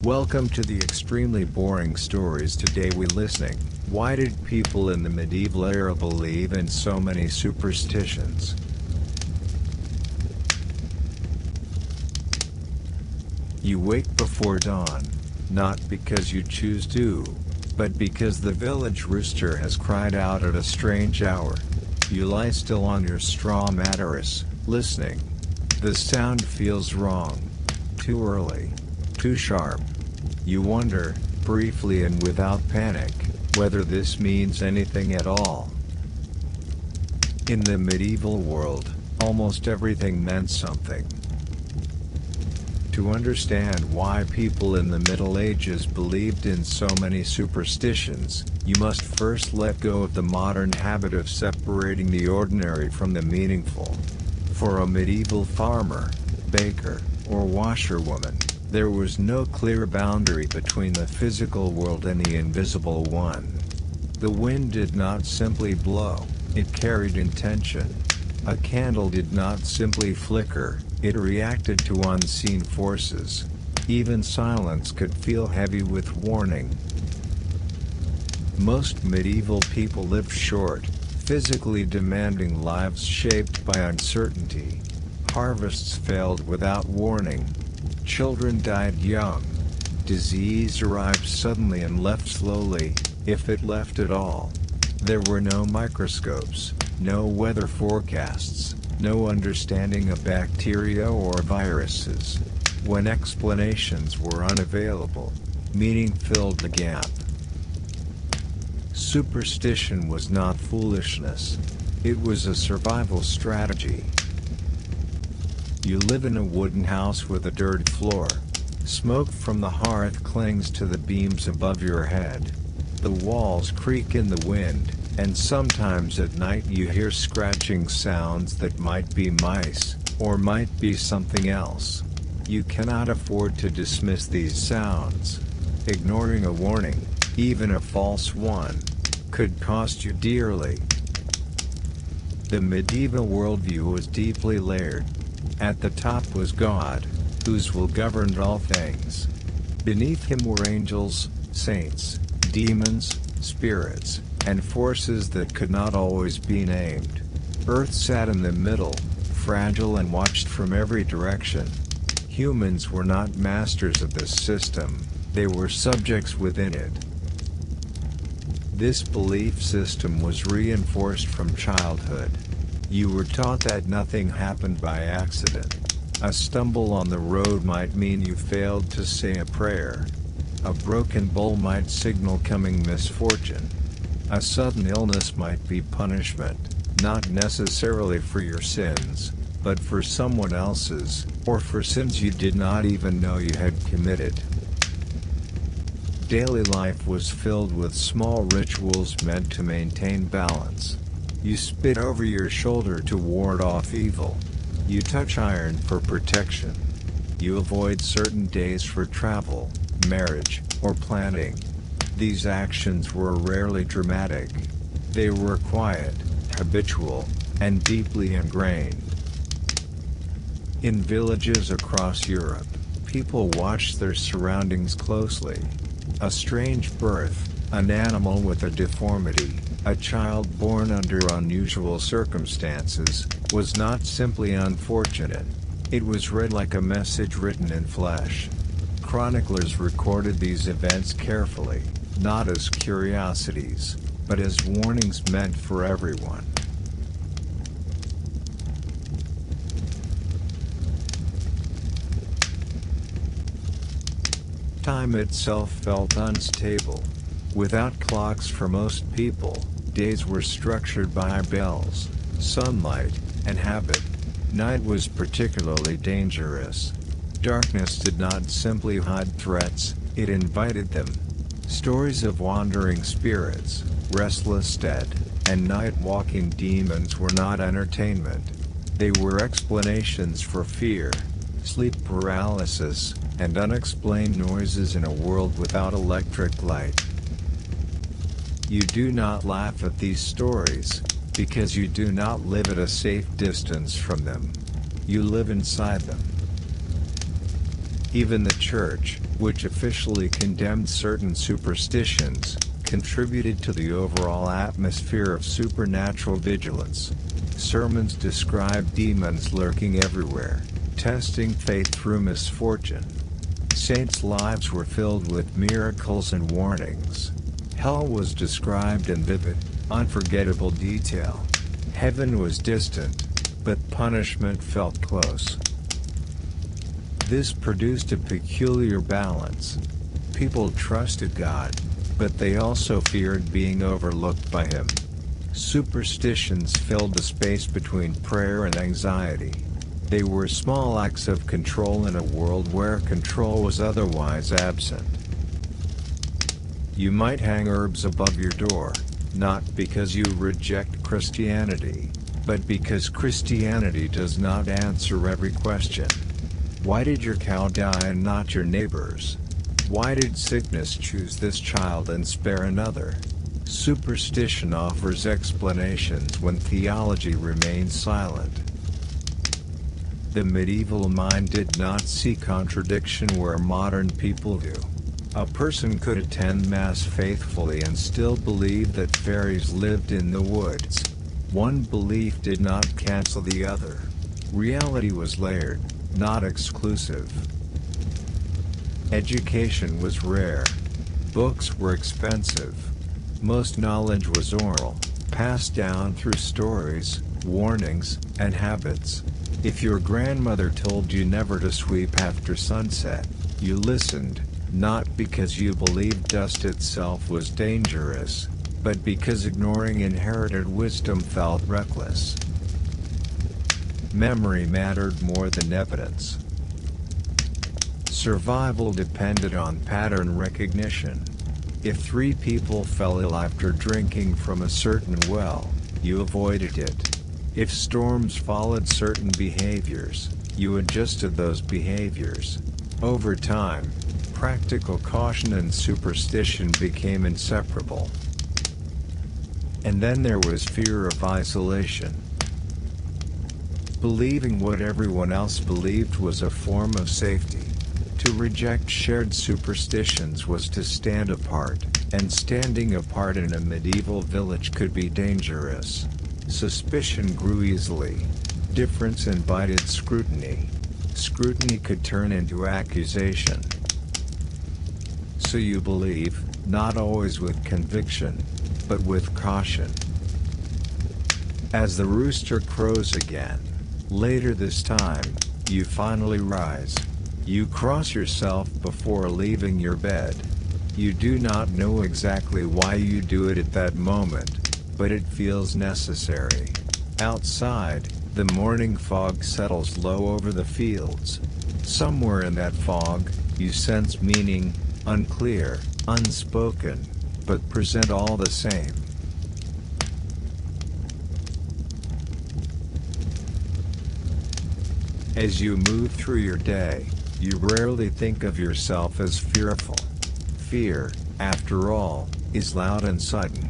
Welcome to the extremely boring stories. Today we listening. Why did people in the medieval era believe in so many superstitions? You wake before dawn, not because you choose to, but because the village rooster has cried out at a strange hour. You lie still on your straw mattress, listening. The sound feels wrong. Too early. Too sharp. You wonder, briefly and without panic, whether this means anything at all. In the medieval world, almost everything meant something. To understand why people in the Middle Ages believed in so many superstitions, you must first let go of the modern habit of separating the ordinary from the meaningful. For a medieval farmer, baker, or washerwoman, there was no clear boundary between the physical world and the invisible one. The wind did not simply blow, it carried intention. A candle did not simply flicker, it reacted to unseen forces. Even silence could feel heavy with warning. Most medieval people lived short, physically demanding lives shaped by uncertainty. Harvests failed without warning. Children died young. Disease arrived suddenly and left slowly, if it left at all. There were no microscopes, no weather forecasts, no understanding of bacteria or viruses. When explanations were unavailable, meaning filled the gap. Superstition was not foolishness. It was a survival strategy. You live in a wooden house with a dirt floor. Smoke from the hearth clings to the beams above your head. The walls creak in the wind, and sometimes at night you hear scratching sounds that might be mice, or might be something else. You cannot afford to dismiss these sounds. Ignoring a warning, even a false one, could cost you dearly. The medieval worldview was deeply layered. At the top was God, whose will governed all things. Beneath him were angels, saints, demons, spirits, and forces that could not always be named. Earth sat in the middle, fragile and watched from every direction. Humans were not masters of this system, they were subjects within it. This belief system was reinforced from childhood. You were taught that nothing happened by accident. A stumble on the road might mean you failed to say a prayer. A broken bowl might signal coming misfortune. A sudden illness might be punishment, not necessarily for your sins, but for someone else's, or for sins you did not even know you had committed. Daily life was filled with small rituals meant to maintain balance. You spit over your shoulder to ward off evil. You touch iron for protection. You avoid certain days for travel, marriage, or planning. These actions were rarely dramatic. They were quiet, habitual, and deeply ingrained. In villages across Europe, people watched their surroundings closely. A strange birth, an animal with a deformity, a child born under unusual circumstances, was not simply unfortunate. It was read like a message written in flesh. Chroniclers recorded these events carefully, not as curiosities, but as warnings meant for everyone. Time itself felt unstable. Without clocks for most people, days were structured by bells, sunlight, and habit. Night was particularly dangerous. Darkness did not simply hide threats, it invited them. Stories of wandering spirits, restless dead, and night-walking demons were not entertainment. They were explanations for fear, sleep paralysis, and unexplained noises in a world without electric light. You do not laugh at these stories, because you do not live at a safe distance from them. You live inside them. Even the church, which officially condemned certain superstitions, contributed to the overall atmosphere of supernatural vigilance. Sermons described demons lurking everywhere, testing faith through misfortune. Saints' lives were filled with miracles and warnings. Hell was described in vivid, unforgettable detail. Heaven was distant, but punishment felt close. This produced a peculiar balance. People trusted God, but they also feared being overlooked by Him. Superstitions filled the space between prayer and anxiety. They were small acts of control in a world where control was otherwise absent. You might hang herbs above your door, not because you reject Christianity, but because Christianity does not answer every question. Why did your cow die and not your neighbor's? Why did sickness choose this child and spare another? Superstition offers explanations when theology remains silent. The medieval mind did not see contradiction where modern people do. A person could attend Mass faithfully and still believe that fairies lived in the woods. One belief did not cancel the other. Reality was layered, not exclusive. Education was rare. Books were expensive. Most knowledge was oral, passed down through stories, warnings, and habits. If your grandmother told you never to sweep after sunset, you listened, not because you believed dust itself was dangerous, but because ignoring inherited wisdom felt reckless. Memory mattered more than evidence. Survival depended on pattern recognition. If 3 people fell ill after drinking from a certain well, you avoided it. If storms followed certain behaviors, you adjusted those behaviors. Over time, practical caution and superstition became inseparable. And then there was fear of isolation. Believing what everyone else believed was a form of safety. To reject shared superstitions was to stand apart, and standing apart in a medieval village could be dangerous. Suspicion grew easily. Difference invited scrutiny. Scrutiny could turn into accusation. So you believe, not always with conviction, but with caution. As the rooster crows again, later this time, you finally rise. You cross yourself before leaving your bed. You do not know exactly why you do it at that moment, but it feels necessary. Outside, the morning fog settles low over the fields. Somewhere in that fog, you sense meaning, unclear, unspoken, but present all the same. As you move through your day, you rarely think of yourself as fearful. Fear, after all, is loud and sudden.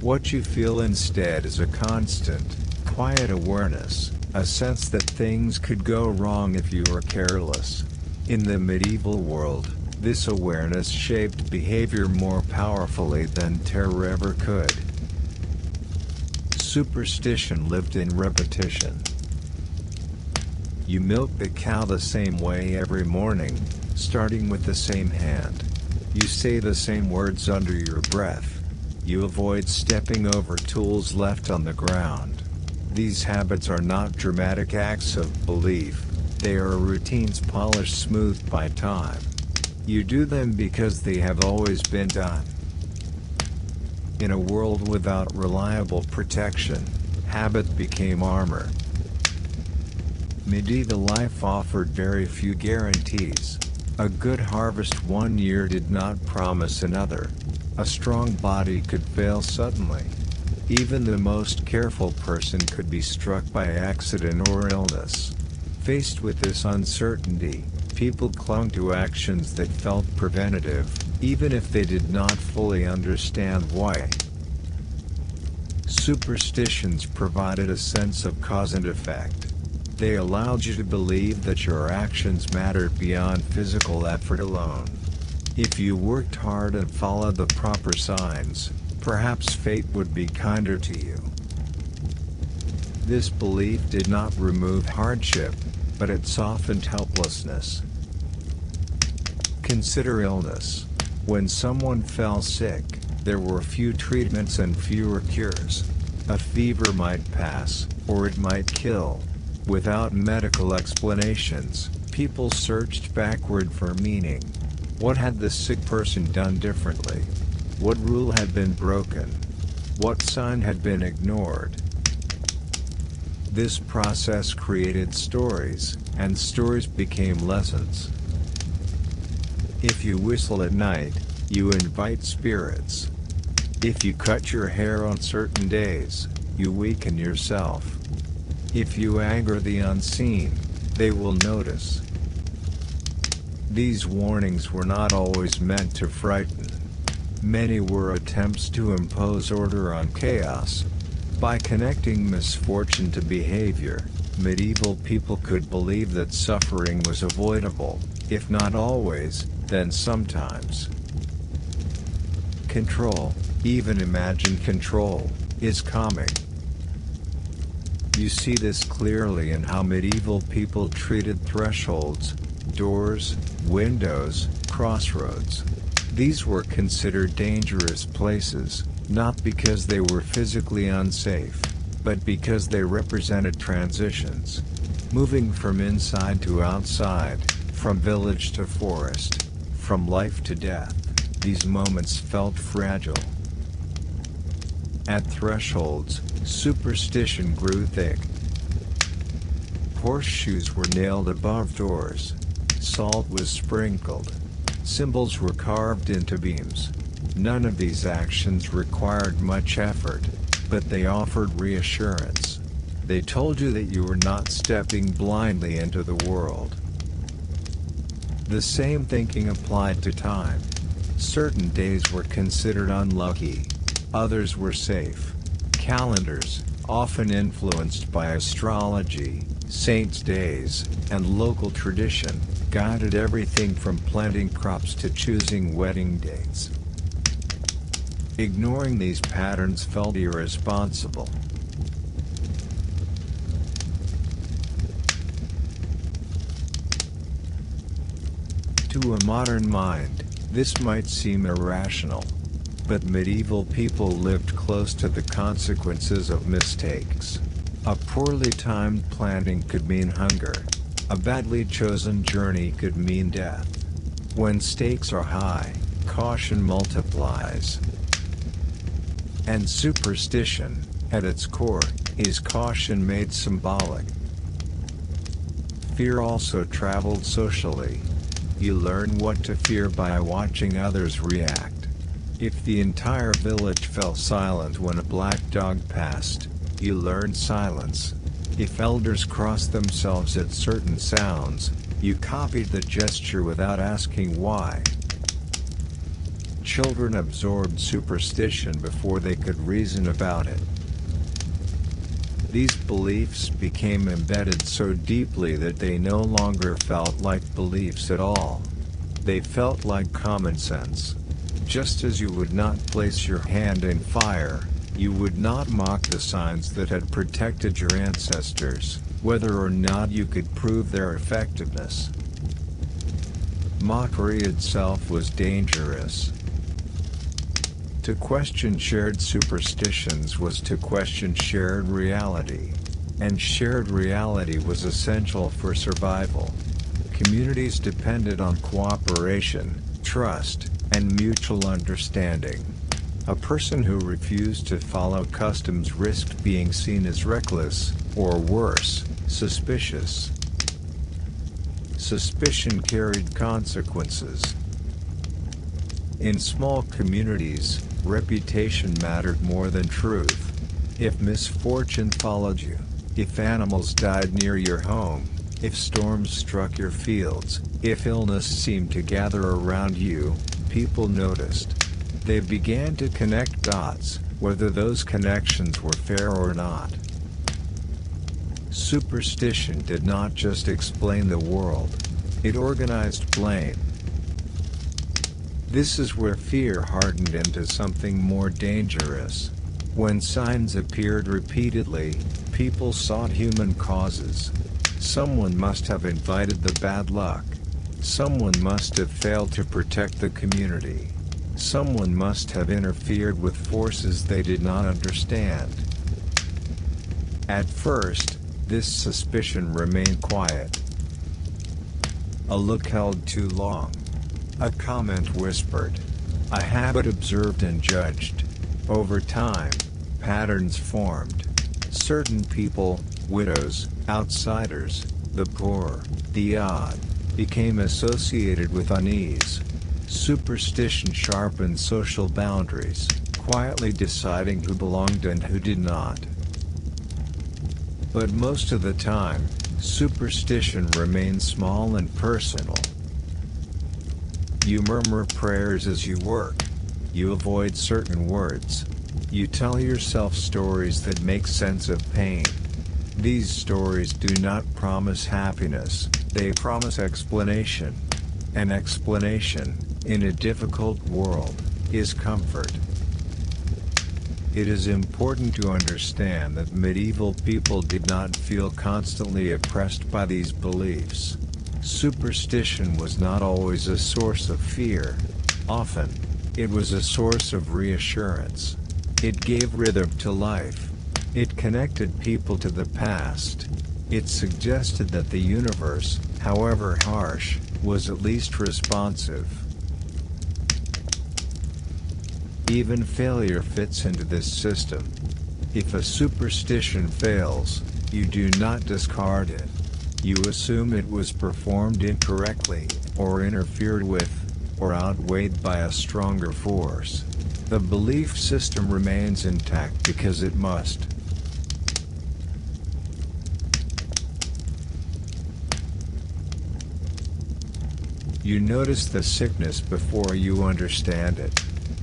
What you feel instead is a constant, quiet awareness, a sense that things could go wrong if you were careless. In the medieval world, this awareness shaped behavior more powerfully than terror ever could. Superstition lived in repetition. You milk the cow the same way every morning, starting with the same hand. You say the same words under your breath. You avoid stepping over tools left on the ground. These habits are not dramatic acts of belief, they are routines polished smooth by time. You do them because they have always been done. In a world without reliable protection, habit became armor. Medieval life offered very few guarantees. A good harvest one year did not promise another. A strong body could fail suddenly. Even the most careful person could be struck by accident or illness. Faced with this uncertainty, people clung to actions that felt preventative, even if they did not fully understand why. Superstitions provided a sense of cause and effect. They allowed you to believe that your actions mattered beyond physical effort alone. If you worked hard and followed the proper signs, perhaps fate would be kinder to you. This belief did not remove hardship, but it softened helplessness. Consider illness. When someone fell sick, there were few treatments and fewer cures. A fever might pass, or it might kill. Without medical explanations, people searched backward for meaning. What had the sick person done differently? What rule had been broken? What sign had been ignored? This process created stories, and stories became lessons. If you whistle at night, you invite spirits. If you cut your hair on certain days, you weaken yourself. If you anger the unseen, they will notice. These warnings were not always meant to frighten. Many were attempts to impose order on chaos. By connecting misfortune to behavior, medieval people could believe that suffering was avoidable, if not always, then sometimes. Control, even imagined control, is calming. You see this clearly in how medieval people treated thresholds, doors, windows, crossroads. These were considered dangerous places, not because they were physically unsafe, but because they represented transitions. Moving from inside to outside, from village to forest, from life to death, these moments felt fragile. At thresholds, superstition grew thick. Horseshoes were nailed above doors. Salt was sprinkled. Symbols were carved into beams. None of these actions required much effort, but they offered reassurance. They told you that you were not stepping blindly into the world. The same thinking applied to time. Certain days were considered unlucky. Others were safe. Calendars, often influenced by astrology, saints' days, and local tradition, guided everything from planting crops to choosing wedding dates. Ignoring these patterns felt irresponsible. To a modern mind, this might seem irrational. But medieval people lived close to the consequences of mistakes. A poorly timed planting could mean hunger. A badly chosen journey could mean death. When stakes are high, caution multiplies. And superstition, at its core, is caution made symbolic. Fear also traveled socially. You learn what to fear by watching others react. If the entire village fell silent when a black dog passed, you learned silence. If elders crossed themselves at certain sounds, you copied the gesture without asking why. Children absorbed superstition before they could reason about it. These beliefs became embedded so deeply that they no longer felt like beliefs at all. They felt like common sense. Just as you would not place your hand in fire, you would not mock the signs that had protected your ancestors, whether or not you could prove their effectiveness. Mockery itself was dangerous. To question shared superstitions was to question shared reality. And shared reality was essential for survival. Communities depended on cooperation, trust, and mutual understanding. A person who refused to follow customs risked being seen as reckless, or worse, suspicious. Suspicion carried consequences. In small communities, reputation mattered more than truth. If misfortune followed you, if animals died near your home, if storms struck your fields, if illness seemed to gather around you, people noticed. They began to connect dots, whether those connections were fair or not. Superstition did not just explain the world, it organized blame. This is where fear hardened into something more dangerous. When signs appeared repeatedly, people sought human causes. Someone must have invited the bad luck. Someone must have failed to protect the community. Someone must have interfered with forces they did not understand. At first, this suspicion remained quiet. A look held too long. A comment whispered. A habit observed and judged. Over time, patterns formed. Certain people, widows, outsiders, the poor, the odd, became associated with unease. Superstition sharpened social boundaries, quietly deciding who belonged and who did not. But most of the time, superstition remains small and personal. You murmur prayers as you work. You avoid certain words. You tell yourself stories that make sense of pain. These stories do not promise happiness, they promise explanation. An explanation, in a difficult world, is comfort. It is important to understand that medieval people did not feel constantly oppressed by these beliefs. Superstition was not always a source of fear. Often, it was a source of reassurance. It gave rhythm to life. It connected people to the past. It suggested that the universe, however harsh, was at least responsive. Even failure fits into this system. If a superstition fails, you do not discard it. You assume it was performed incorrectly, or interfered with, or outweighed by a stronger force. The belief system remains intact because it must. You notice the sickness before you understand it.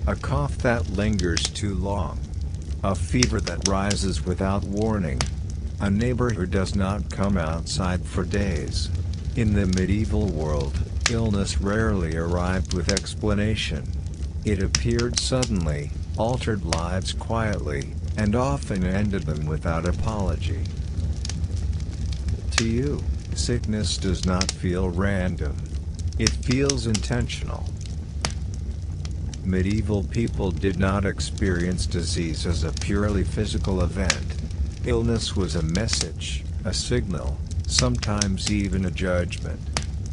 A cough that lingers too long. A fever that rises without warning. A neighbor who does not come outside for days. In the medieval world, illness rarely arrived with explanation. It appeared suddenly, altered lives quietly, and often ended them without apology. To you, sickness does not feel random. It feels intentional. Medieval people did not experience disease as a purely physical event. Illness was a message, a signal, sometimes even a judgment.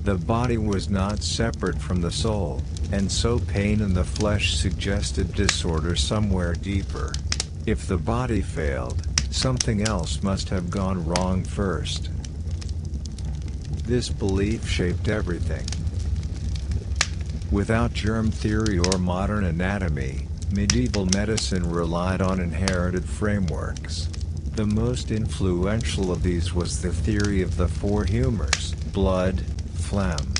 The body was not separate from the soul, and so pain in the flesh suggested disorder somewhere deeper. If the body failed, something else must have gone wrong first. This belief shaped everything. Without germ theory or modern anatomy, medieval medicine relied on inherited frameworks. The most influential of these was the theory of the four humors: blood, phlegm,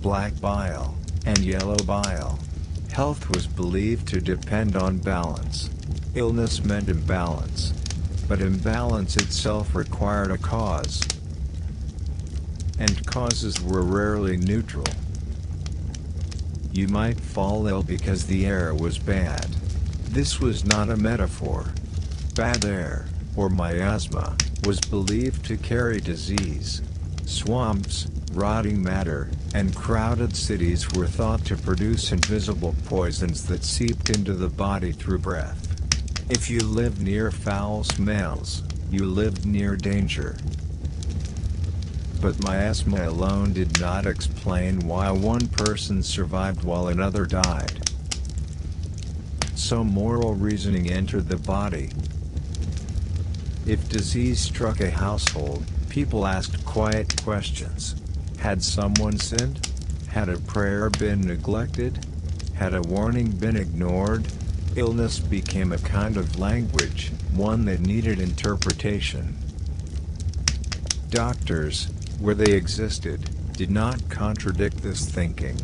black bile, and yellow bile. Health was believed to depend on balance. Illness meant imbalance. But imbalance itself required a cause. And causes were rarely neutral. You might fall ill because the air was bad. This was not a metaphor. Bad air, or miasma, was believed to carry disease. Swamps, rotting matter, and crowded cities were thought to produce invisible poisons that seeped into the body through breath. If you lived near foul smells, you lived near danger. But miasma alone did not explain why one person survived while another died. So moral reasoning entered the body. If disease struck a household, people asked quiet questions. Had someone sinned? Had a prayer been neglected? Had a warning been ignored? Illness became a kind of language, one that needed interpretation. Doctors, where they existed, did not contradict this thinking.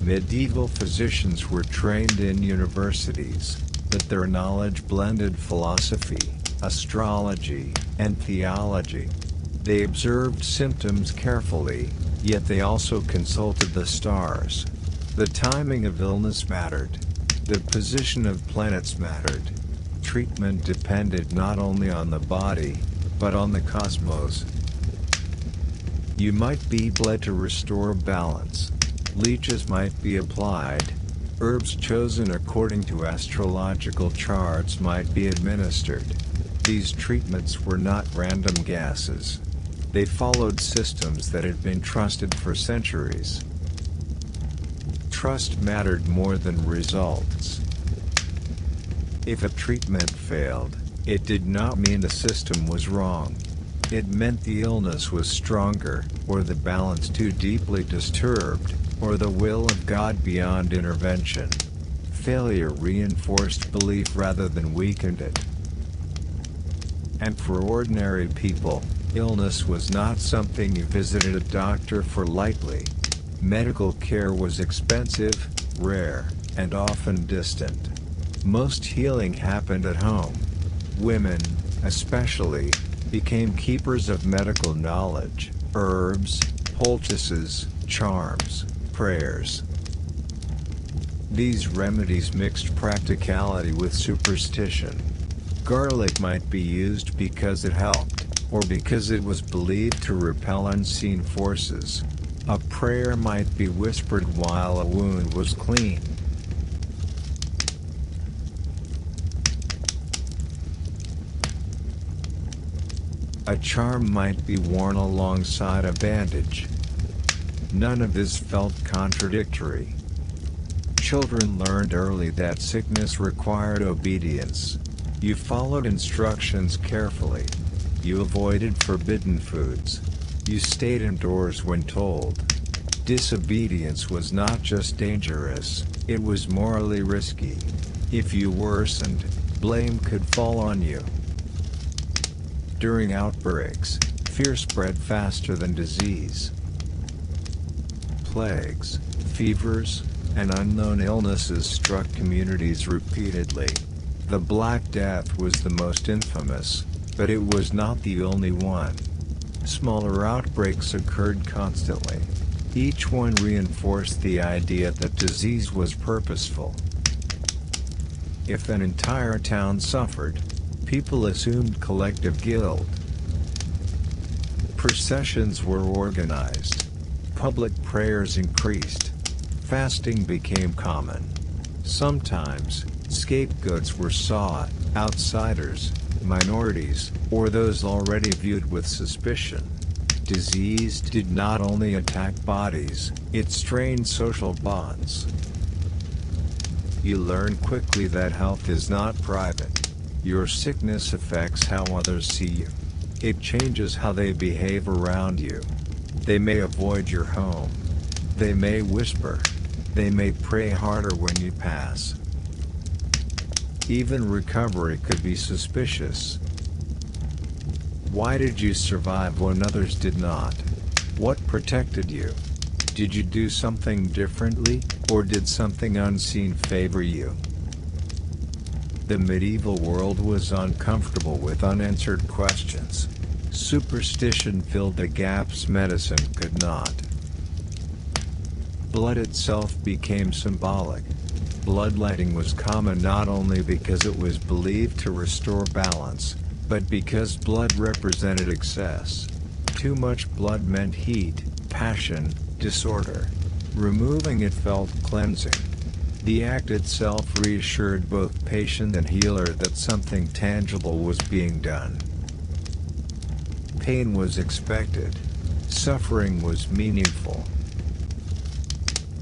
Medieval physicians were trained in universities, but their knowledge blended philosophy, astrology, and theology. They observed symptoms carefully, yet they also consulted the stars. The timing of illness mattered. The position of planets mattered. Treatment depended not only on the body, but on the cosmos. You might be bled to restore balance. Leeches might be applied. Herbs chosen according to astrological charts might be administered. These treatments were not random guesses. They followed systems that had been trusted for centuries. Trust mattered more than results. If a treatment failed, it did not mean the system was wrong. It meant the illness was stronger, or the balance too deeply disturbed, or the will of God beyond intervention. Failure reinforced belief rather than weakened it. And for ordinary people, illness was not something you visited a doctor for lightly. Medical care was expensive, rare, and often distant. Most healing happened at home. Women, especially, became keepers of medical knowledge, herbs, poultices, charms, prayers. These remedies mixed practicality with superstition. Garlic might be used because it helped, or because it was believed to repel unseen forces. A prayer might be whispered while a wound was clean. A charm might be worn alongside a bandage. None of this felt contradictory. Children learned early that sickness required obedience. You followed instructions carefully. You avoided forbidden foods. You stayed indoors when told. Disobedience was not just dangerous, it was morally risky. If you worsened, blame could fall on you. During outbreaks, fear spread faster than disease. Plagues, fevers, and unknown illnesses struck communities repeatedly. The Black Death was the most infamous, but it was not the only one. Smaller outbreaks occurred constantly. Each one reinforced the idea that disease was purposeful. If an entire town suffered, people assumed collective guilt. Processions were organized. Public prayers increased. Fasting became common. Sometimes, scapegoats were sought, outsiders, minorities, or those already viewed with suspicion. Disease did not only attack bodies, it strained social bonds. You learn quickly that health is not private. Your sickness affects how others see you. It changes how they behave around you. They may avoid your home. They may whisper. They may pray harder when you pass. Even recovery could be suspicious. Why did you survive when others did not? What protected you? Did you do something differently, or did something unseen favor you? The medieval world was uncomfortable with unanswered questions. Superstition filled the gaps medicine could not. Blood itself became symbolic. Bloodletting was common not only because it was believed to restore balance, but because blood represented excess. Too much blood meant heat, passion, disorder. Removing it felt cleansing. The act itself reassured both patient and healer that something tangible was being done. Pain was expected. Suffering was meaningful.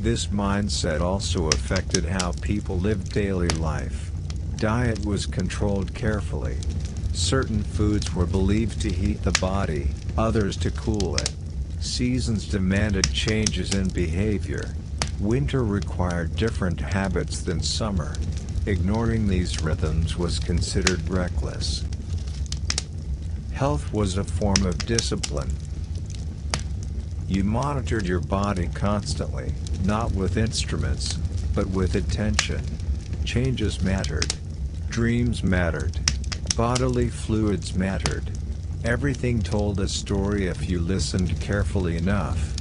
This mindset also affected how people lived daily life. Diet was controlled carefully. Certain foods were believed to heat the body, others to cool it. Seasons demanded changes in behavior. Winter required different habits than summer. Ignoring these rhythms was considered reckless. Health was a form of discipline. You monitored your body constantly, not with instruments, but with attention. Changes mattered. Dreams mattered. Bodily fluids mattered. Everything told a story if you listened carefully enough.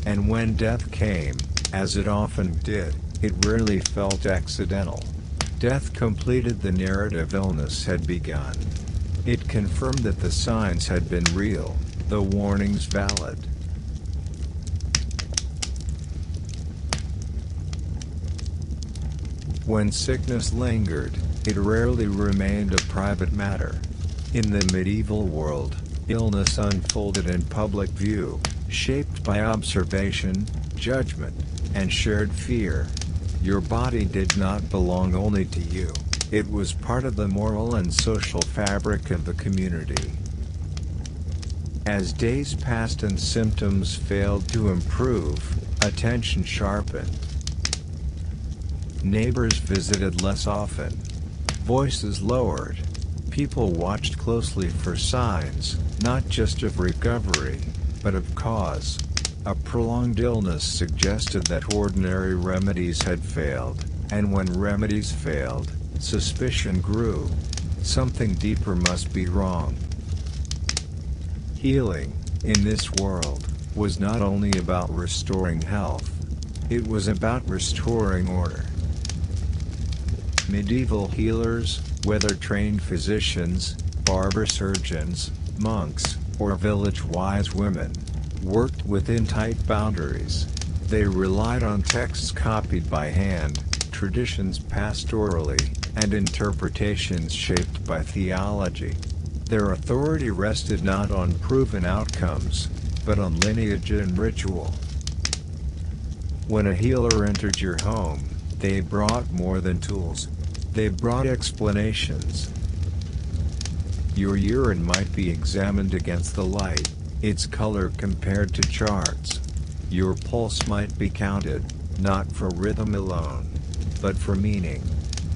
And when death came, as it often did, it rarely felt accidental. Death completed the narrative. Illness had begun. It confirmed that the signs had been real, the warnings valid. When sickness lingered, it rarely remained a private matter. In the medieval world, illness unfolded in public view, shaped by observation, judgment, and shared fear. Your body did not belong only to you, it was part of the moral and social fabric of the community. As days passed and symptoms failed to improve, attention sharpened. Neighbors visited less often. Voices lowered. People watched closely for signs, not just of recovery, but of cause. A prolonged illness suggested that ordinary remedies had failed, and when remedies failed, suspicion grew. Something deeper must be wrong. Healing, in this world, was not only about restoring health. It was about restoring order. Medieval healers, whether trained physicians, barber surgeons, monks, or village-wise women, worked within tight boundaries. They relied on texts copied by hand, traditions passed orally, and interpretations shaped by theology. Their authority rested not on proven outcomes, but on lineage and ritual. When a healer entered your home, they brought more than tools. They brought explanations. Your urine might be examined against the light, its color compared to charts. Your pulse might be counted, not for rhythm alone, but for meaning.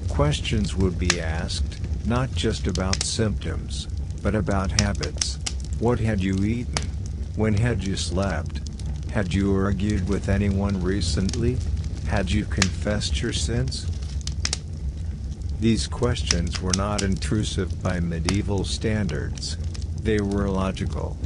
Questions would be asked, not just about symptoms, but about habits. What had you eaten? When had you slept? Had you argued with anyone recently? Had you confessed your sins? These questions were not intrusive by medieval standards. They were logical.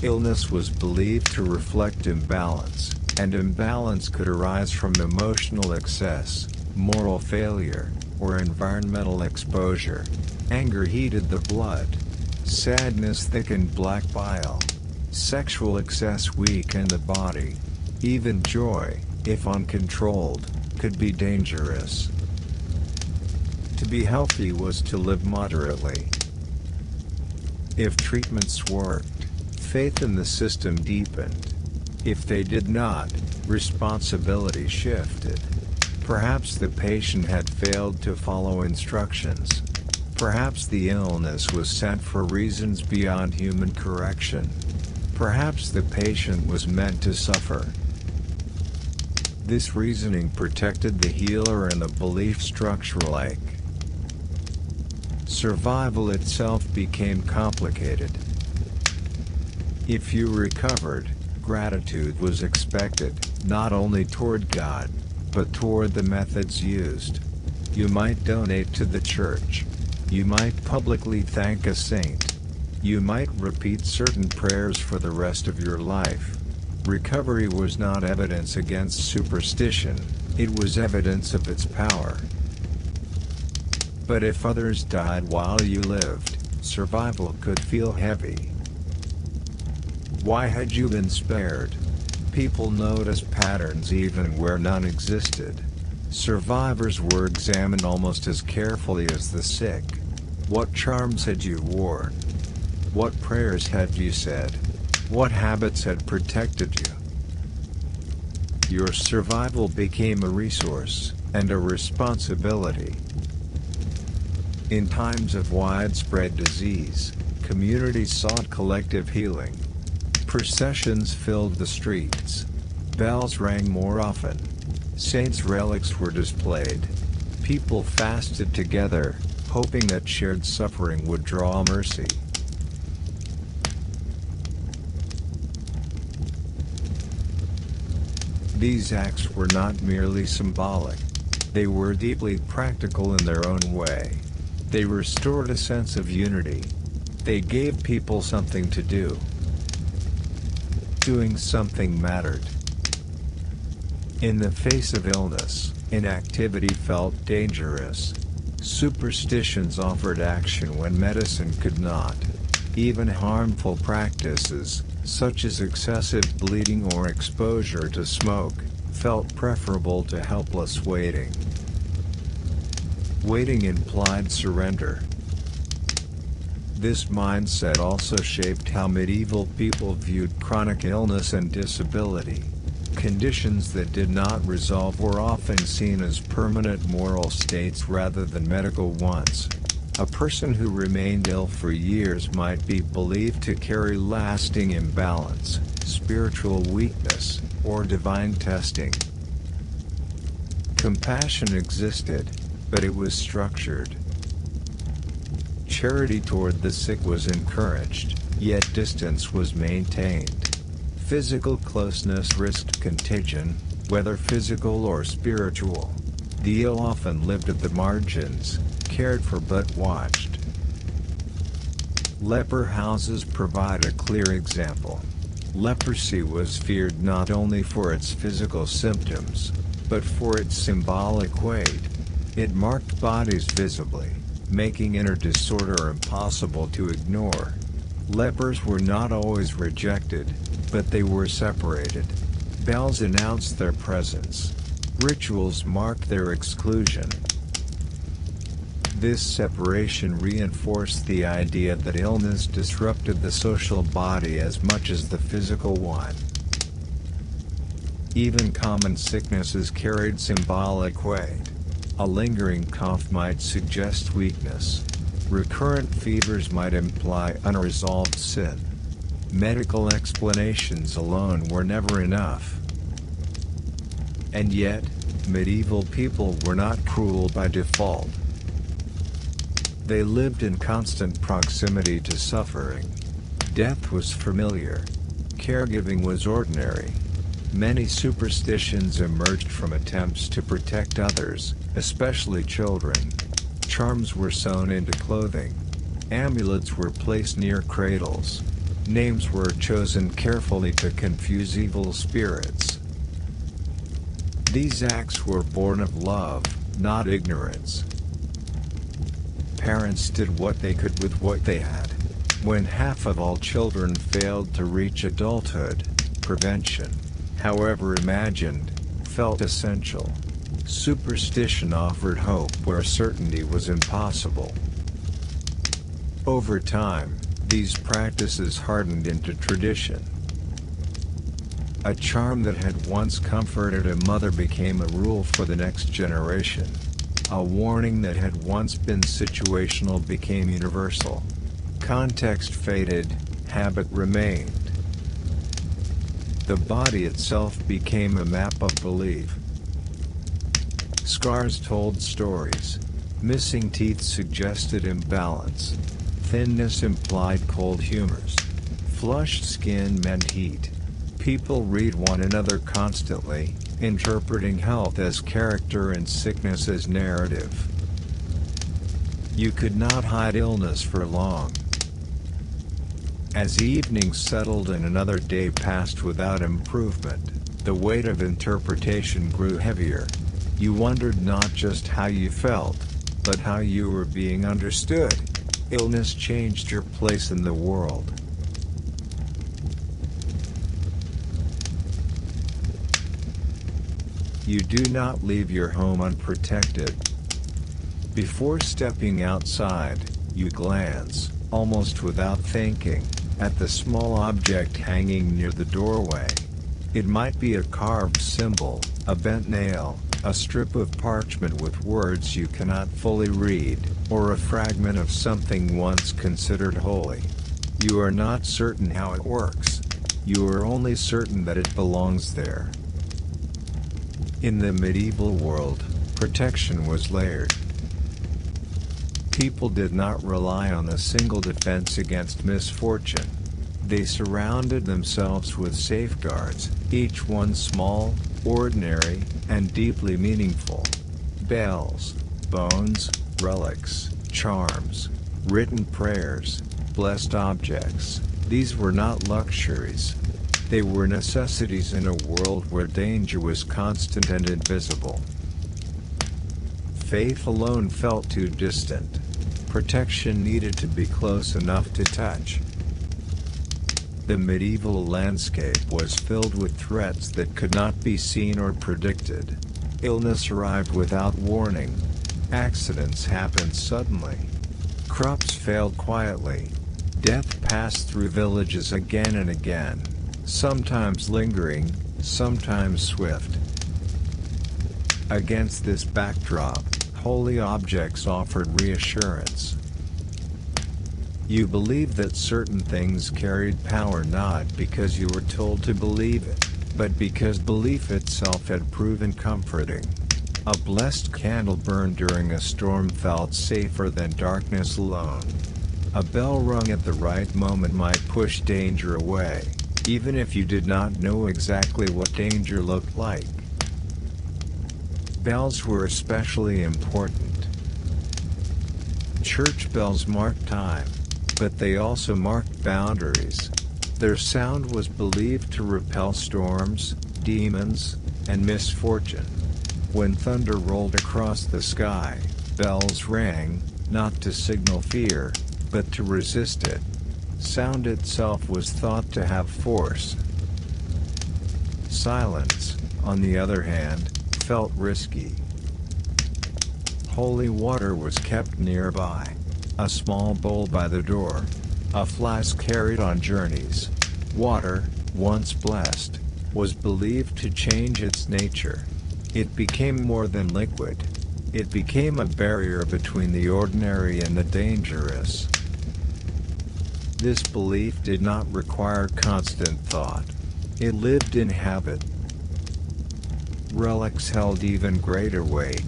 Illness was believed to reflect imbalance, and imbalance could arise from emotional excess, moral failure, or environmental exposure. Anger heated the blood. Sadness thickened black bile. Sexual excess weakened the body. Even joy, if uncontrolled, could be dangerous. To be healthy was to live moderately. If treatments worked, faith in the system deepened. If they did not, responsibility shifted. Perhaps the patient had failed to follow instructions. Perhaps the illness was sent for reasons beyond human correction. Perhaps the patient was meant to suffer. This reasoning protected the healer and the belief structure alike. Survival itself became complicated. If you recovered, gratitude was expected, not only toward God, but toward the methods used. You might donate to the church. You might publicly thank a saint. You might repeat certain prayers for the rest of your life. Recovery was not evidence against superstition, it was evidence of its power. But if others died while you lived, survival could feel heavy. Why had you been spared? People noticed patterns even where none existed. Survivors were examined almost as carefully as the sick. What charms had you worn? What prayers had you said? What habits had protected you? Your survival became a resource, and a responsibility. In times of widespread disease, communities sought collective healing. Processions filled the streets. Bells rang more often. Saints' relics were displayed. People fasted together, hoping that shared suffering would draw mercy. These acts were not merely symbolic. They were deeply practical in their own way. They restored a sense of unity. They gave people something to do. Doing something mattered. In the face of illness, inactivity felt dangerous. Superstitions offered action when medicine could not. Even harmful practices, such as excessive bleeding or exposure to smoke, felt preferable to helpless waiting. Waiting implied surrender. This mindset also shaped how medieval people viewed chronic illness and disability. Conditions that did not resolve were often seen as permanent moral states rather than medical ones. A person who remained ill for years might be believed to carry lasting imbalance, spiritual weakness, or divine testing. Compassion existed, but it was structured. Charity toward the sick was encouraged, yet distance was maintained. Physical closeness risked contagion, whether physical or spiritual. The ill often lived at the margins, cared for but watched. Leper houses provide a clear example. Leprosy was feared not only for its physical symptoms, but for its symbolic weight. It marked bodies visibly, making inner disorder impossible to ignore. Lepers were not always rejected, but they were separated. Bells announced their presence. Rituals marked their exclusion. This separation reinforced the idea that illness disrupted the social body as much as the physical one. Even common sicknesses carried symbolic weight. A lingering cough might suggest weakness. Recurrent fevers might imply unresolved sin. Medical explanations alone were never enough. And yet, medieval people were not cruel by default. They lived in constant proximity to suffering. Death was familiar. Caregiving was ordinary. Many superstitions emerged from attempts to protect others, especially children. Charms were sewn into clothing. Amulets were placed near cradles. Names were chosen carefully to confuse evil spirits. These acts were born of love, not ignorance. Parents did what they could with what they had. When half of all children failed to reach adulthood, prevention, however imagined, felt essential. Superstition offered hope where certainty was impossible. Over time, these practices hardened into tradition. A charm that had once comforted a mother became a rule for the next generation. A warning that had once been situational became universal. Context faded, habit remained. The body itself became a map of belief. Scars told stories. Missing teeth suggested imbalance. Thinness implied cold humors. Flushed skin meant heat. People read one another constantly, interpreting health as character and sickness as narrative. You could not hide illness for long. As evening settled and another day passed without improvement, the weight of interpretation grew heavier. You wondered not just how you felt, but how you were being understood. Illness changed your place in the world. You do not leave your home unprotected. Before stepping outside, you glance, almost without thinking, at the small object hanging near the doorway. It might be a carved symbol, a bent nail, a strip of parchment with words you cannot fully read, or a fragment of something once considered holy. You are not certain how it works. You are only certain that it belongs there. In the medieval world, protection was layered. People did not rely on a single defense against misfortune. They surrounded themselves with safeguards, each one small, ordinary, and deeply meaningful. Bells, bones, relics, Charms, written prayers, blessed objects, these were not luxuries. They were necessities in a world where danger was constant and invisible. Faith alone felt too distant. Protection needed to be close enough to touch. The medieval landscape was filled with threats that could not be seen or predicted. Illness arrived without warning. Accidents happened suddenly. Crops failed quietly. Death passed through villages again and again, sometimes lingering, sometimes swift. Against this backdrop, holy objects offered reassurance. You believed that certain things carried power not because you were told to believe it, but because belief itself had proven comforting. A blessed candle burned during a storm felt safer than darkness alone. A bell rung at the right moment might push danger away, even if you did not know exactly what danger looked like. Bells were especially important. Church bells marked time, but they also marked boundaries. Their sound was believed to repel storms, demons, and misfortune. When thunder rolled across the sky, bells rang, not to signal fear, but to resist it. Sound itself was thought to have force. Silence, on the other hand, felt risky. Holy water was kept nearby. A small bowl by the door. A flask carried on journeys. Water, once blessed, was believed to change its nature. It became more than liquid. It became a barrier between the ordinary and the dangerous. This belief did not require constant thought. It lived in habit. Relics held even greater weight.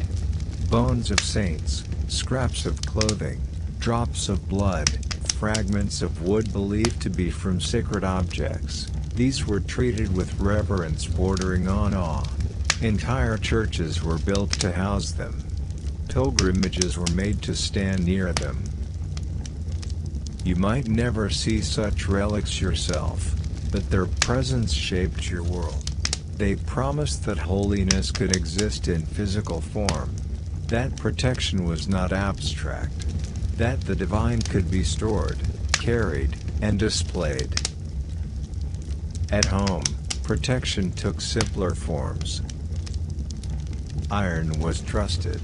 Bones of saints, scraps of clothing, drops of blood, fragments of wood believed to be from sacred objects. These were treated with reverence bordering on awe. Entire churches were built to house them. Pilgrimages were made to stand near them. You might never see such relics yourself, but their presence shaped your world. They promised that holiness could exist in physical form, that protection was not abstract, that the divine could be stored, carried, and displayed. At home, protection took simpler forms. Iron was trusted.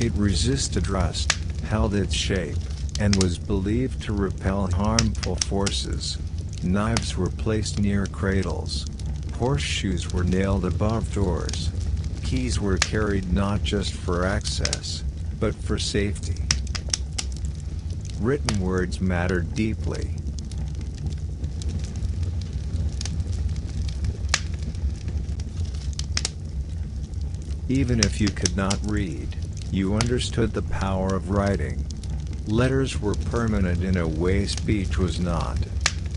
It resisted rust, held its shape, and was believed to repel harmful forces. Knives were placed near cradles. Horseshoes were nailed above doors. Keys were carried not just for access, but for safety. Written words mattered deeply. Even if you could not read, you understood the power of writing. Letters were permanent in a way speech was not.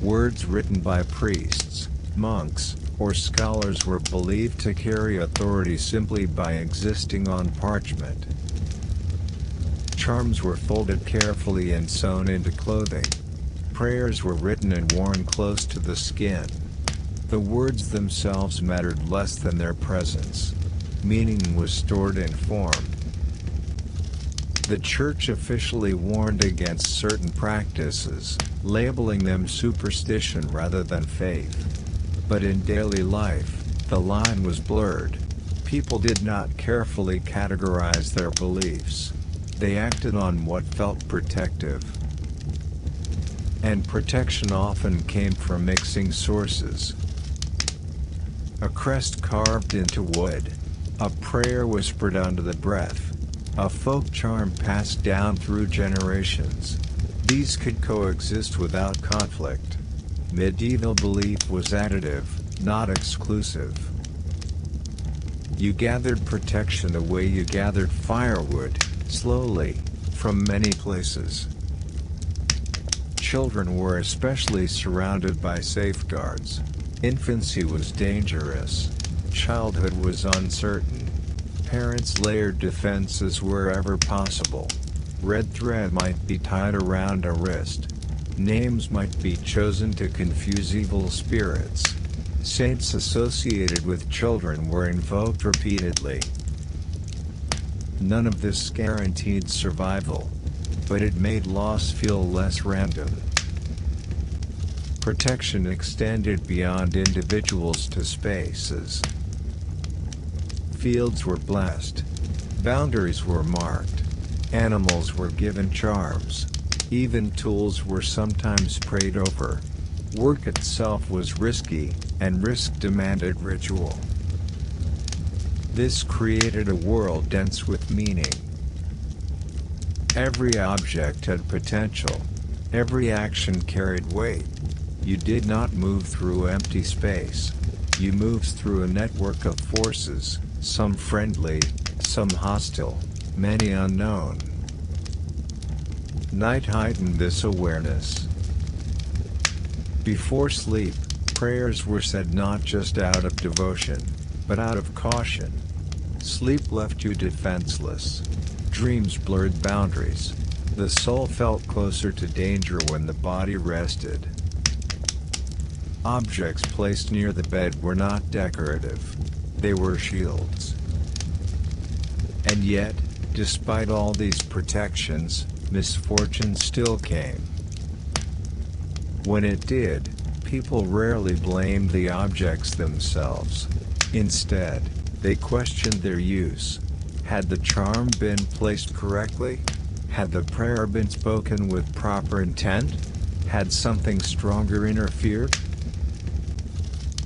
Words written by priests, monks, or scholars were believed to carry authority simply by existing on parchment. Charms were folded carefully and sewn into clothing. Prayers were written and worn close to the skin. The words themselves mattered less than their presence. Meaning was stored in form. The Church officially warned against certain practices, labeling them superstition rather than faith. But in daily life, the line was blurred. People did not carefully categorize their beliefs. They acted on what felt protective. And protection often came from mixing sources. A crest carved into wood. A prayer whispered under the breath. A folk charm passed down through generations. These could coexist without conflict. Medieval belief was additive, not exclusive. You gathered protection the way you gathered firewood, slowly, from many places. Children were especially surrounded by safeguards. Infancy was dangerous. Childhood was uncertain. Parents layered defenses wherever possible. Red thread might be tied around a wrist. Names might be chosen to confuse evil spirits. Saints associated with children were invoked repeatedly. None of this guaranteed survival, but it made loss feel less random. Protection extended beyond individuals to spaces. Fields were blessed. Boundaries were marked. Animals were given charms. Even tools were sometimes prayed over. Work itself was risky, and risk demanded ritual. This created a world dense with meaning. Every object had potential. Every action carried weight. You did not move through empty space. You moved through a network of forces, some friendly, some hostile, many unknown. Night heightened this awareness. Before sleep, prayers were said not just out of devotion, but out of caution. Sleep left you defenseless. Dreams blurred boundaries. The soul felt closer to danger when the body rested. Objects placed near the bed were not decorative. They were shields. And yet, despite all these protections, misfortune still came. When it did, people rarely blamed the objects themselves. Instead, they questioned their use. Had the charm been placed correctly? Had the prayer been spoken with proper intent? Had something stronger interfered?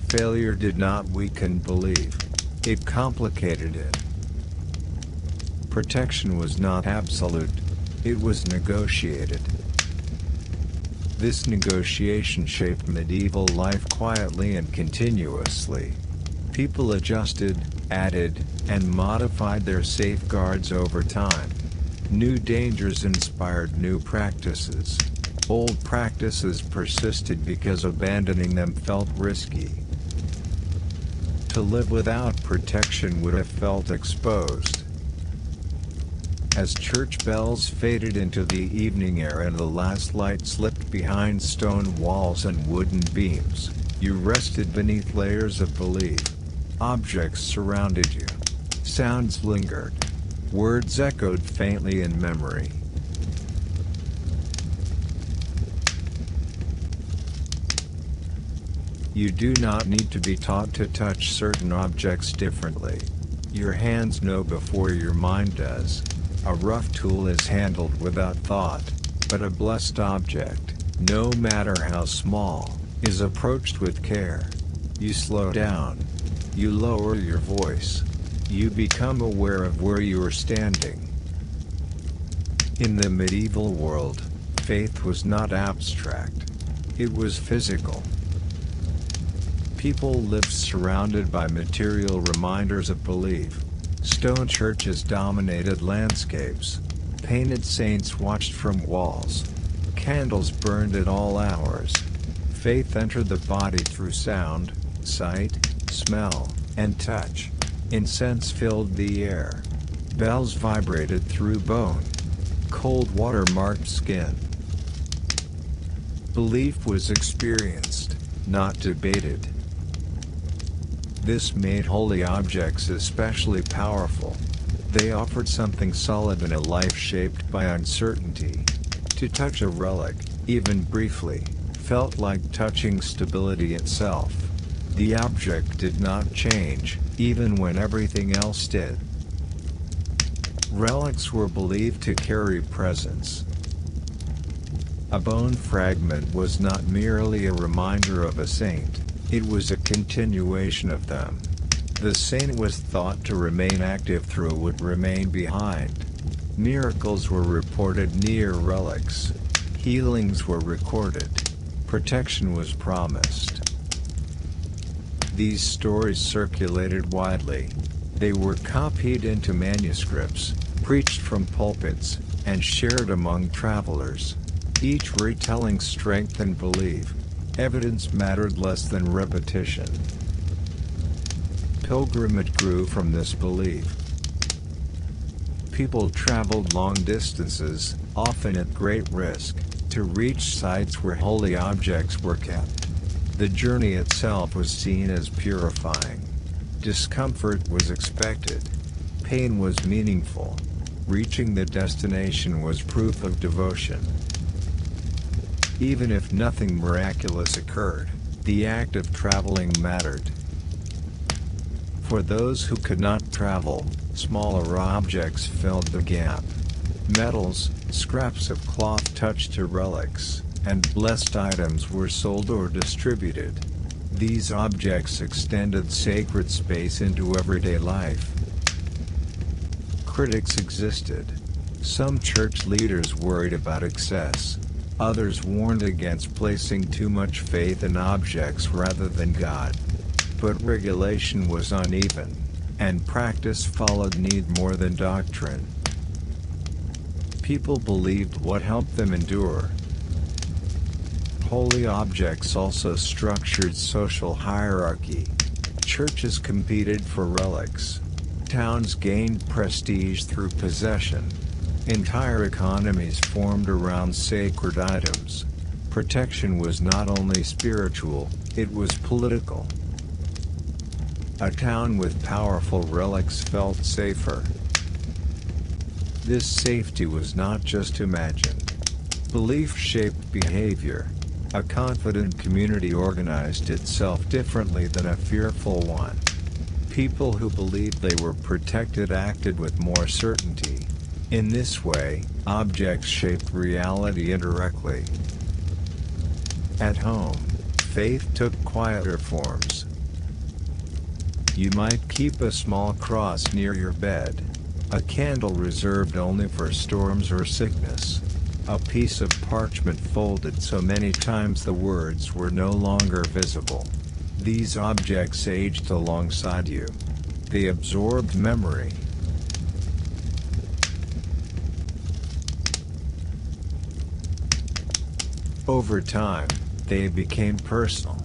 Failure did not weaken belief. It complicated it. Protection was not absolute. It was negotiated. This negotiation shaped medieval life quietly and continuously. People adjusted, added, and modified their safeguards over time. New dangers inspired new practices. Old practices persisted because abandoning them felt risky. To live without protection would have felt exposed. As church bells faded into the evening air and the last light slipped behind stone walls and wooden beams, you rested beneath layers of belief. Objects surrounded you. Sounds lingered. Words echoed faintly in memory. You do not need to be taught to touch certain objects differently. Your hands know before your mind does. A rough tool is handled without thought, but a blessed object, no matter how small, is approached with care. You slow down. You lower your voice. You become aware of where you are standing. In the medieval world, faith was not abstract. It was physical. People lived surrounded by material reminders of belief. Stone churches dominated landscapes. Painted saints watched from walls. Candles burned at all hours. Faith entered the body through sound, sight, smell, and touch. Incense filled the air. Bells vibrated through bone. Cold water marked skin. Belief was experienced, not debated. This made holy objects especially powerful. They offered something solid in a life shaped by uncertainty. To touch a relic, even briefly, felt like touching stability itself. The object did not change, even when everything else did. Relics were believed to carry presence. A bone fragment was not merely a reminder of a saint. It was a continuation of them. The saint was thought to remain active through what remained behind. Miracles were reported near relics. Healings were recorded. Protection was promised. These stories circulated widely. They were copied into manuscripts, preached from pulpits, and shared among travelers. Each retelling strengthened belief. Evidence mattered less than repetition. Pilgrimage grew from this belief. People traveled long distances, often at great risk, to reach sites where holy objects were kept. The journey itself was seen as purifying. Discomfort was expected. Pain was meaningful. Reaching the destination was proof of devotion. Even if nothing miraculous occurred, the act of traveling mattered. For those who could not travel, smaller objects filled the gap. Metals, scraps of cloth touched to relics, and blessed items were sold or distributed. These objects extended sacred space into everyday life. Critics existed. Some church leaders worried about excess. Others warned against placing too much faith in objects rather than God. But regulation was uneven, and practice followed need more than doctrine. People believed what helped them endure. Holy objects also structured social hierarchy. Churches competed for relics. Towns gained prestige through possession. Entire economies formed around sacred items. Protection was not only spiritual, it was political. A town with powerful relics felt safer. This safety was not just imagined. Belief shaped behavior. A confident community organized itself differently than a fearful one. People who believed they were protected acted with more certainty. In this way, objects shaped reality indirectly. At home, faith took quieter forms. You might keep a small cross near your bed. A candle reserved only for storms or sickness. A piece of parchment folded so many times the words were no longer visible. These objects aged alongside you. They absorbed memory. Over time, they became personal.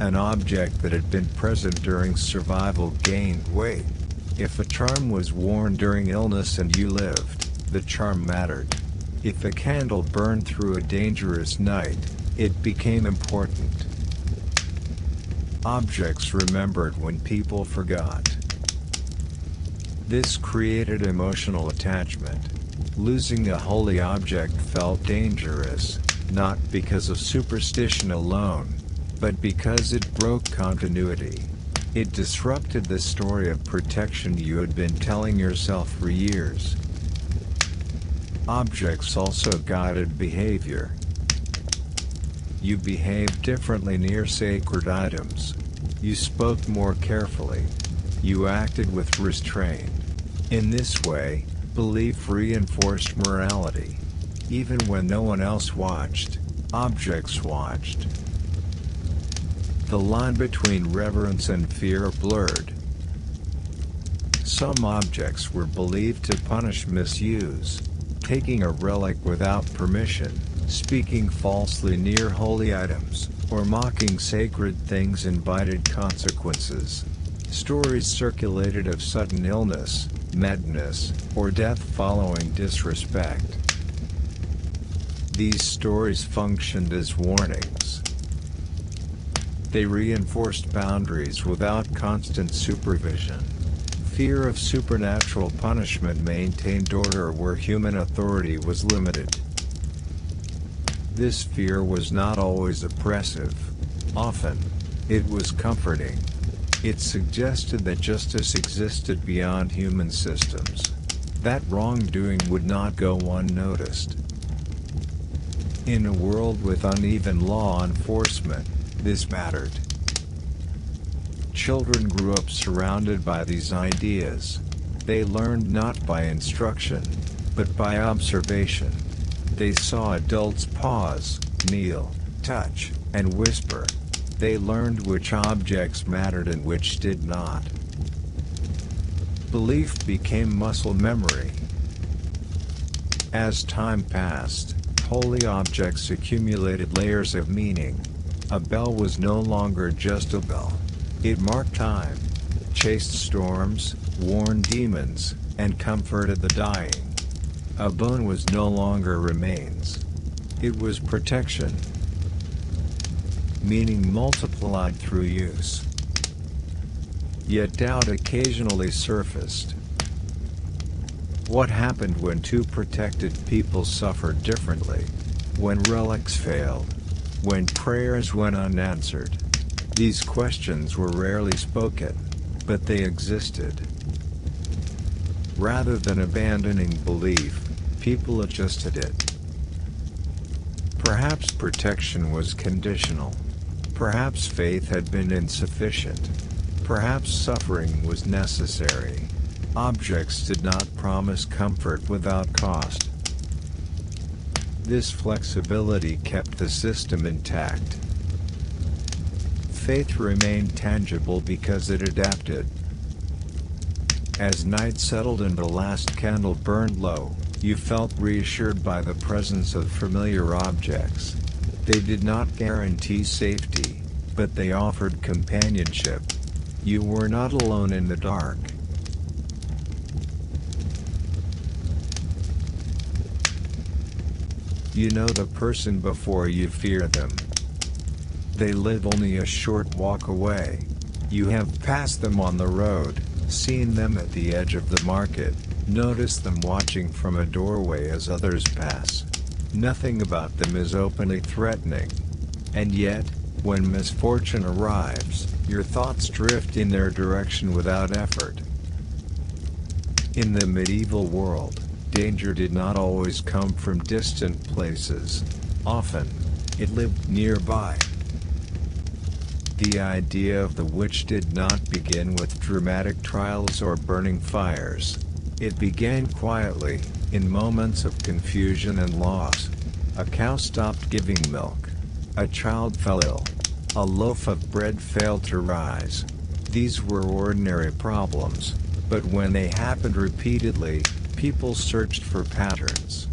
An object that had been present during survival gained weight. If a charm was worn during illness and you lived, the charm mattered. If a candle burned through a dangerous night, it became important. Objects remembered when people forgot. This created emotional attachment. Losing a holy object felt dangerous, not because of superstition alone, but because it broke continuity. It disrupted the story of protection you had been telling yourself for years. Objects also guided behavior. You behaved differently near sacred items. You spoke more carefully. You acted with restraint. In this way, belief reinforced morality. Even when no one else watched, objects watched. The line between reverence and fear blurred. Some objects were believed to punish misuse. Taking a relic without permission, speaking falsely near holy items, or mocking sacred things invited consequences. Stories circulated of sudden illness, madness, or death following disrespect. These stories functioned as warnings. They reinforced boundaries without constant supervision. Fear of supernatural punishment maintained order where human authority was limited. This fear was not always oppressive. Often, it was comforting. It suggested that justice existed beyond human systems. That wrongdoing would not go unnoticed. In a world with uneven law enforcement, this mattered. Children grew up surrounded by these ideas. They learned not by instruction, but by observation. They saw adults pause, kneel, touch, and whisper. They learned which objects mattered and which did not. Belief became muscle memory. As time passed, holy objects accumulated layers of meaning. A bell was no longer just a bell. It marked time, chased storms, warned demons, and comforted the dying. A bone was no longer remains. It was protection, meaning multiplied through use. Yet doubt occasionally surfaced. What happened when two protected people suffered differently? When relics failed? When prayers went unanswered? These questions were rarely spoken, but they existed. Rather than abandoning belief, people adjusted it. Perhaps protection was conditional. Perhaps faith had been insufficient. Perhaps suffering was necessary. Objects did not promise comfort without cost. This flexibility kept the system intact. Faith remained tangible because it adapted. As night settled and the last candle burned low, you felt reassured by the presence of familiar objects. They did not guarantee safety, but they offered companionship. You were not alone in the dark. You know the person before you fear them. They live only a short walk away. You have passed them on the road, seen them at the edge of the market, noticed them watching from a doorway as others pass. Nothing about them is openly threatening. And yet, when misfortune arrives, your thoughts drift in their direction without effort. In the medieval world, danger did not always come from distant places. Often, it lived nearby. The idea of the witch did not begin with dramatic trials or burning fires. It began quietly, in moments of confusion and loss. A cow stopped giving milk. A child fell ill. A loaf of bread failed to rise. These were ordinary problems, but when they happened repeatedly, people searched for patterns.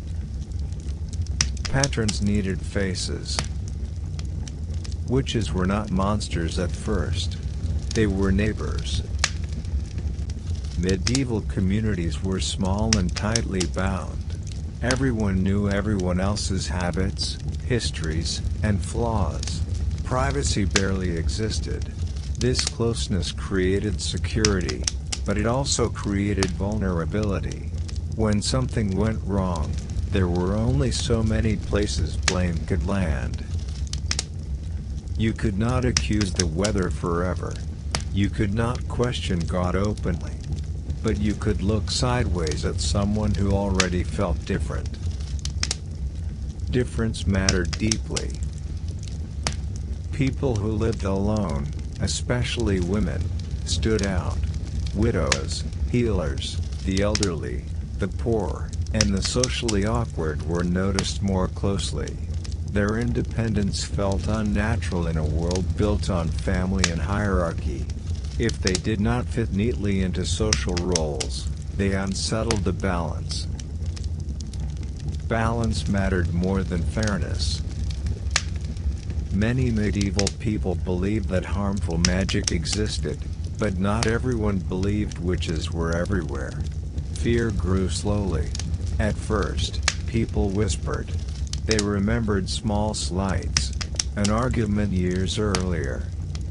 Patterns needed faces. Witches were not monsters at first. They were neighbors. Medieval communities were small and tightly bound. Everyone knew everyone else's habits, histories, and flaws. Privacy barely existed. This closeness created security, but it also created vulnerability. When something went wrong, there were only so many places blame could land. You could not accuse the weather forever. You could not question God openly. But you could look sideways at someone who already felt different. Difference mattered deeply. People who lived alone, especially women, stood out. Widows, healers, the elderly, the poor, and the socially awkward were noticed more closely. Their independence felt unnatural in a world built on family and hierarchy. If they did not fit neatly into social roles, they unsettled the balance. Balance mattered more than fairness. Many medieval people believed that harmful magic existed, but not everyone believed witches were everywhere. Fear grew slowly. At first, people whispered. They remembered small slights. An argument years earlier.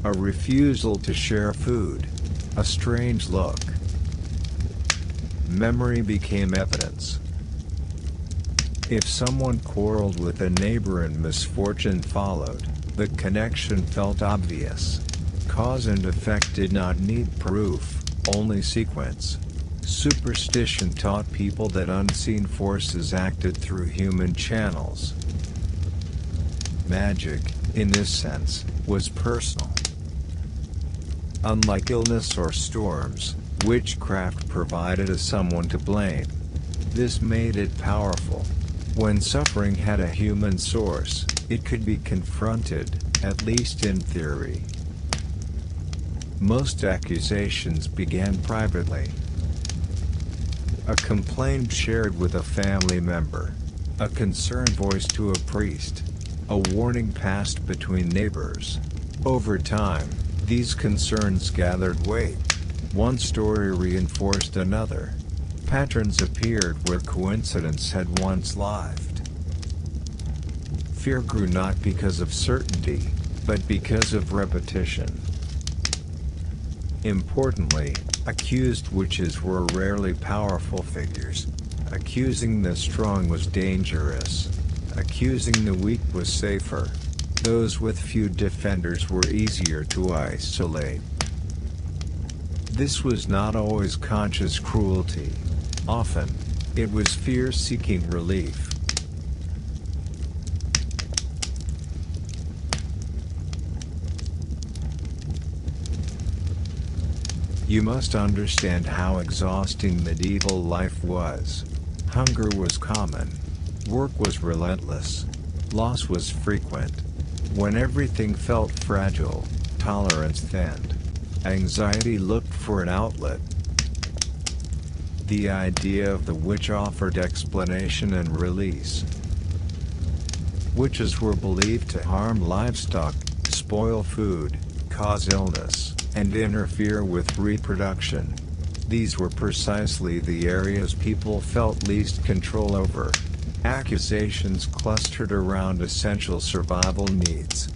A refusal to share food. A strange look. Memory became evidence. If someone quarreled with a neighbor and misfortune followed, the connection felt obvious. Cause and effect did not need proof, only sequence. Superstition taught people that unseen forces acted through human channels. Magic, in this sense, was personal. Unlike illness or storms, witchcraft provided a someone to blame. This made it powerful. When suffering had a human source, it could be confronted, at least in theory. Most accusations began privately. A complaint shared with a family member. A concern voiced to a priest. A warning passed between neighbors. Over time, these concerns gathered weight. One story reinforced another. Patterns appeared where coincidence had once lived. Fear grew not because of certainty, but because of repetition. Importantly, accused witches were rarely powerful figures. Accusing the strong was dangerous. Accusing the weak was safer. Those with few defenders were easier to isolate. This was not always conscious cruelty. Often, it was fear seeking relief. You must understand how exhausting medieval life was. Hunger was common. Work was relentless. Loss was frequent. When everything felt fragile, tolerance thinned. Anxiety looked for an outlet. The idea of the witch offered explanation and release. Witches were believed to harm livestock, spoil food, cause illness, and interfere with reproduction. These were precisely the areas people felt least control over. Accusations clustered around essential survival needs.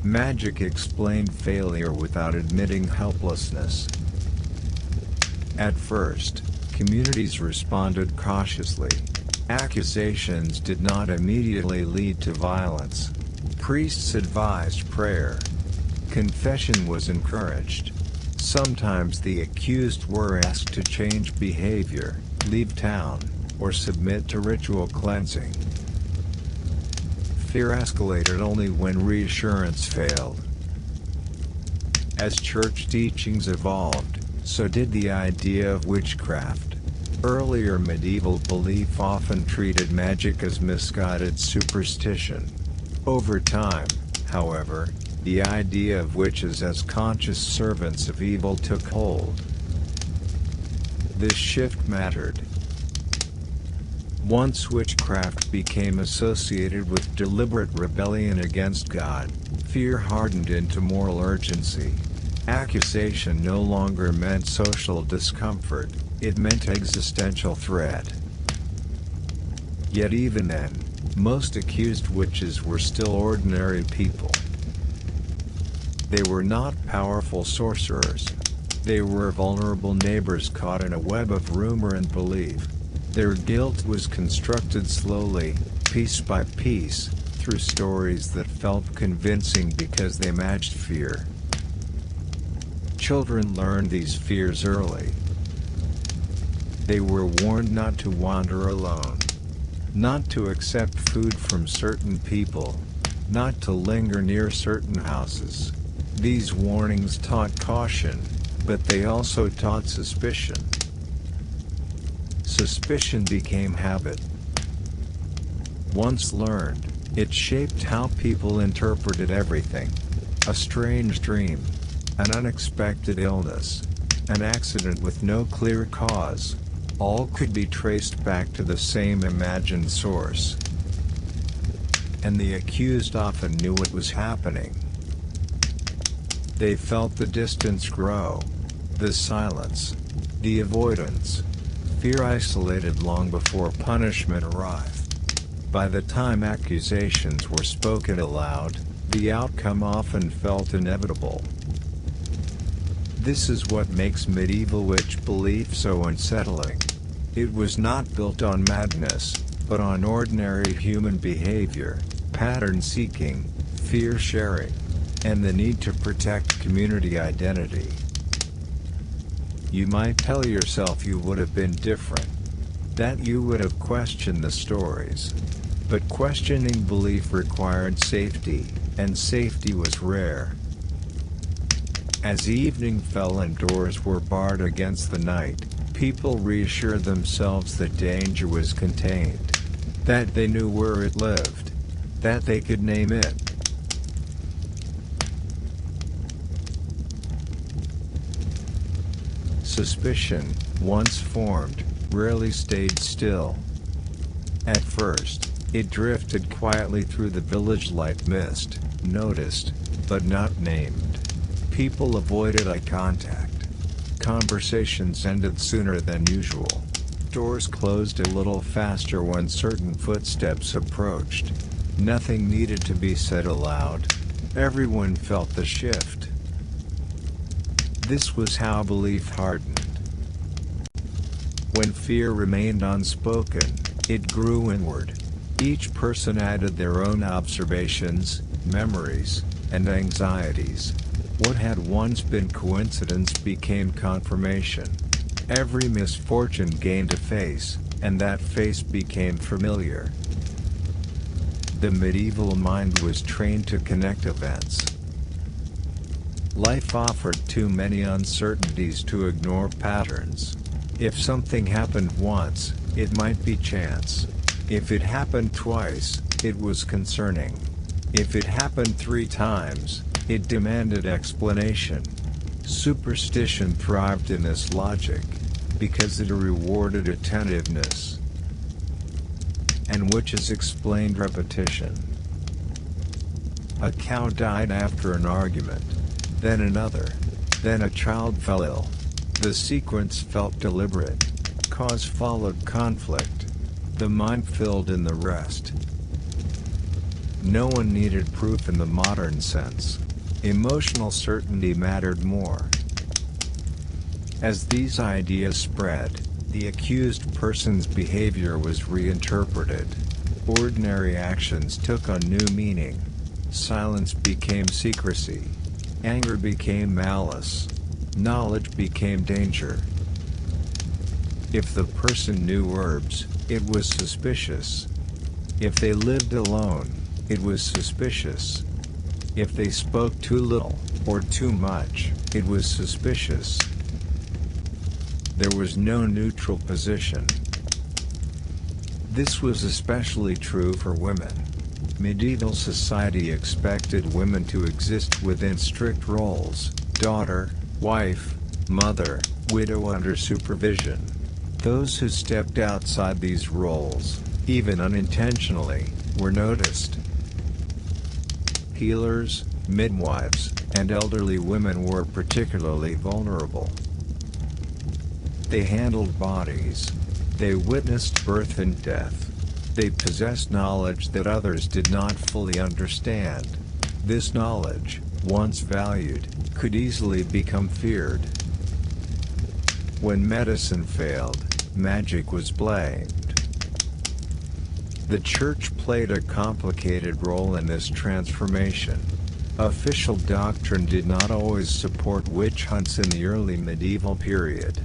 Magic explained failure without admitting helplessness. At first, communities responded cautiously. Accusations did not immediately lead to violence. Priests advised prayer. Confession was encouraged. Sometimes the accused were asked to change behavior, leave town, or submit to ritual cleansing. Fear escalated only when reassurance failed. As church teachings evolved, so did the idea of witchcraft. Earlier medieval belief often treated magic as misguided superstition. Over time, however, the idea of witches as conscious servants of evil took hold. This shift mattered. Once witchcraft became associated with deliberate rebellion against God, fear hardened into moral urgency. Accusation no longer meant social discomfort, it meant existential threat. Yet even then, most accused witches were still ordinary people. They were not powerful sorcerers. They were vulnerable neighbors caught in a web of rumor and belief. Their guilt was constructed slowly, piece by piece, through stories that felt convincing because they matched fear. Children learned these fears early. They were warned not to wander alone, not to accept food from certain people, not to linger near certain houses. These warnings taught caution, but they also taught suspicion. Suspicion became habit. Once learned, it shaped how people interpreted everything. A strange dream, an unexpected illness, an accident with no clear cause, all could be traced back to the same imagined source. And the accused often knew what was happening. They felt the distance grow, the silence, the avoidance. Fear isolated long before punishment arrived. By the time accusations were spoken aloud, the outcome often felt inevitable. This is what makes medieval witch belief so unsettling. It was not built on madness, but on ordinary human behavior, pattern seeking, fear sharing, and the need to protect community identity. You might tell yourself you would have been different, that you would have questioned the stories. But questioning belief required safety, and safety was rare. As evening fell and doors were barred against the night, people reassured themselves that danger was contained, that they knew where it lived, that they could name it. Suspicion, once formed, rarely stayed still. At first, it drifted quietly through the village like mist, noticed, but not named. People avoided eye contact. Conversations ended sooner than usual. Doors closed a little faster when certain footsteps approached. Nothing needed to be said aloud. Everyone felt the shift. This was how belief hardened. When fear remained unspoken, it grew inward. Each person added their own observations, memories, and anxieties. What had once been coincidence became confirmation. Every misfortune gained a face, and that face became familiar. The medieval mind was trained to connect events. Life offered too many uncertainties to ignore patterns. If something happened once, it might be chance. If it happened twice, it was concerning. If it happened 3 times, it demanded explanation. Superstition thrived in this logic, because it rewarded attentiveness. And witches explained repetition. A cow died after an argument. Then another. Then a child fell ill. The sequence felt deliberate. Cause followed conflict. The mind filled in the rest. No one needed proof in the modern sense. Emotional certainty mattered more. As these ideas spread, the accused person's behavior was reinterpreted. Ordinary actions took on new meaning. Silence became secrecy. Anger became malice. Knowledge became danger. If the person knew herbs, it was suspicious. If they lived alone, it was suspicious. If they spoke too little, or too much, it was suspicious. There was no neutral position. This was especially true for women. Medieval society expected women to exist within strict roles: daughter, wife, mother, widow under supervision. Those who stepped outside these roles, even unintentionally, were noticed. Healers, midwives, and elderly women were particularly vulnerable. They handled bodies. They witnessed birth and death. They possessed knowledge that others did not fully understand. This knowledge, once valued, could easily become feared. When medicine failed, magic was blamed. The Church played a complicated role in this transformation. Official doctrine did not always support witch hunts in the early medieval period.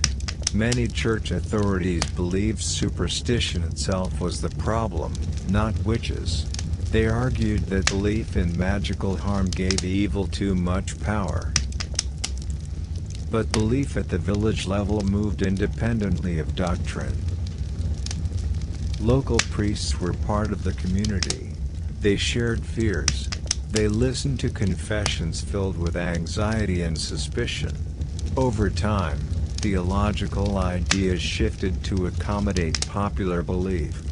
Many church authorities believed superstition itself was the problem, not witches. They argued that belief in magical harm gave evil too much power. But belief at the village level moved independently of doctrine. Local priests were part of the community. They shared fears. They listened to confessions filled with anxiety and suspicion. Over time, theological ideas shifted to accommodate popular belief.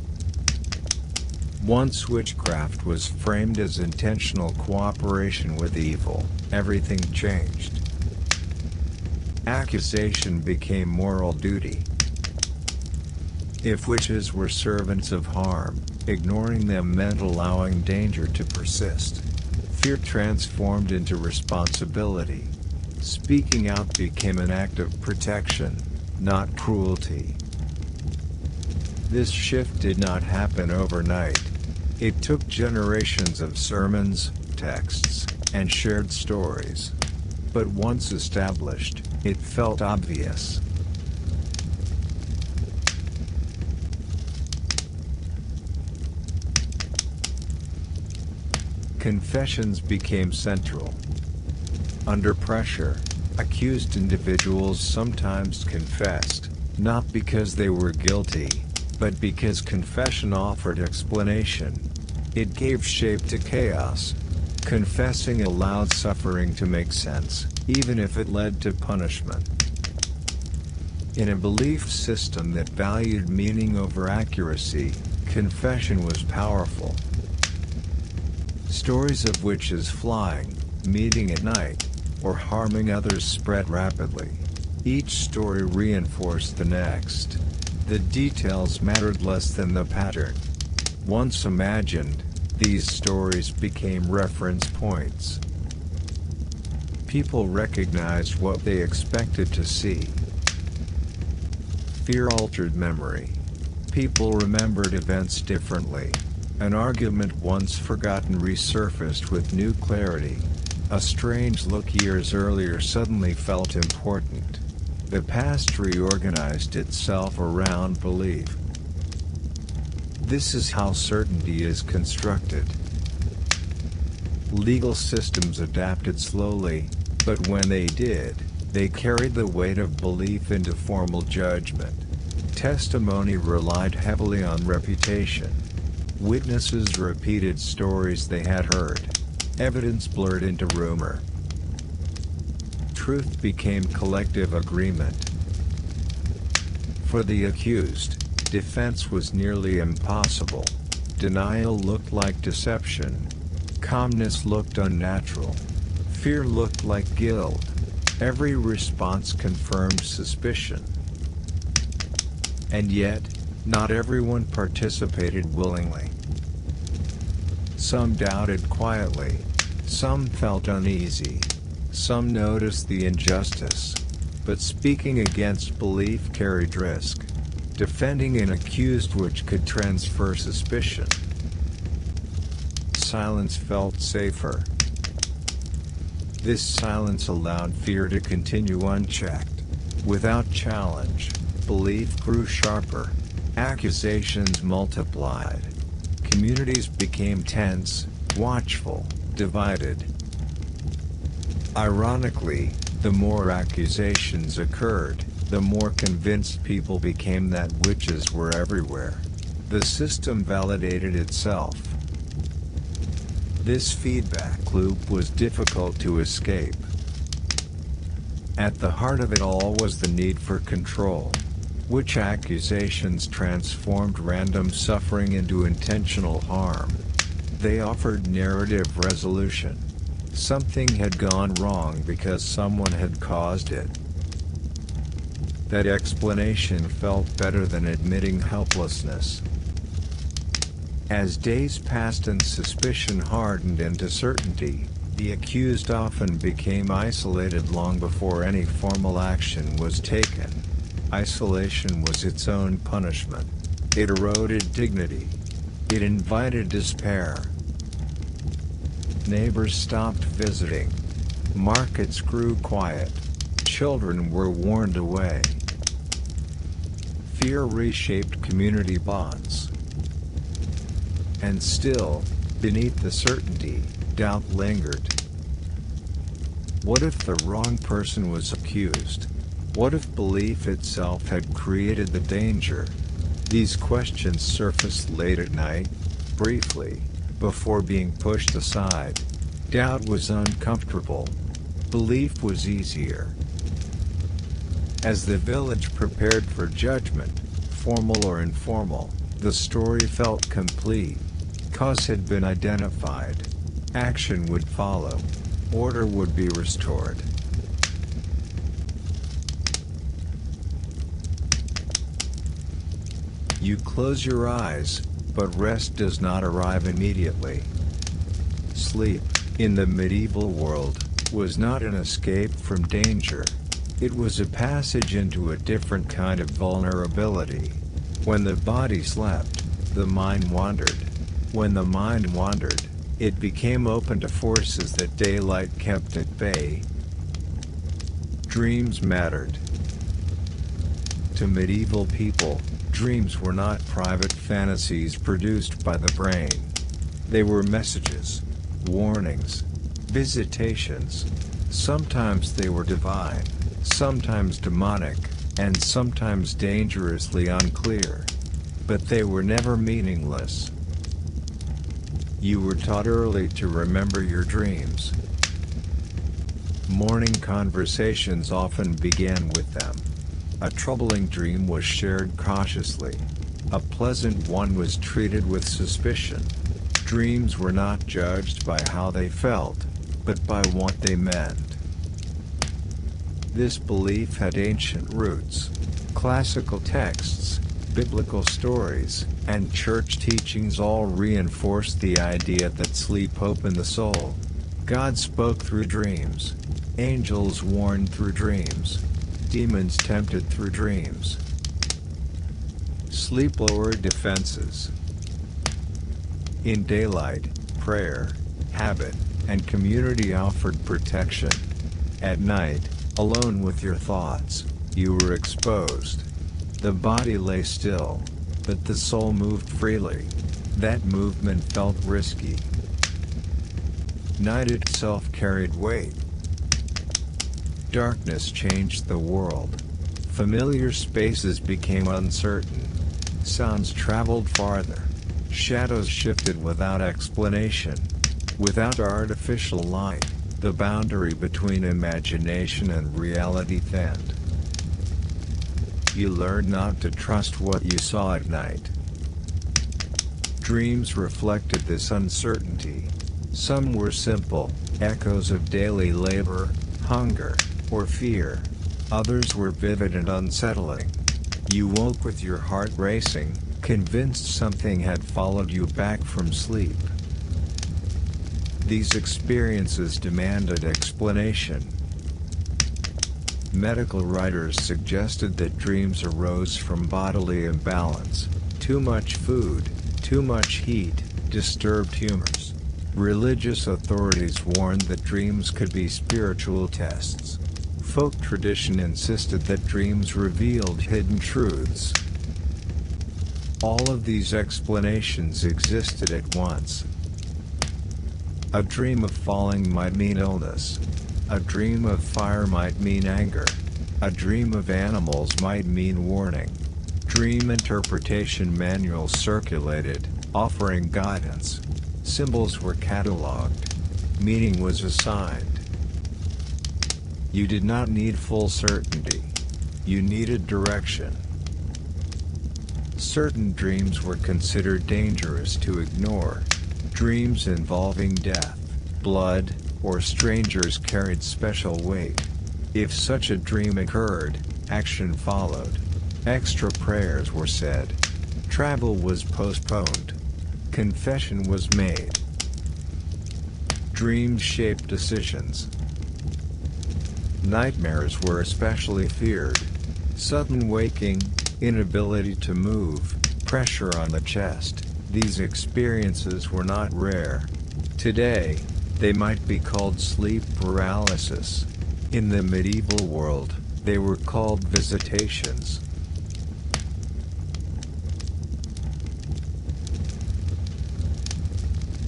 Once witchcraft was framed as intentional cooperation with evil, everything changed. Accusation became moral duty. If witches were servants of harm, ignoring them meant allowing danger to persist. Fear transformed into responsibility. Speaking out became an act of protection, not cruelty. This shift did not happen overnight. It took generations of sermons, texts, and shared stories. But once established, it felt obvious. Confessions became central. Under pressure, accused individuals sometimes confessed, not because they were guilty, but because confession offered explanation. It gave shape to chaos. Confessing allowed suffering to make sense, even if it led to punishment. In a belief system that valued meaning over accuracy, confession was powerful. Stories of witches flying, meeting at night, or harming others spread rapidly. Each story reinforced the next. The details mattered less than the pattern. Once imagined, these stories became reference points. People recognized what they expected to see. Fear altered memory. People remembered events differently. An argument once forgotten resurfaced with new clarity. A strange look years earlier suddenly felt important. The past reorganized itself around belief. This is how certainty is constructed. Legal systems adapted slowly, but when they did, they carried the weight of belief into formal judgment. Testimony relied heavily on reputation. Witnesses repeated stories they had heard. Evidence blurred into rumor. Truth became collective agreement. For the accused, defense was nearly impossible. Denial looked like deception. Calmness looked unnatural. Fear looked like guilt. Every response confirmed suspicion. And yet, not everyone participated willingly. Some doubted quietly. Some felt uneasy. Some noticed the injustice. But speaking against belief carried risk. Defending an accused which could transfer suspicion. Silence felt safer. This silence allowed fear to continue unchecked. Without challenge, belief grew sharper. Accusations multiplied. Communities became tense, watchful, divided. Ironically, the more accusations occurred, the more convinced people became that witches were everywhere. The system validated itself. This feedback loop was difficult to escape. At the heart of it all was the need for control. Witch accusations transformed random suffering into intentional harm. They offered narrative resolution. Something had gone wrong because someone had caused it. That explanation felt better than admitting helplessness. As days passed and suspicion hardened into certainty, the accused often became isolated long before any formal action was taken. Isolation was its own punishment. It eroded dignity. It invited despair. Neighbors stopped visiting. Markets grew quiet. Children were warned away. Fear reshaped community bonds. And still, beneath the certainty, doubt lingered. What if the wrong person was accused? What if belief itself had created the danger? These questions surfaced late at night, briefly, before being pushed aside. Doubt was uncomfortable. Belief was easier. As the village prepared for judgment, formal or informal, the story felt complete. Cause had been identified. Action would follow. Order would be restored. You close your eyes, but rest does not arrive immediately. Sleep, in the medieval world, was not an escape from danger. It was a passage into a different kind of vulnerability. When the body slept, the mind wandered. When the mind wandered, it became open to forces that daylight kept at bay. Dreams mattered. To medieval people, dreams were not private fantasies produced by the brain. They were messages, warnings, visitations. Sometimes they were divine, sometimes demonic, and sometimes dangerously unclear. But they were never meaningless. You were taught early to remember your dreams. Morning conversations often began with them. A troubling dream was shared cautiously. A pleasant one was treated with suspicion. Dreams were not judged by how they felt, but by what they meant. This belief had ancient roots. Classical texts, biblical stories, and church teachings all reinforced the idea that sleep opened the soul. God spoke through dreams. Angels warned through dreams. Demons tempted through dreams. Sleep lowered defenses. In daylight, prayer, habit, and community offered protection. At night, alone with your thoughts, you were exposed. The body lay still, but the soul moved freely. That movement felt risky. Night itself carried weight. Darkness changed the world. Familiar spaces became uncertain. Sounds traveled farther. Shadows shifted without explanation. Without artificial light, the boundary between imagination and reality thinned. You learned not to trust what you saw at night. Dreams reflected this uncertainty. Some were simple, echoes of daily labor, hunger, or fear. Others were vivid and unsettling. You woke with your heart racing, convinced something had followed you back from sleep. These experiences demanded explanation. Medical writers suggested that dreams arose from bodily imbalance. Too much food, too much heat, disturbed humors. Religious authorities warned that dreams could be spiritual tests. Folk tradition insisted that dreams revealed hidden truths. All of these explanations existed at once. A dream of falling might mean illness. A dream of fire might mean anger. A dream of animals might mean warning. Dream interpretation manuals circulated, offering guidance. Symbols were cataloged. Meaning was assigned. You did not need full certainty. You needed direction. Certain dreams were considered dangerous to ignore. Dreams involving death, blood, or strangers carried special weight. If such a dream occurred, action followed. Extra prayers were said. Travel was postponed. Confession was made. Dreams shaped decisions. Nightmares were especially feared. Sudden waking, inability to move, pressure on the chest. These experiences were not rare. Today, they might be called sleep paralysis. In the medieval world, they were called visitations.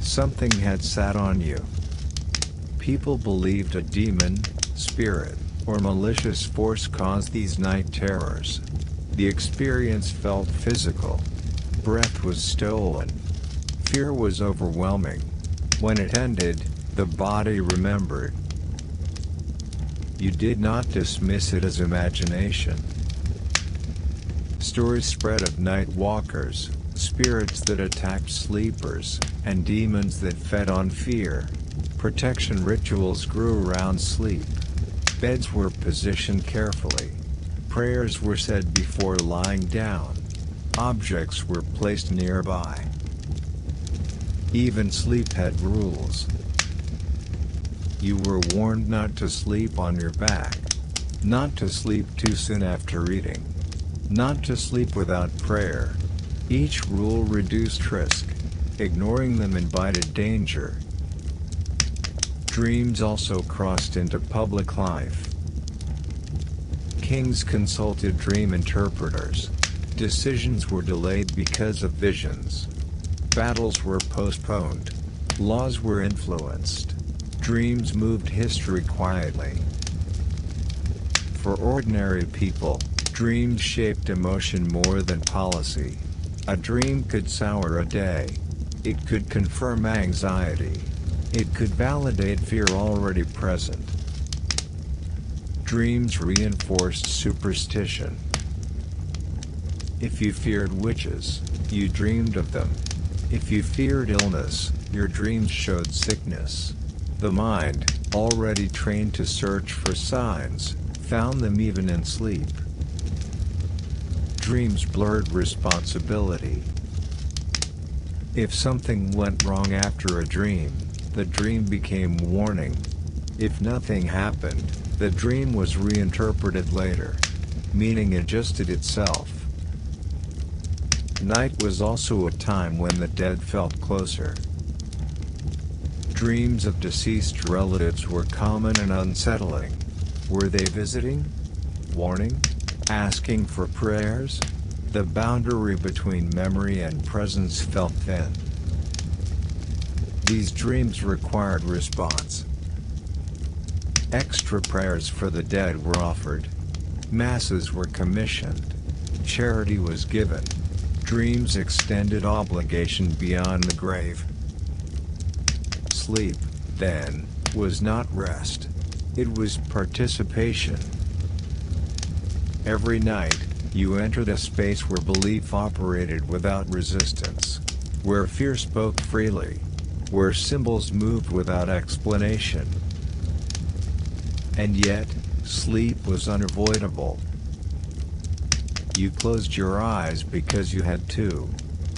Something had sat on you. People believed a demon, spirit, or malicious force caused these night terrors. The experience felt physical. Breath was stolen. Fear was overwhelming. When it ended, the body remembered. You did not dismiss it as imagination. Stories spread of night walkers, spirits that attacked sleepers, and demons that fed on fear. Protection rituals grew around sleep. Beds were positioned carefully. Prayers were said before lying down. Objects were placed nearby. Even sleep had rules. You were warned not to sleep on your back. Not to sleep too soon after eating. Not to sleep without prayer. Each rule reduced risk. Ignoring them invited danger. Dreams also crossed into public life. Kings consulted dream interpreters. Decisions were delayed because of visions. Battles were postponed. Laws were influenced. Dreams moved history quietly. For ordinary people, dreams shaped emotion more than policy. A dream could sour a day. It could confirm anxiety. It could validate fear already present. Dreams reinforced superstition. If you feared witches, you dreamed of them. If you feared illness, your dreams showed sickness. The mind, already trained to search for signs, found them even in sleep. Dreams blurred responsibility. If something went wrong after a dream, the dream became warning. If nothing happened, the dream was reinterpreted later. Meaning adjusted itself. Night was also a time when the dead felt closer. Dreams of deceased relatives were common and unsettling. Were they visiting? Warning? Asking for prayers? The boundary between memory and presence felt thin. These dreams required response. Extra prayers for the dead were offered. Masses were commissioned. Charity was given. Dreams extended obligation beyond the grave. Sleep, then, was not rest. It was participation. Every night, you entered a space where belief operated without resistance. Where fear spoke freely. Where symbols moved without explanation. And yet, sleep was unavoidable. You closed your eyes because you had to.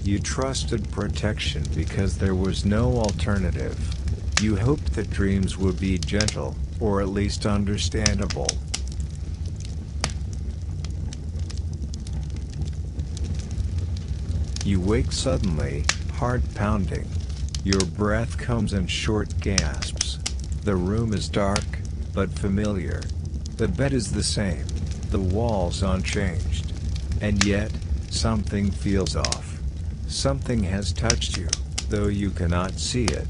You trusted protection because there was no alternative. You hoped that dreams would be gentle, or at least understandable. You wake suddenly, heart pounding. Your breath comes in short gasps. The room is dark, but familiar. The bed is the same, the walls unchanged. And yet, something feels off. Something has touched you, though you cannot see it.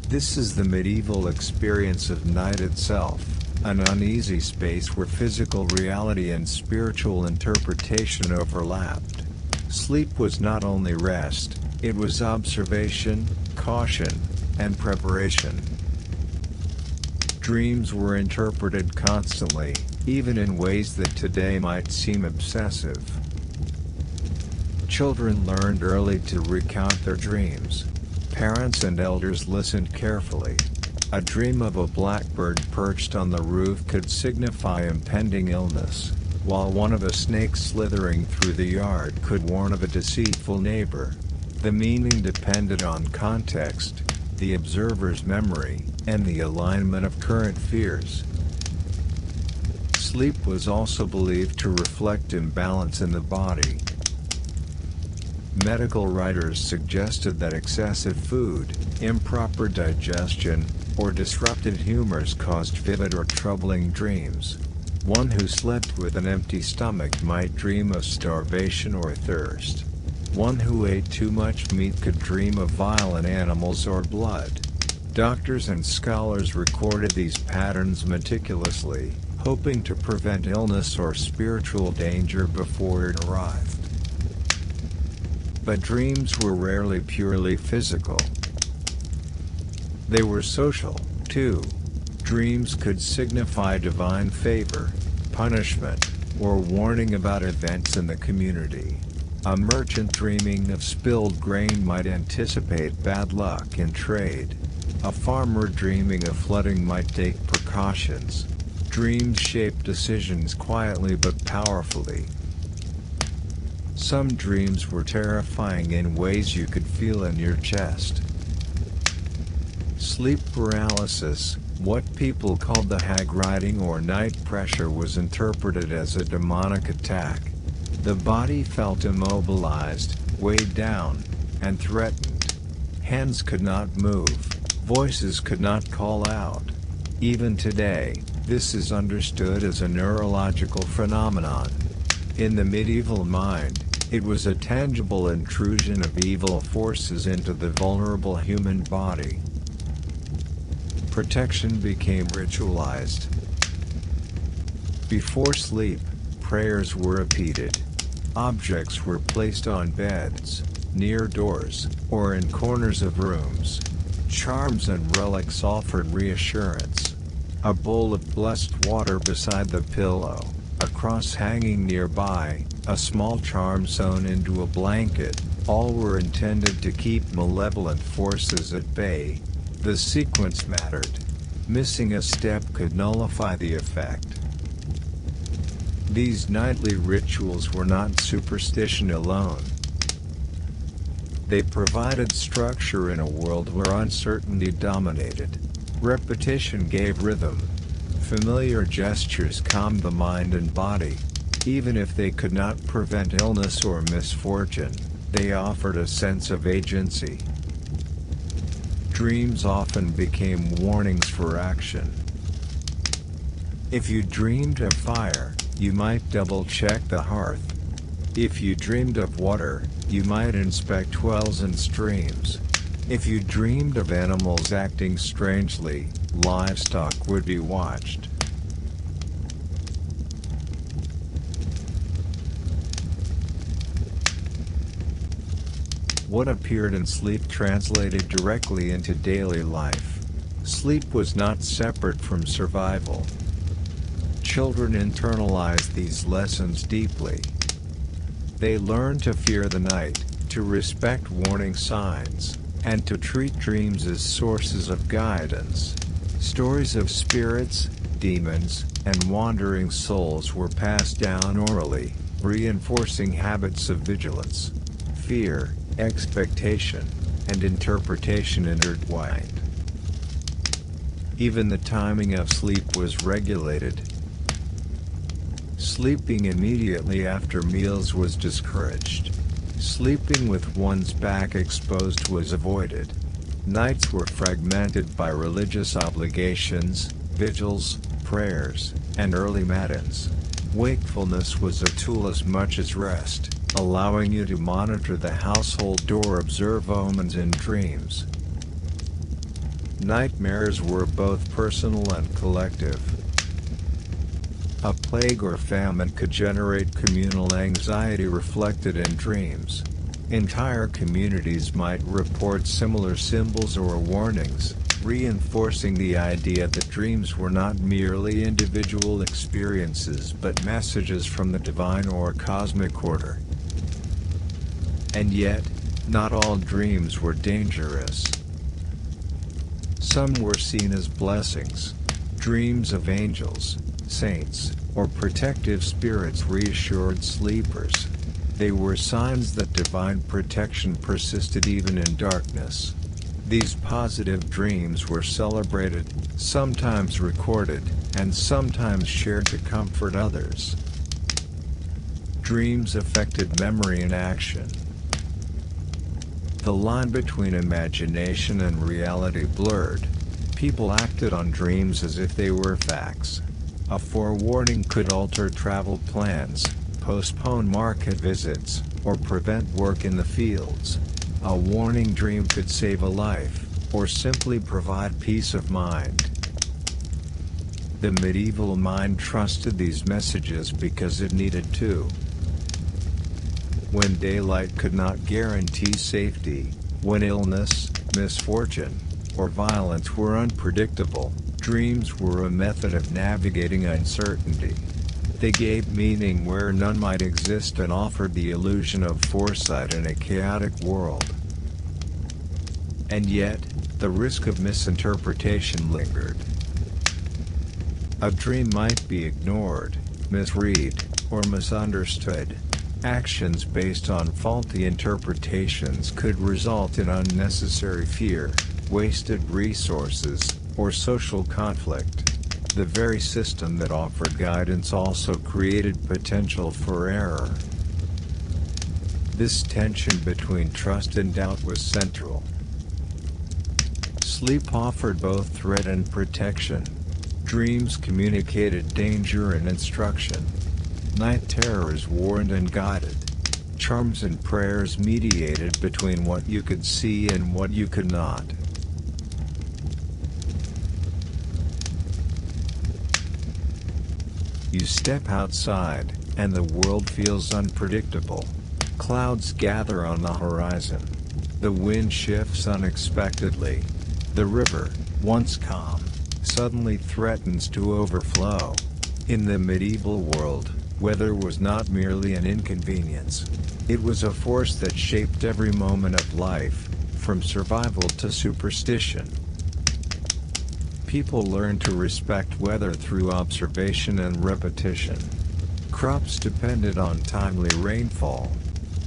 This is the medieval experience of night itself, an uneasy space where physical reality and spiritual interpretation overlapped. Sleep was not only rest, it was observation, caution, and preparation. Dreams were interpreted constantly, even in ways that today might seem obsessive. Children learned early to recount their dreams. Parents and elders listened carefully. A dream of a blackbird perched on the roof could signify impending illness, while one of a snake slithering through the yard could warn of a deceitful neighbor. The meaning depended on context, the observer's memory, and the alignment of current fears. Sleep was also believed to reflect imbalance in the body. Medical writers suggested that excessive food, improper digestion, or disrupted humors caused vivid or troubling dreams. One who slept with an empty stomach might dream of starvation or thirst. One who ate too much meat could dream of violent animals or blood. Doctors and scholars recorded these patterns meticulously, hoping to prevent illness or spiritual danger before it arrived. But dreams were rarely purely physical. They were social, too. Dreams could signify divine favor, punishment, or warning about events in the community. A merchant dreaming of spilled grain might anticipate bad luck in trade. A farmer dreaming of flooding might take precautions. Dreams shape decisions quietly but powerfully. Some dreams were terrifying in ways you could feel in your chest. Sleep paralysis, what people called the hag riding or night pressure, was interpreted as a demonic attack. The body felt immobilized, weighed down, and threatened. Hands could not move, voices could not call out. Even today, this is understood as a neurological phenomenon. In the medieval mind, it was a tangible intrusion of evil forces into the vulnerable human body. Protection became ritualized. Before sleep, prayers were repeated. Objects were placed on beds, near doors, or in corners of rooms. Charms and relics offered reassurance. A bowl of blessed water beside the pillow, a cross hanging nearby, a small charm sewn into a blanket, all were intended to keep malevolent forces at bay. The sequence mattered. Missing a step could nullify the effect. These nightly rituals were not superstition alone. They provided structure in a world where uncertainty dominated. Repetition gave rhythm. Familiar gestures calmed the mind and body. Even if they could not prevent illness or misfortune, they offered a sense of agency. Dreams often became warnings for action. If you dreamed of fire, you might double-check the hearth. If you dreamed of water, you might inspect wells and streams. If you dreamed of animals acting strangely, livestock would be watched. What appeared in sleep translated directly into daily life. Sleep was not separate from survival. Children internalized these lessons deeply. They learned to fear the night, to respect warning signs, and to treat dreams as sources of guidance. Stories of spirits, demons, and wandering souls were passed down orally, reinforcing habits of vigilance. Fear, expectation, and interpretation intertwined. Even the timing of sleep was regulated. Sleeping immediately after meals was discouraged. Sleeping with one's back exposed was avoided. Nights were fragmented by religious obligations, vigils, prayers, and early matins. Wakefulness was a tool as much as rest, allowing you to monitor the household or observe omens in dreams. Nightmares were both personal and collective. A plague or famine could generate communal anxiety reflected in dreams. Entire communities might report similar symbols or warnings, reinforcing the idea that dreams were not merely individual experiences but messages from the divine or cosmic order. And yet, not all dreams were dangerous. Some were seen as blessings. Dreams of angels, saints, or protective spirits reassured sleepers. They were signs that divine protection persisted even in darkness. These positive dreams were celebrated, sometimes recorded, and sometimes shared to comfort others. Dreams affected memory and action. The line between imagination and reality blurred. People acted on dreams as if they were facts. A forewarning could alter travel plans, postpone market visits, or prevent work in the fields. A warning dream could save a life, or simply provide peace of mind. The medieval mind trusted these messages because it needed to. When daylight could not guarantee safety, when illness, misfortune, or violence were unpredictable, dreams were a method of navigating uncertainty. They gave meaning where none might exist and offered the illusion of foresight in a chaotic world. And yet, the risk of misinterpretation lingered. A dream might be ignored, misread, or misunderstood. Actions based on faulty interpretations could result in unnecessary fear, wasted resources, or social conflict. The very system that offered guidance also created potential for error. This tension between trust and doubt was central. Sleep offered both threat and protection. Dreams communicated danger and instruction. Night terrors warned and guided. Charms and prayers mediated between what you could see and what you could not. You step outside, and the world feels unpredictable. Clouds gather on the horizon. The wind shifts unexpectedly. The river, once calm, suddenly threatens to overflow. In the medieval world, weather was not merely an inconvenience. It was a force that shaped every moment of life, from survival to superstition. People learned to respect weather through observation and repetition. Crops depended on timely rainfall.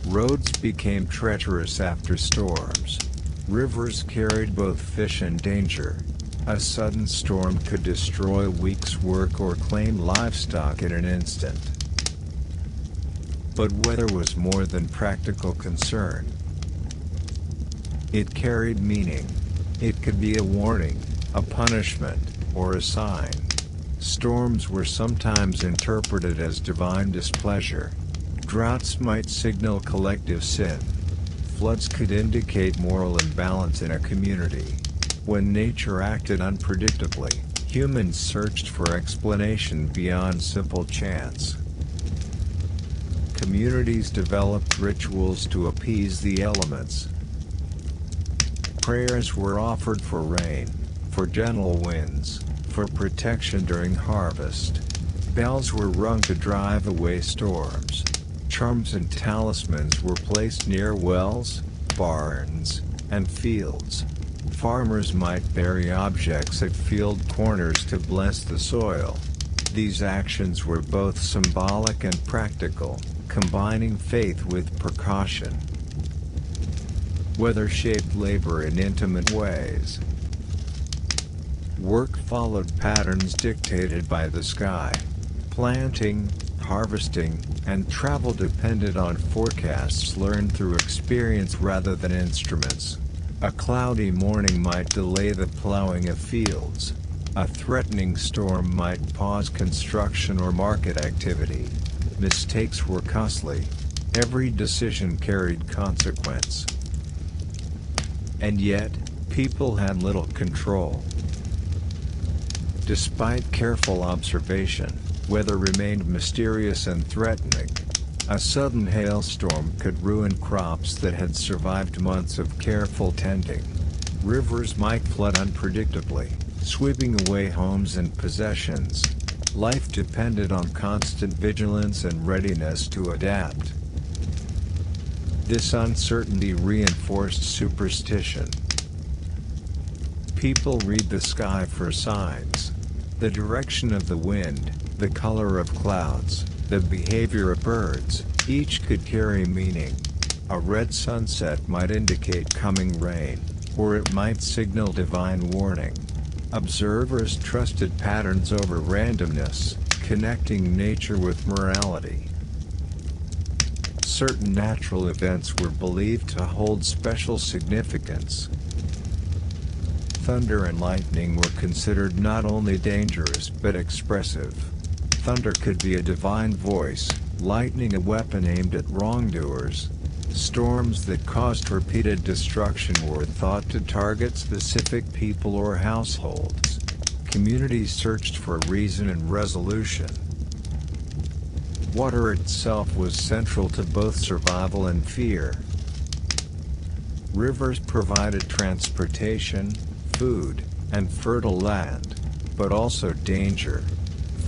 Roads became treacherous after storms. Rivers carried both fish and danger. A sudden storm could destroy a week's work or claim livestock in an instant. But weather was more than practical concern. It carried meaning. It could be a warning, a punishment, or a sign. Storms were sometimes interpreted as divine displeasure. Droughts might signal collective sin. Floods could indicate moral imbalance in a community. When nature acted unpredictably, humans searched for explanation beyond simple chance. Communities developed rituals to appease the elements. Prayers were offered for rain, for gentle winds, for protection during harvest. Bells were rung to drive away storms. Charms and talismans were placed near wells, barns, and fields. Farmers might bury objects at field corners to bless the soil. These actions were both symbolic and practical, combining faith with precaution. Weather shaped labor in intimate ways. Work followed patterns dictated by the sky. Planting, harvesting, and travel depended on forecasts learned through experience rather than instruments. A cloudy morning might delay the plowing of fields. A threatening storm might pause construction or market activity. Mistakes were costly. Every decision carried consequence. And yet, people had little control. Despite careful observation, weather remained mysterious and threatening. A sudden hailstorm could ruin crops that had survived months of careful tending. Rivers might flood unpredictably, sweeping away homes and possessions. Life depended on constant vigilance and readiness to adapt. This uncertainty reinforced superstition. People read the sky for signs. The direction of the wind, the color of clouds, the behavior of birds, each could carry meaning. A red sunset might indicate coming rain, or it might signal divine warning. Observers trusted patterns over randomness, connecting nature with morality. Certain natural events were believed to hold special significance. Thunder and lightning were considered not only dangerous but expressive. Thunder could be a divine voice, lightning a weapon aimed at wrongdoers. Storms that caused repeated destruction were thought to target specific people or households. Communities searched for reason and resolution. Water itself was central to both survival and fear. Rivers provided transportation, food, and fertile land, but also danger.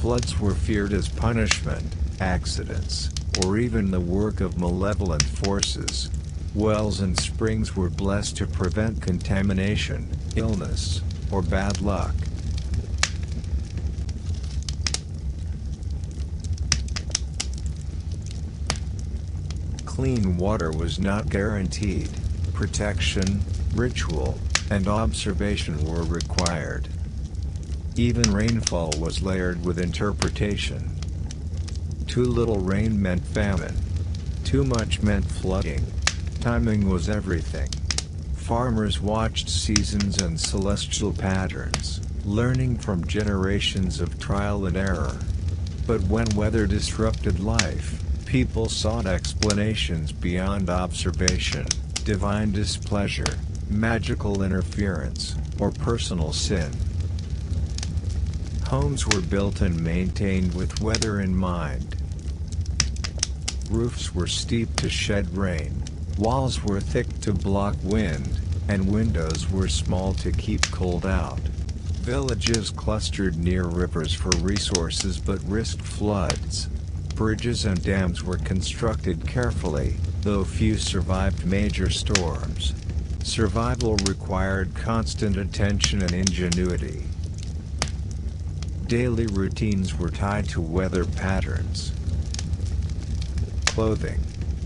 Floods were feared as punishment, accidents, or even the work of malevolent forces. Wells and springs were blessed to prevent contamination, illness, or bad luck. Clean water was not guaranteed. Protection, ritual, and observation were required. Even rainfall was layered with interpretation. Too little rain meant famine. Too much meant flooding. Timing was everything. Farmers watched seasons and celestial patterns, learning from generations of trial and error. But when weather disrupted life, people sought explanations beyond observation: divine displeasure, magical interference, or personal sin. Homes were built and maintained with weather in mind. Roofs were steep to shed rain, walls were thick to block wind, and windows were small to keep cold out. Villages clustered near rivers for resources but risked floods. Bridges and dams were constructed carefully, though few survived major storms. Survival required constant attention and ingenuity. Daily routines were tied to weather patterns. Clothing,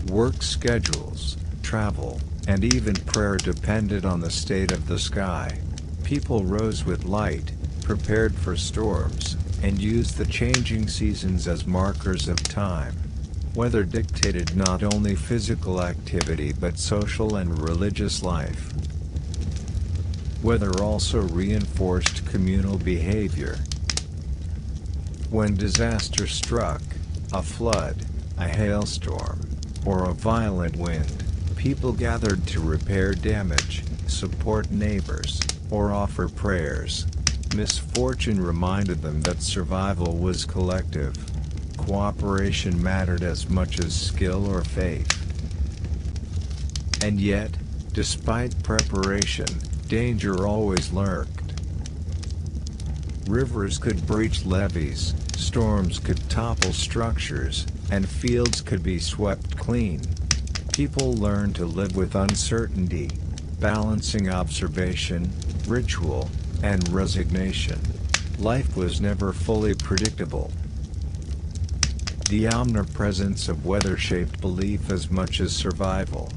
work schedules, travel, and even prayer depended on the state of the sky. People rose with light, prepared for storms, and used the changing seasons as markers of time. Weather dictated not only physical activity but social and religious life. Weather also reinforced communal behavior. When disaster struck, a flood, a hailstorm, or a violent wind, people gathered to repair damage, support neighbors, or offer prayers. Misfortune reminded them that survival was collective. Cooperation mattered as much as skill or faith. And yet, despite preparation, danger always lurked. Rivers could breach levees, storms could topple structures, and fields could be swept clean. People learned to live with uncertainty, balancing observation, ritual, and resignation. Life was never fully predictable. The omnipresence of weather shaped belief as much as survival.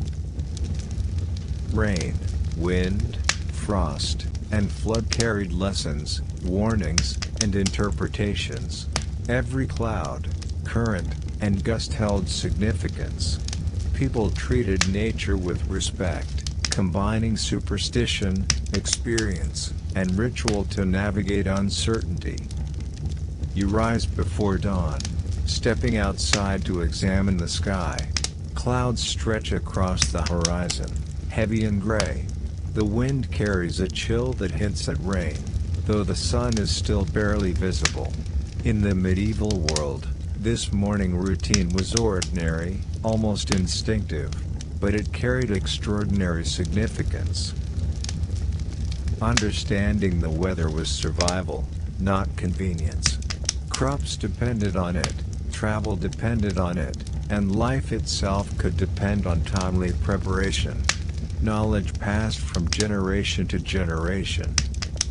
Rain, wind, frost, and flood carried lessons, warnings, and interpretations. Every cloud, current, and gust held significance. People treated nature with respect, combining superstition, experience, and ritual to navigate uncertainty. You rise before dawn, stepping outside to examine the sky. Clouds stretch across the horizon, heavy and gray. The wind carries a chill that hints at rain, though the sun is still barely visible. In the medieval world, this morning routine was ordinary, almost instinctive, but it carried extraordinary significance. Understanding the weather was survival, not convenience. Crops depended on it, travel depended on it, and life itself could depend on timely preparation. Knowledge passed from generation to generation.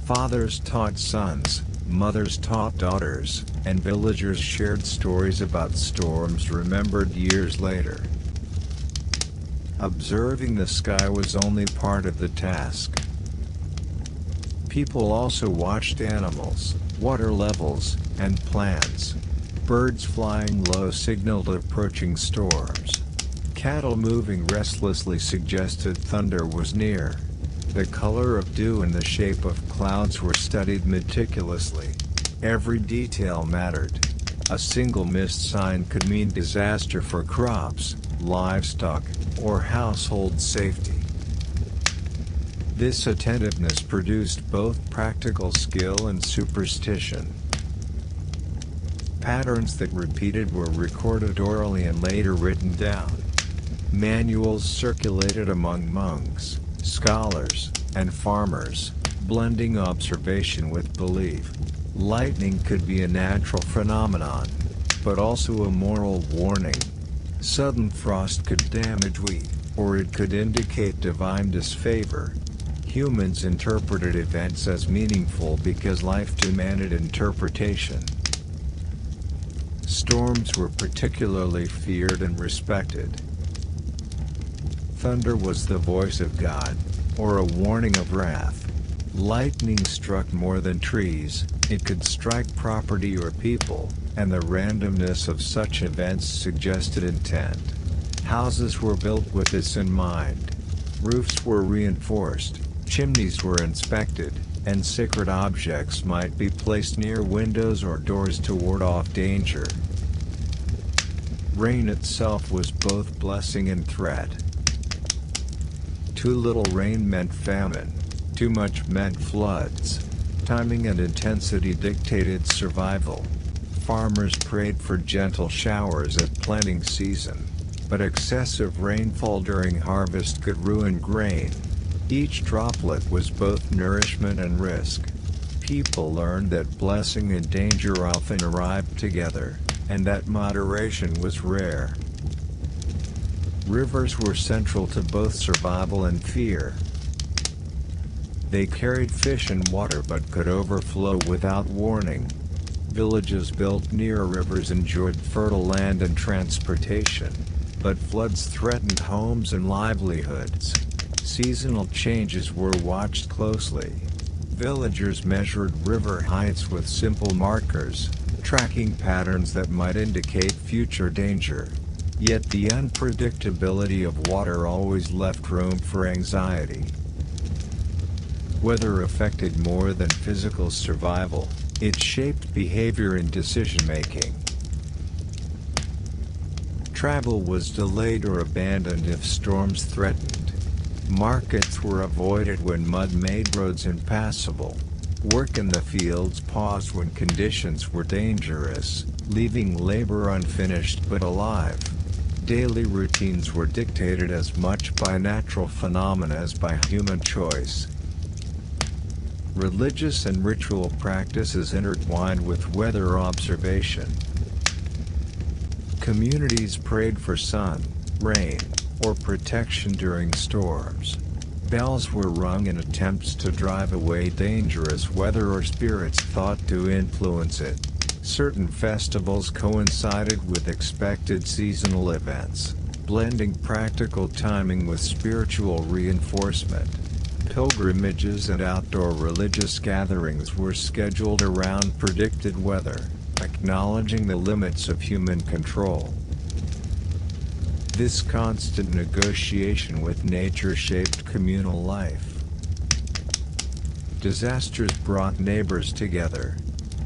Fathers taught sons, mothers taught daughters, and villagers shared stories about storms remembered years later. Observing the sky was only part of the task. People also watched animals, water levels, and plants. Birds flying low signaled approaching storms. Cattle moving restlessly suggested thunder was near. The color of dew and the shape of clouds were studied meticulously. Every detail mattered. A single missed sign could mean disaster for crops, livestock, or household safety. This attentiveness produced both practical skill and superstition. Patterns that repeated were recorded orally and later written down. Manuals circulated among monks, scholars, and farmers, blending observation with belief. Lightning could be a natural phenomenon, but also a moral warning. Sudden frost could damage wheat, or it could indicate divine disfavor. Humans interpreted events as meaningful because life demanded interpretation. Storms were particularly feared and respected. Thunder was the voice of God, or a warning of wrath. Lightning struck more than trees, it could strike property or people, and the randomness of such events suggested intent. Houses were built with this in mind. Roofs were reinforced, chimneys were inspected, and sacred objects might be placed near windows or doors to ward off danger. Rain itself was both blessing and threat. Too little rain meant famine, too much meant floods. Timing and intensity dictated survival. Farmers prayed for gentle showers at planting season, but excessive rainfall during harvest could ruin grain. Each droplet was both nourishment and risk. People learned that blessing and danger often arrived together, and that moderation was rare. Rivers were central to both survival and fear. They carried fish and water but could overflow without warning. Villages built near rivers enjoyed fertile land and transportation, but floods threatened homes and livelihoods. Seasonal changes were watched closely. Villagers measured river heights with simple markers, tracking patterns that might indicate future danger. Yet the unpredictability of water always left room for anxiety. Weather affected more than physical survival, it shaped behavior and decision-making. Travel was delayed or abandoned if storms threatened. Markets were avoided when mud made roads impassable. Work in the fields paused when conditions were dangerous, leaving labor unfinished but alive. Daily routines were dictated as much by natural phenomena as by human choice. Religious and ritual practices intertwined with weather observation. Communities prayed for sun, rain, or protection during storms. Bells were rung in attempts to drive away dangerous weather or spirits thought to influence it. Certain festivals coincided with expected seasonal events, blending practical timing with spiritual reinforcement. Pilgrimages and outdoor religious gatherings were scheduled around predicted weather, acknowledging the limits of human control. This constant negotiation with nature shaped communal life. Disasters brought neighbors together.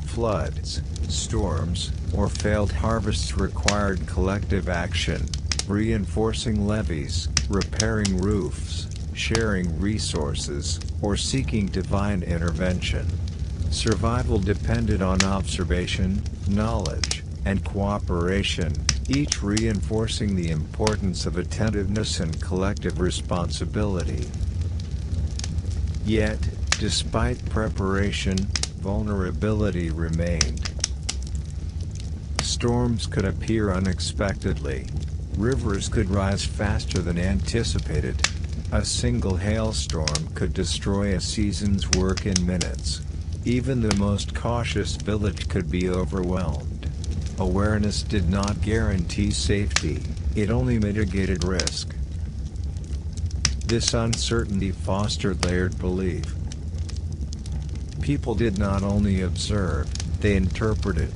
Floods, storms, or failed harvests required collective action, reinforcing levees, repairing roofs, sharing resources, or seeking divine intervention. Survival depended on observation, knowledge, and cooperation, each reinforcing the importance of attentiveness and collective responsibility. Yet, despite preparation, vulnerability remained. Storms could appear unexpectedly. Rivers could rise faster than anticipated. A single hailstorm could destroy a season's work in minutes. Even the most cautious village could be overwhelmed. Awareness did not guarantee safety, it only mitigated risk. This uncertainty fostered layered belief. People did not only observe, they interpreted.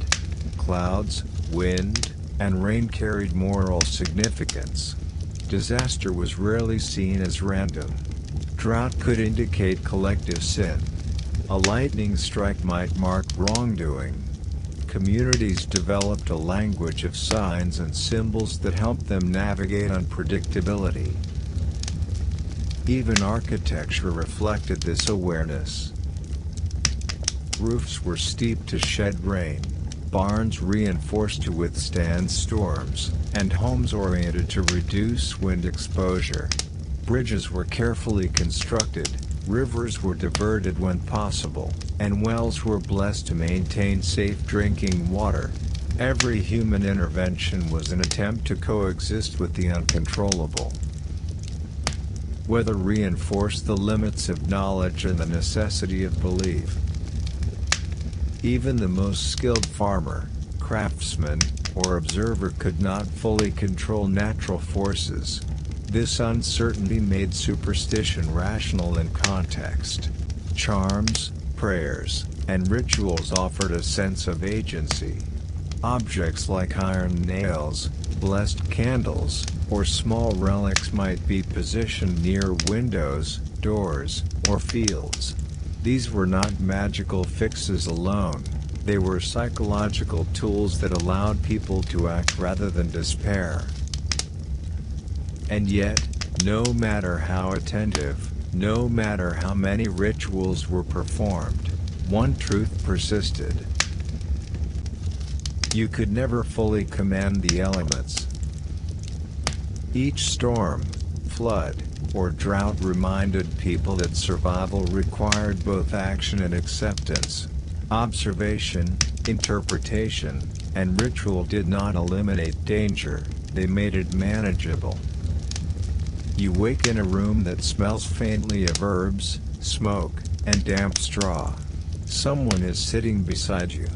Clouds, wind, and rain carried moral significance. Disaster was rarely seen as random. Drought could indicate collective sin. A lightning strike might mark wrongdoing. Communities developed a language of signs and symbols that helped them navigate unpredictability. Even architecture reflected this awareness. Roofs were steep to shed rain, barns reinforced to withstand storms, and homes oriented to reduce wind exposure. Bridges were carefully constructed, rivers were diverted when possible, and wells were blessed to maintain safe drinking water. Every human intervention was an attempt to coexist with the uncontrollable. Weather reinforced the limits of knowledge and the necessity of belief. Even the most skilled farmer, craftsman, or observer could not fully control natural forces. This uncertainty made superstition rational in context. Charms, prayers, and rituals offered a sense of agency. Objects like iron nails, blessed candles, or small relics might be positioned near windows, doors, or fields. These were not magical fixes alone, they were psychological tools that allowed people to act rather than despair. And yet, no matter how attentive, no matter how many rituals were performed, one truth persisted. You could never fully command the elements. Each storm, flood, or drought reminded people that survival required both action and acceptance. Observation, interpretation, and ritual did not eliminate danger, they made it manageable. You wake in a room that smells faintly of herbs, smoke, and damp straw. Someone is sitting beside you,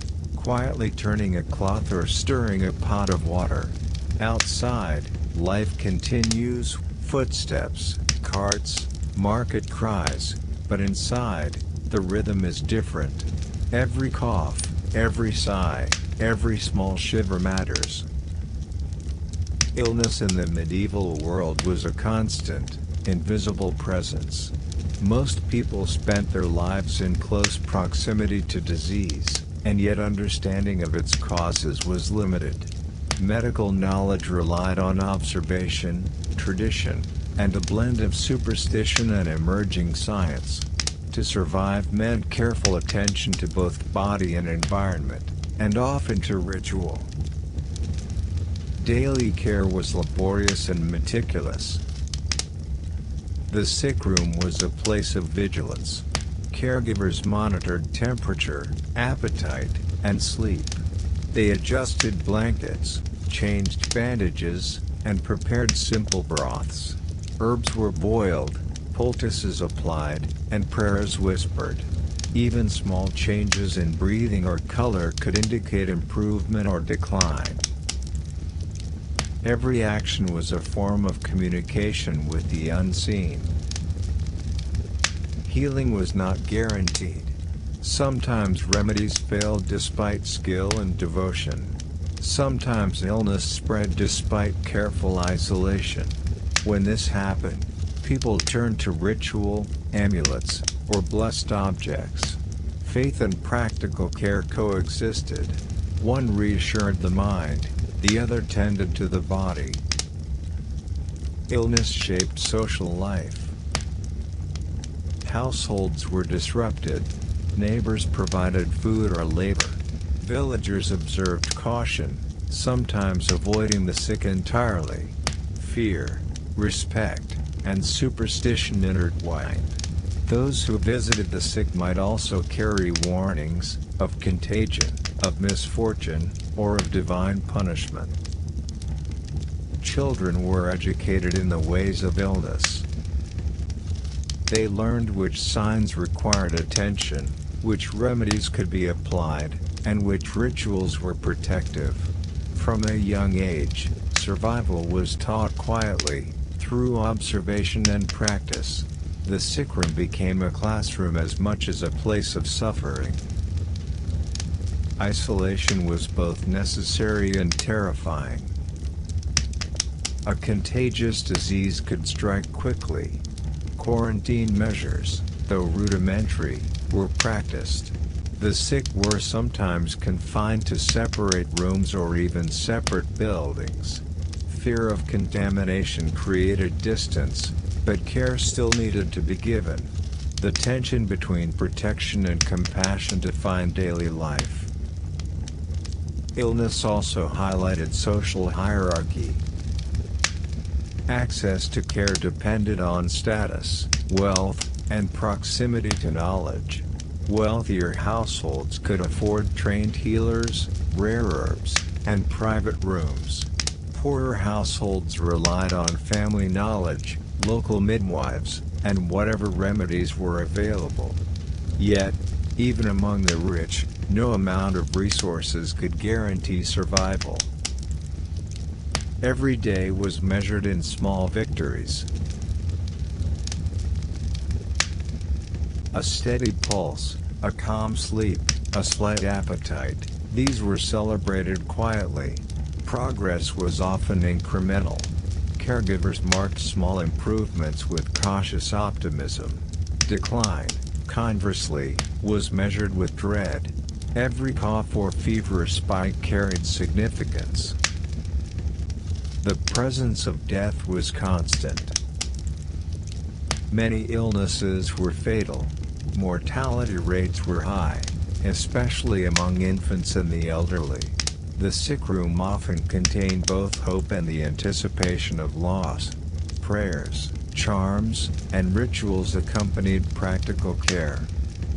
quietly turning a cloth or stirring a pot of water. Outside, life continues, footsteps, carts, market cries, but inside, the rhythm is different. Every cough, every sigh, every small shiver matters. Illness in the medieval world was a constant, invisible presence. Most people spent their lives in close proximity to disease, and yet understanding of its causes was limited. Medical knowledge relied on observation, tradition, and a blend of superstition and emerging science. To survive meant careful attention to both body and environment, and often to ritual. Daily care was laborious and meticulous. The sick room was a place of vigilance. Caregivers monitored temperature, appetite, and sleep. They adjusted blankets, changed bandages, and prepared simple broths. Herbs were boiled, poultices applied, and prayers whispered. Even small changes in breathing or color could indicate improvement or decline. Every action was a form of communication with the unseen. Healing was not guaranteed. Sometimes remedies failed despite skill and devotion. Sometimes illness spread despite careful isolation. When this happened, people turned to ritual, amulets, or blessed objects. Faith and practical care coexisted. One reassured the mind, the other tended to the body. Illness shaped social life. Households were disrupted. Neighbors provided food or labor. Villagers observed caution, sometimes avoiding the sick entirely. Fear, respect, and superstition intertwined. Those who visited the sick might also carry warnings of contagion, of misfortune, or of divine punishment. Children were educated in the ways of illness. They learned which signs required attention, which remedies could be applied, and which rituals were protective. From a young age, survival was taught quietly, through observation and practice. The sick room became a classroom as much as a place of suffering. Isolation was both necessary and terrifying. A contagious disease could strike quickly. Quarantine measures, though rudimentary, were practiced. The sick were sometimes confined to separate rooms or even separate buildings. Fear of contamination created distance, but care still needed to be given. The tension between protection and compassion defined daily life. Illness also highlighted social hierarchy. Access to care depended on status, wealth, and proximity to knowledge. Wealthier households could afford trained healers, rare herbs, and private rooms. Poorer households relied on family knowledge, local midwives, and whatever remedies were available. Yet, even among the rich, no amount of resources could guarantee survival. Every day was measured in small victories. A steady pulse, a calm sleep, a slight appetite, these were celebrated quietly. Progress was often incremental. Caregivers marked small improvements with cautious optimism. Decline, conversely, was measured with dread. Every cough or fever spike carried significance. The presence of death was constant. Many illnesses were fatal. Mortality rates were high, especially among infants and the elderly. The sick room often contained both hope and the anticipation of loss. Prayers, charms, and rituals accompanied practical care.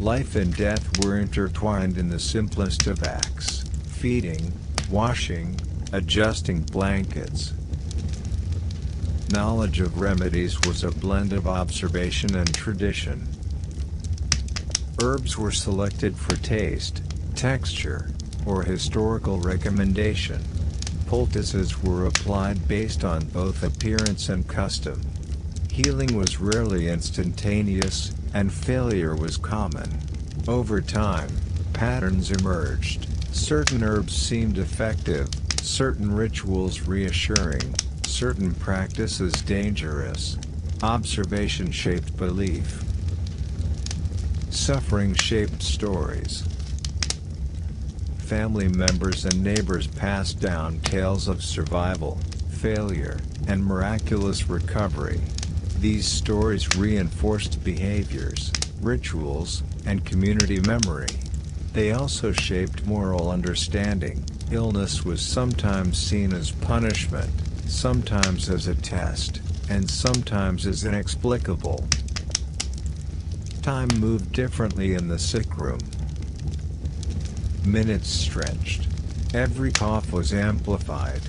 Life and death were intertwined in the simplest of acts: feeding, washing, adjusting blankets. Knowledge of remedies was a blend of observation and tradition. Herbs were selected for taste, texture, or historical recommendation. Poultices were applied based on both appearance and custom. Healing was rarely instantaneous, and failure was common. Over time, patterns emerged. Certain herbs seemed effective, certain rituals reassuring, certain practices dangerous. Observation shaped belief. Suffering shaped stories. Family members and neighbors passed down tales of survival, failure, and miraculous recovery. These stories reinforced behaviors, rituals, and community memory. They also shaped moral understanding. Illness was sometimes seen as punishment, sometimes as a test, and sometimes as inexplicable. Time moved differently in the sick room. Minutes stretched. Every cough was amplified.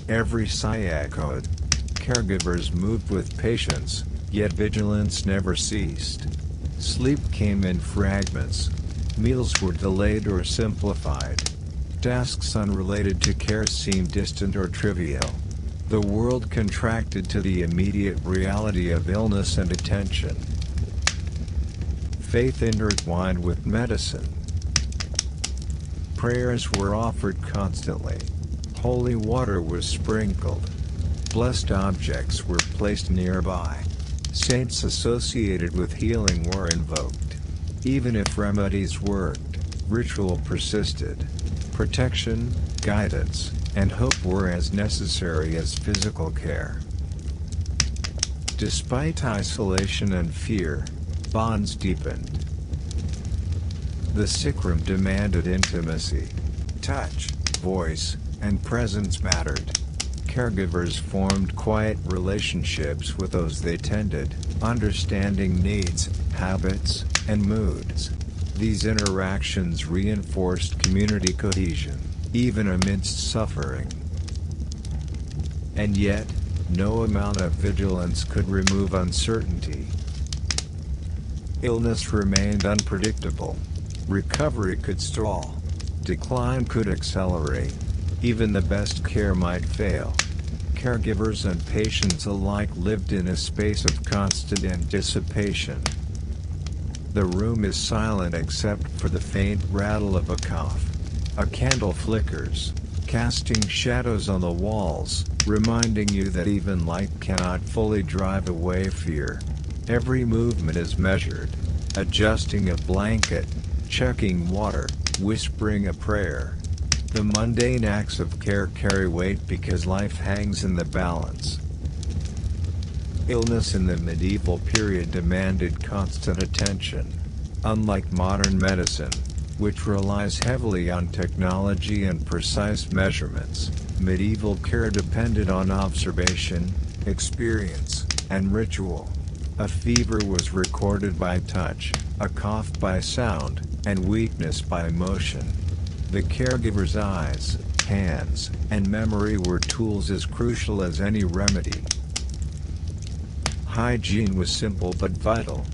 Every sigh echoed. Caregivers moved with patience, yet vigilance never ceased. Sleep came in fragments. Meals were delayed or simplified. Tasks unrelated to care seemed distant or trivial. The world contracted to the immediate reality of illness and attention. Faith intertwined with medicine. Prayers were offered constantly. Holy water was sprinkled. Blessed objects were placed nearby. Saints associated with healing were invoked. Even if remedies worked, ritual persisted. Protection, guidance, and hope were as necessary as physical care. Despite isolation and fear, bonds deepened. The sick room demanded intimacy. Touch, voice, and presence mattered. Caregivers formed quiet relationships with those they tended, understanding needs, habits, and moods. These interactions reinforced community cohesion, even amidst suffering. And yet, no amount of vigilance could remove uncertainty. Illness remained unpredictable. Recovery could stall. Decline could accelerate. Even the best care might fail. Caregivers and patients alike lived in a space of constant anticipation. The room is silent except for the faint rattle of a cough. A candle flickers, casting shadows on the walls, reminding you that even light cannot fully drive away fear. Every movement is measured. Adjusting a blanket, checking water, whispering a prayer. The mundane acts of care carry weight because life hangs in the balance. Illness in the medieval period demanded constant attention. Unlike modern medicine, which relies heavily on technology and precise measurements, medieval care depended on observation, experience, and ritual. A fever was recorded by touch, a cough by sound, and weakness by motion. The caregiver's eyes, hands, and memory were tools as crucial as any remedy. Hygiene was simple but vital.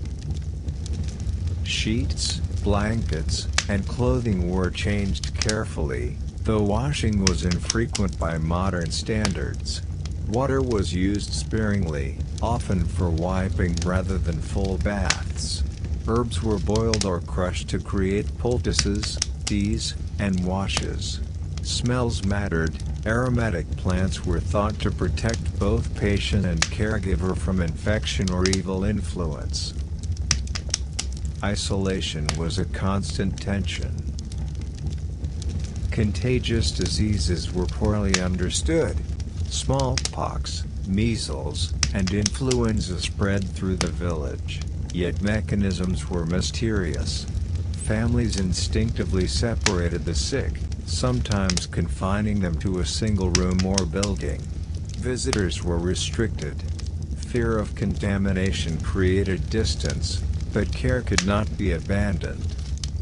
Sheets, blankets, and clothing were changed carefully, though washing was infrequent by modern standards. Water was used sparingly, often for wiping rather than full baths. Herbs were boiled or crushed to create poultices, teas, and washes. Smells mattered. Aromatic plants were thought to protect both patient and caregiver from infection or evil influence. Isolation was a constant tension. Contagious diseases were poorly understood. Smallpox, measles, and influenza spread through the village, yet mechanisms were mysterious. Families instinctively separated the sick, sometimes confining them to a single room or building. Visitors were restricted. Fear of contamination created distance, but care could not be abandoned.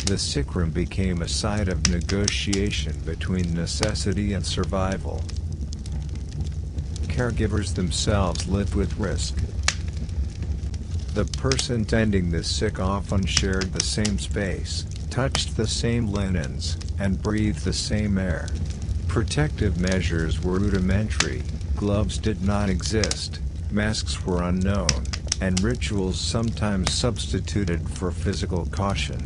The sick room became a site of negotiation between necessity and survival. Caregivers themselves lived with risk. The person tending the sick often shared the same space, touched the same linens, and breathed the same air. Protective measures were rudimentary, gloves did not exist, masks were unknown, and rituals sometimes substituted for physical caution.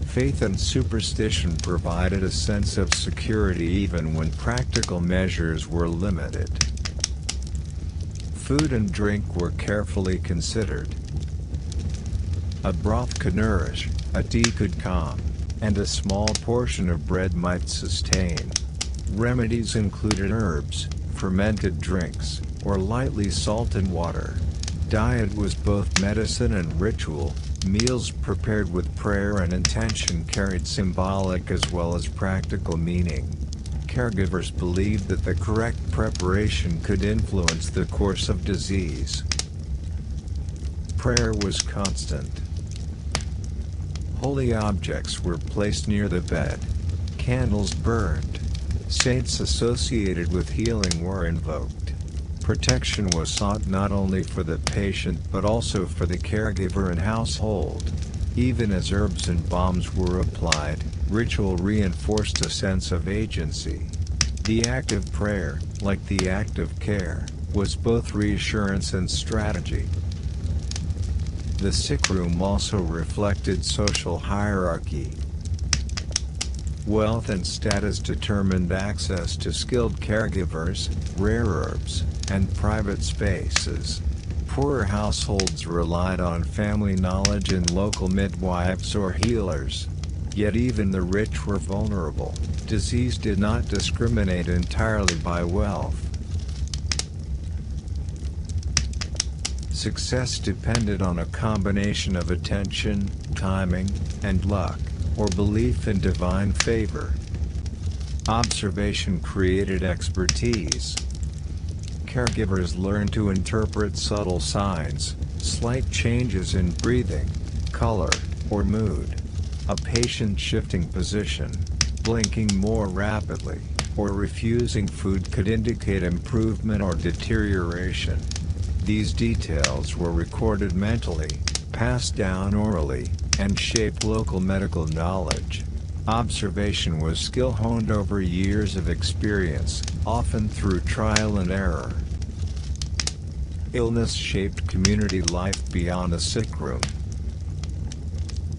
Faith and superstition provided a sense of security even when practical measures were limited. Food and drink were carefully considered. A broth could nourish, a tea could calm, and a small portion of bread might sustain. Remedies included herbs, fermented drinks, or lightly salted water. Diet was both medicine and ritual. Meals prepared with prayer and intention carried symbolic as well as practical meaning. Caregivers believed that the correct preparation could influence the course of disease. Prayer was constant. Holy objects were placed near the bed. Candles burned. Saints associated with healing were invoked. Protection was sought not only for the patient but also for the caregiver and household. Even as herbs and balms were applied, ritual reinforced a sense of agency. The act of prayer, like the act of care, was both reassurance and strategy. The sick room also reflected social hierarchy. Wealth and status determined access to skilled caregivers, rare herbs, and private spaces. Poorer households relied on family knowledge and local midwives or healers. Yet even the rich were vulnerable. Disease did not discriminate entirely by wealth. Success depended on a combination of attention, timing, and luck, or belief in divine favor. Observation created expertise. Caregivers learned to interpret subtle signs, slight changes in breathing, color, or mood. A patient shifting position, blinking more rapidly, or refusing food could indicate improvement or deterioration. These details were recorded mentally, passed down orally, and shaped local medical knowledge. Observation was skill honed over years of experience, often through trial and error. Illness shaped community life beyond the sick room.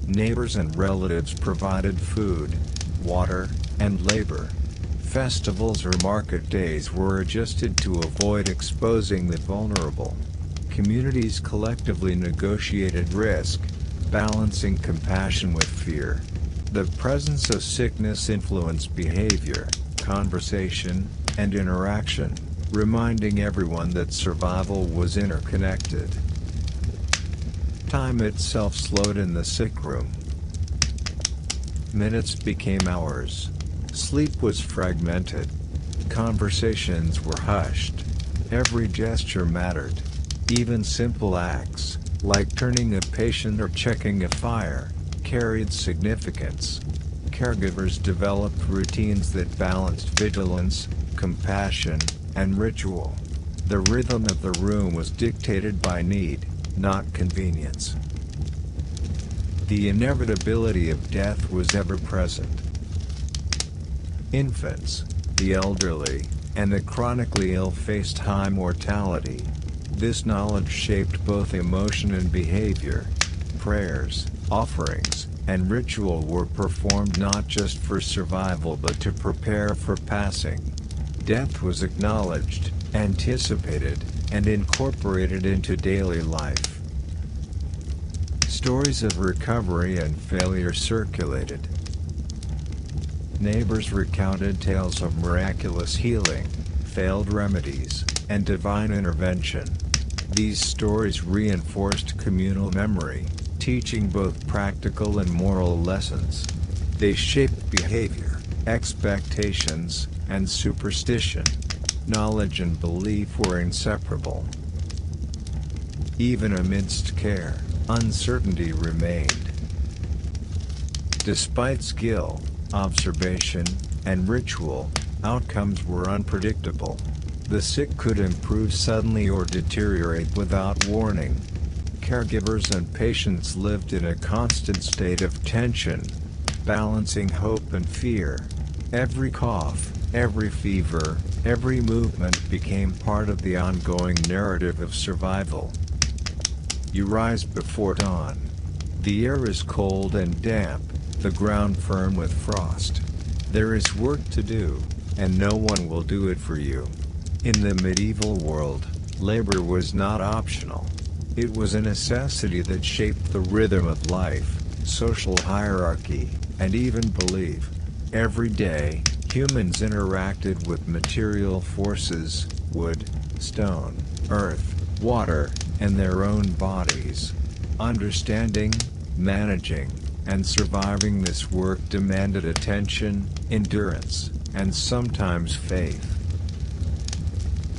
Neighbors and relatives provided food, water, and labor. Festivals or market days were adjusted to avoid exposing the vulnerable. Communities collectively negotiated risk, balancing compassion with fear. The presence of sickness influenced behavior, conversation, and interaction, reminding everyone that survival was interconnected. Time itself slowed in the sick room. Minutes became hours. Sleep was fragmented. Conversations were hushed. Every gesture mattered. Even simple acts, like turning a patient or checking a fire, carried significance. Caregivers developed routines that balanced vigilance, compassion, and ritual. The rhythm of the room was dictated by need, not convenience. The inevitability of death was ever present. Infants, the elderly, and the chronically ill faced high mortality. This knowledge shaped both emotion and behavior. Prayers, offerings, and ritual were performed not just for survival but to prepare for passing. Death was acknowledged, anticipated, and incorporated into daily life. Stories of recovery and failure circulated. Neighbors recounted tales of miraculous healing, failed remedies, and divine intervention. These stories reinforced communal memory, teaching both practical and moral lessons. They shaped behavior, expectations, and superstition. Knowledge and belief were inseparable. Even amidst care, uncertainty remained. Despite skill, observation, and ritual, outcomes were unpredictable. The sick could improve suddenly or deteriorate without warning. Caregivers and patients lived in a constant state of tension. balancing hope and fear. Every cough, every fever, every movement became part of the ongoing narrative of survival. You rise before dawn. The air is cold and damp, the ground firm with frost. There is work to do, and no one will do it for you. In the medieval world, labor was not optional. It was a necessity that shaped the rhythm of life, social hierarchy, and even belief. Every day, humans interacted with material forces: wood, stone, earth, water, and their own bodies. Understanding, managing, and surviving this work demanded attention, endurance, and sometimes faith.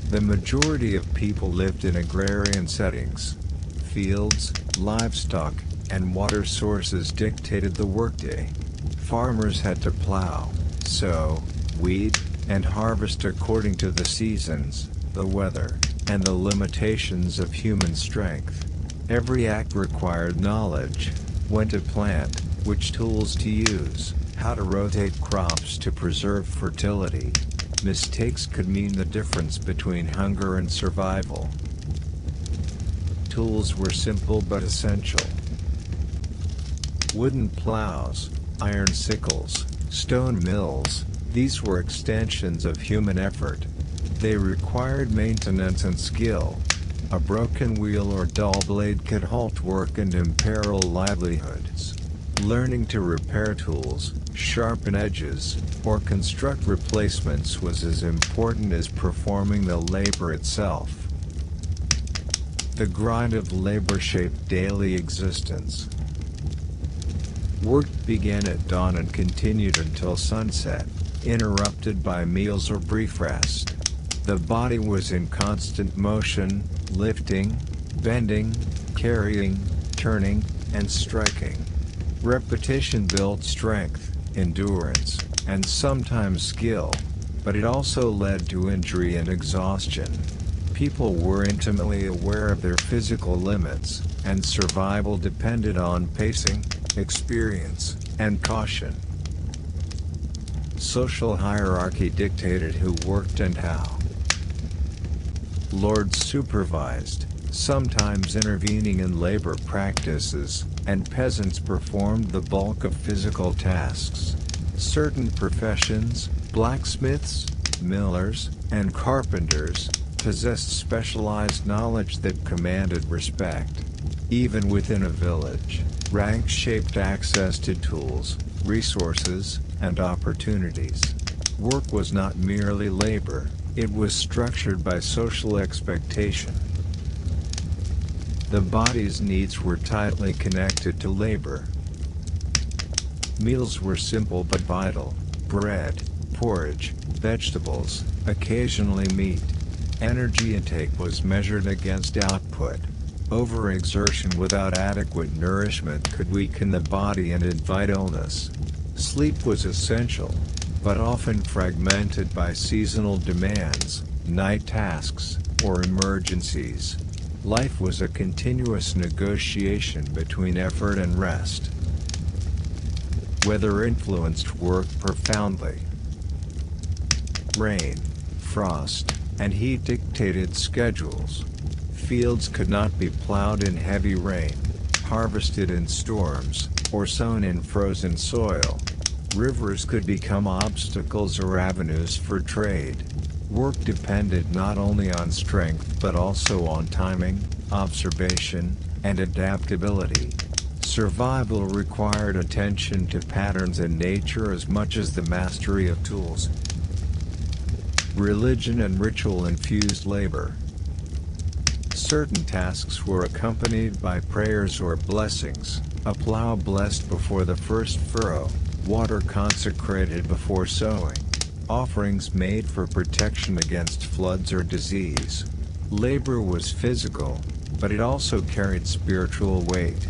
The majority of people lived in agrarian settings. Fields, livestock, and water sources dictated the workday. Farmers had to plow, sow, weed, and harvest according to the seasons, the weather, and the limitations of human strength. Every act required knowledge: when to plant, which tools to use, how to rotate crops to preserve fertility. Mistakes could mean the difference between hunger and survival. Tools were simple but essential. Wooden plows, iron sickles, stone mills, these were extensions of human effort. They required maintenance and skill. A broken wheel or dull blade could halt work and imperil livelihoods. Learning to repair tools, sharpen edges, or construct replacements was as important as performing the labor itself. The grind of labor shaped daily existence. Work began at dawn and continued until sunset, interrupted by meals or brief rest. The body was in constant motion, lifting, bending, carrying, turning, and striking. Repetition built strength, endurance, and sometimes skill, but it also led to injury and exhaustion. People were intimately aware of their physical limits, and survival depended on pacing, experience, and caution. Social hierarchy dictated who worked and how. Lords supervised, sometimes intervening in labor practices, and peasants performed the bulk of physical tasks. Certain professions, blacksmiths, millers, and carpenters, possessed specialized knowledge that commanded respect. Even within a village, ranks shaped access to tools, resources, and opportunities. Work was not merely labor, it was structured by social expectation. The body's needs were tightly connected to labor. Meals were simple but vital: bread, porridge, vegetables, occasionally meat. Energy intake was measured against output. Overexertion without adequate nourishment could weaken the body and invite illness. Sleep was essential, but often fragmented by seasonal demands, night tasks, or emergencies. Life was a continuous negotiation between effort and rest. Weather influenced work profoundly. Rain, frost, and heat dictated schedules. Fields could not be plowed in heavy rain, harvested in storms, or sown in frozen soil. Rivers could become obstacles or avenues for trade. Work depended not only on strength but also on timing, observation, and adaptability. Survival required attention to patterns in nature as much as the mastery of tools. Religion and ritual infused labor. Certain tasks were accompanied by prayers or blessings: a plow blessed before the first furrow, water consecrated before sowing, offerings made for protection against floods or disease. Labor was physical, but it also carried spiritual weight.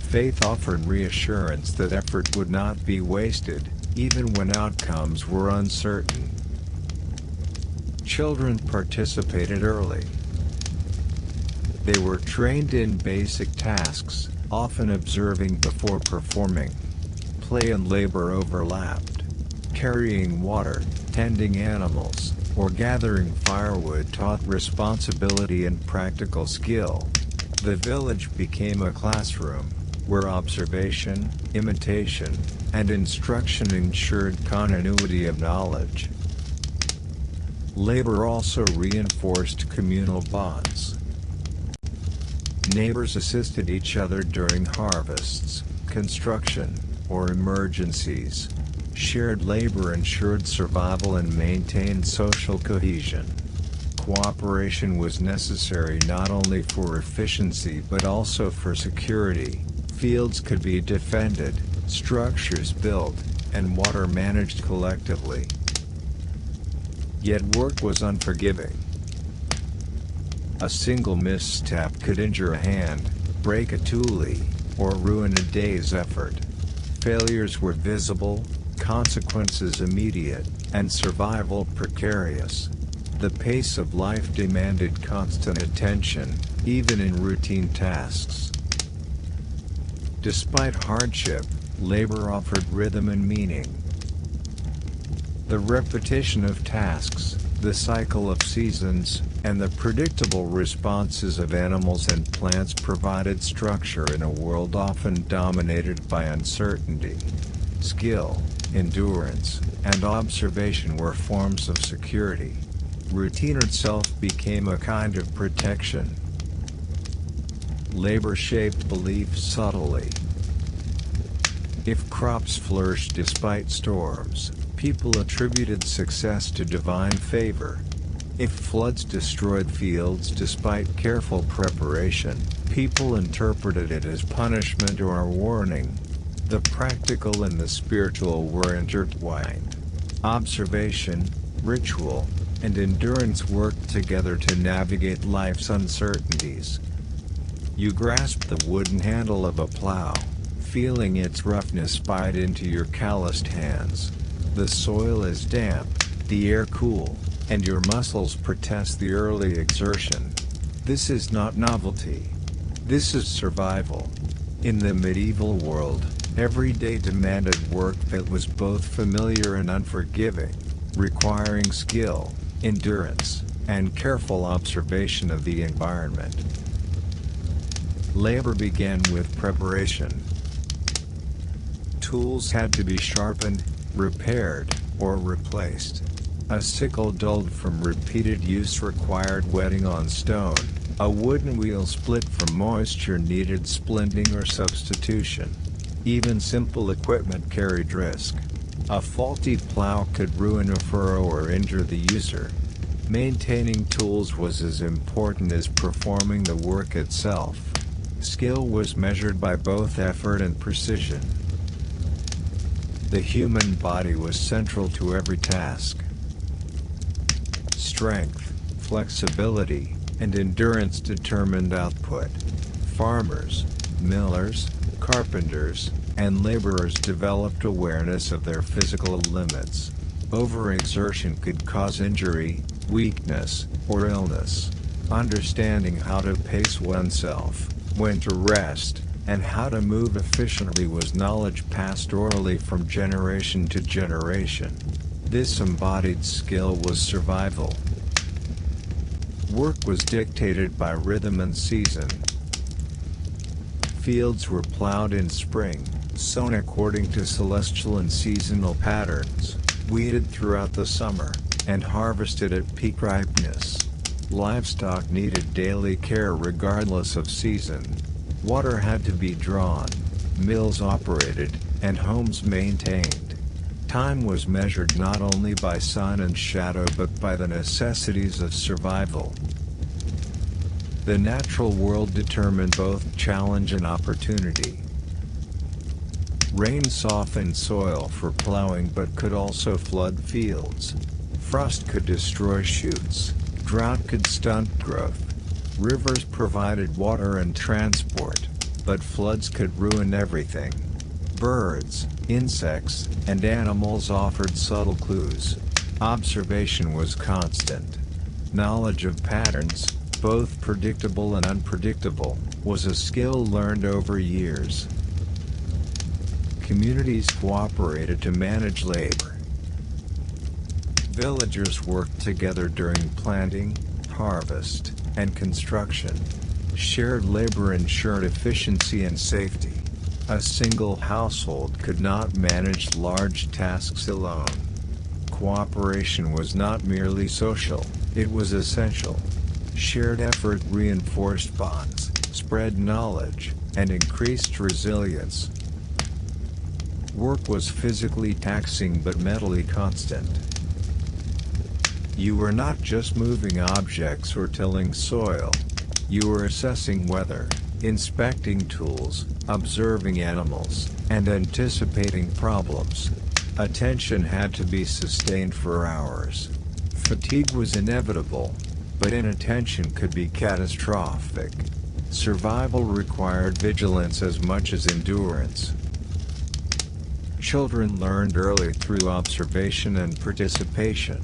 Faith offered reassurance that effort would not be wasted, even when outcomes were uncertain. Children participated early. They were trained in basic tasks, often observing before performing. play and labor overlapped. Carrying water, tending animals, or gathering firewood taught responsibility and practical skill. The village became a classroom, where observation, imitation, and instruction ensured continuity of knowledge. Labor also reinforced communal bonds. Neighbors assisted each other during harvests, construction, or emergencies. Shared labor ensured survival and maintained social cohesion. Cooperation was necessary not only for efficiency but also for security. Fields could be defended, structures built, and water managed collectively. Yet work was unforgiving. A single misstep could injure a hand, break a tule, or ruin a day's effort. Failures were visible, consequences immediate, and survival precarious. The pace of life demanded constant attention, even in routine tasks. Despite hardship, labor offered rhythm and meaning. The repetition of tasks, the cycle of seasons, and the predictable responses of animals and plants provided structure in a world often dominated by uncertainty. Skill, endurance, and observation were forms of security. Routine itself became a kind of protection. Labor shaped belief subtly. If crops flourished despite storms, people attributed success to divine favor. If floods destroyed fields despite careful preparation, people interpreted it as punishment or a warning. The practical and the spiritual were intertwined. Observation, ritual, and endurance worked together to navigate life's uncertainties. You grasped the wooden handle of a plow, feeling its roughness bite into your calloused hands. The soil is damp, the air cool, and your muscles protest the early exertion. This is not novelty. This is survival. In the medieval world, every day demanded work that was both familiar and unforgiving, requiring skill, endurance, and careful observation of the environment. Labor began with preparation. Tools had to be sharpened, repaired, or replaced. A sickle dulled from repeated use required wetting on stone. A wooden wheel split from moisture needed splinting or substitution. Even simple equipment carried risk. A faulty plow could ruin a furrow or injure the user. Maintaining tools was as important as performing the work itself. Skill was measured by both effort and precision. The human body was central to every task. Strength, flexibility, and endurance determined output. Farmers, millers, carpenters, and laborers developed awareness of their physical limits. Overexertion could cause injury, weakness, or illness. Understanding how to pace oneself, when to rest, and how to move efficiently was knowledge passed orally from generation to generation. This embodied skill was survival. Work was dictated by rhythm and season. Fields were plowed in spring, sown according to celestial and seasonal patterns, weeded throughout the summer, and harvested at peak ripeness. Livestock needed daily care regardless of season. Water had to be drawn, mills operated, and homes maintained. Time was measured not only by sun and shadow but by the necessities of survival. The natural world determined both challenge and opportunity. Rain softened soil for plowing but could also flood fields. Frost could destroy shoots, drought could stunt growth. Rivers provided water and transport, but floods could ruin everything. Birds, insects, and animals offered subtle clues. Observation was constant. Knowledge of patterns, both predictable and unpredictable, was a skill learned over years. Communities cooperated to manage labor. Villagers worked together during planting, harvest, and construction. Shared labor ensured efficiency and safety. A single household could not manage large tasks alone. Cooperation was not merely social, it was essential. Shared effort reinforced bonds, spread knowledge, and increased resilience. Work was physically taxing but mentally constant. You were not just moving objects or tilling soil. You were assessing weather, inspecting tools, observing animals, and anticipating problems. Attention had to be sustained for hours. Fatigue was inevitable, but inattention could be catastrophic. Survival required vigilance as much as endurance. Children learned early through observation and participation.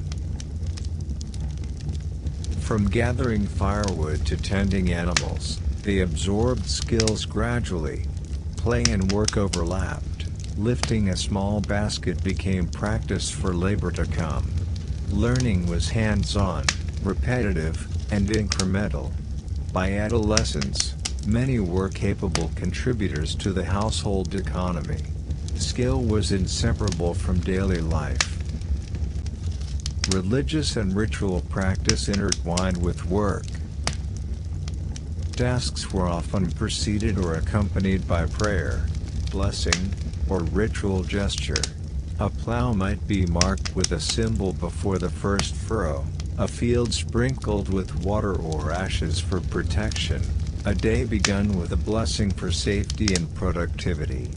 From gathering firewood to tending animals, they absorbed skills gradually. Play and work overlapped. Lifting a small basket became practice for labor to come. Learning was hands-on, repetitive, and incremental. By adolescence, many were capable contributors to the household economy. Skill was inseparable from daily life. Religious and ritual practice intertwined with work. Tasks were often preceded or accompanied by prayer, blessing, or ritual gesture. A plow might be marked with a symbol before the first furrow, a field sprinkled with water or ashes for protection, a day begun with a blessing for safety and productivity.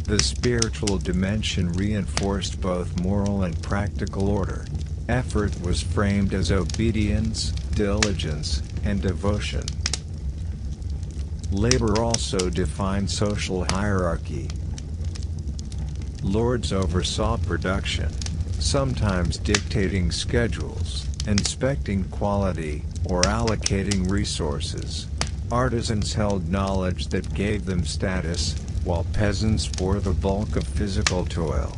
The spiritual dimension reinforced both moral and practical order. Effort was framed as obedience, diligence, and devotion. Labor also defined social hierarchy. Lords oversaw production, sometimes dictating schedules, inspecting quality, or allocating resources. Artisans held knowledge that gave them status, while peasants bore the bulk of physical toil.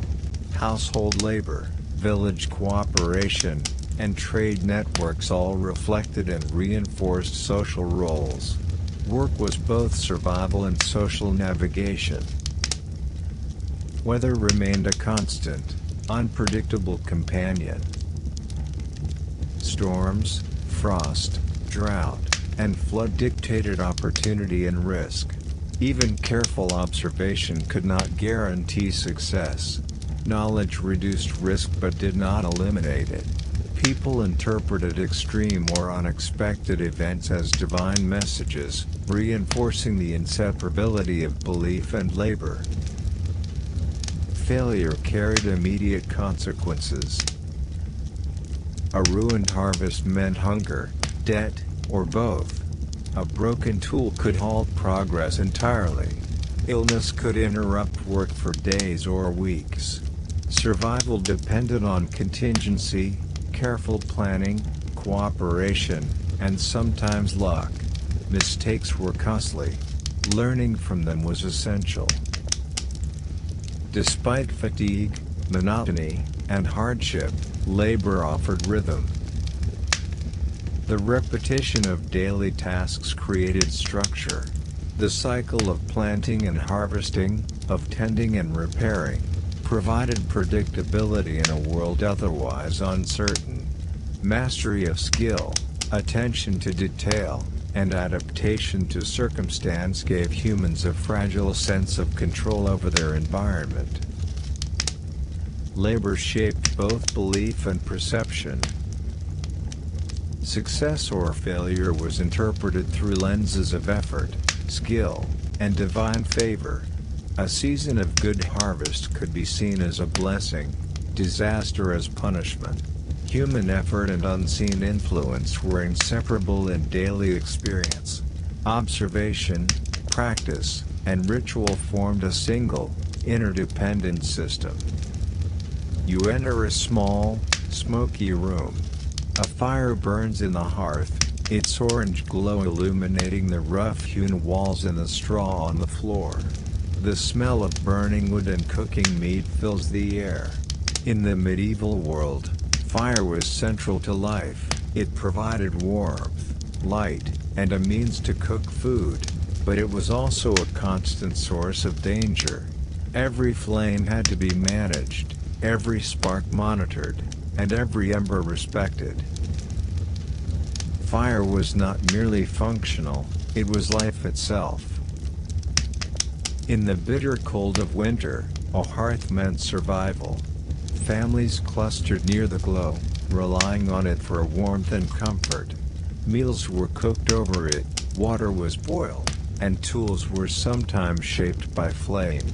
Household labor, village cooperation, and trade networks all reflected and reinforced social roles. Work was both survival and social navigation. Weather remained a constant, unpredictable companion. Storms, frost, drought, and flood dictated opportunity and risk. Even careful observation could not guarantee success. Knowledge reduced risk but did not eliminate it. People interpreted extreme or unexpected events as divine messages, reinforcing the inseparability of belief and labor. Failure carried immediate consequences. A ruined harvest meant hunger, debt, or both. A broken tool could halt progress entirely. Illness could interrupt work for days or weeks. Survival depended on contingency, careful planning, cooperation, and sometimes luck. Mistakes were costly. Learning from them was essential. Despite fatigue, monotony, and hardship, labor offered rhythm. The repetition of daily tasks created structure. The cycle of planting and harvesting, of tending and repairing, provided predictability in a world otherwise uncertain. Mastery of skill, attention to detail, and adaptation to circumstance gave humans a fragile sense of control over their environment. Labor shaped both belief and perception. Success or failure was interpreted through lenses of effort, skill, and divine favor. A season of good harvest could be seen as a blessing, disaster as punishment. Human effort and unseen influence were inseparable in daily experience. Observation, practice, and ritual formed a single, interdependent system. You enter a small, smoky room. A fire burns in the hearth, its orange glow illuminating the rough-hewn walls and the straw on the floor. The smell of burning wood and cooking meat fills the air. In the medieval world, fire was central to life. It provided warmth, light, and a means to cook food, but it was also a constant source of danger. Every flame had to be managed, every spark monitored, and every ember respected. Fire was not merely functional, it was life itself. In the bitter cold of winter, a hearth meant survival. Families clustered near the glow, relying on it for warmth and comfort. Meals were cooked over it, water was boiled, and tools were sometimes shaped by flame.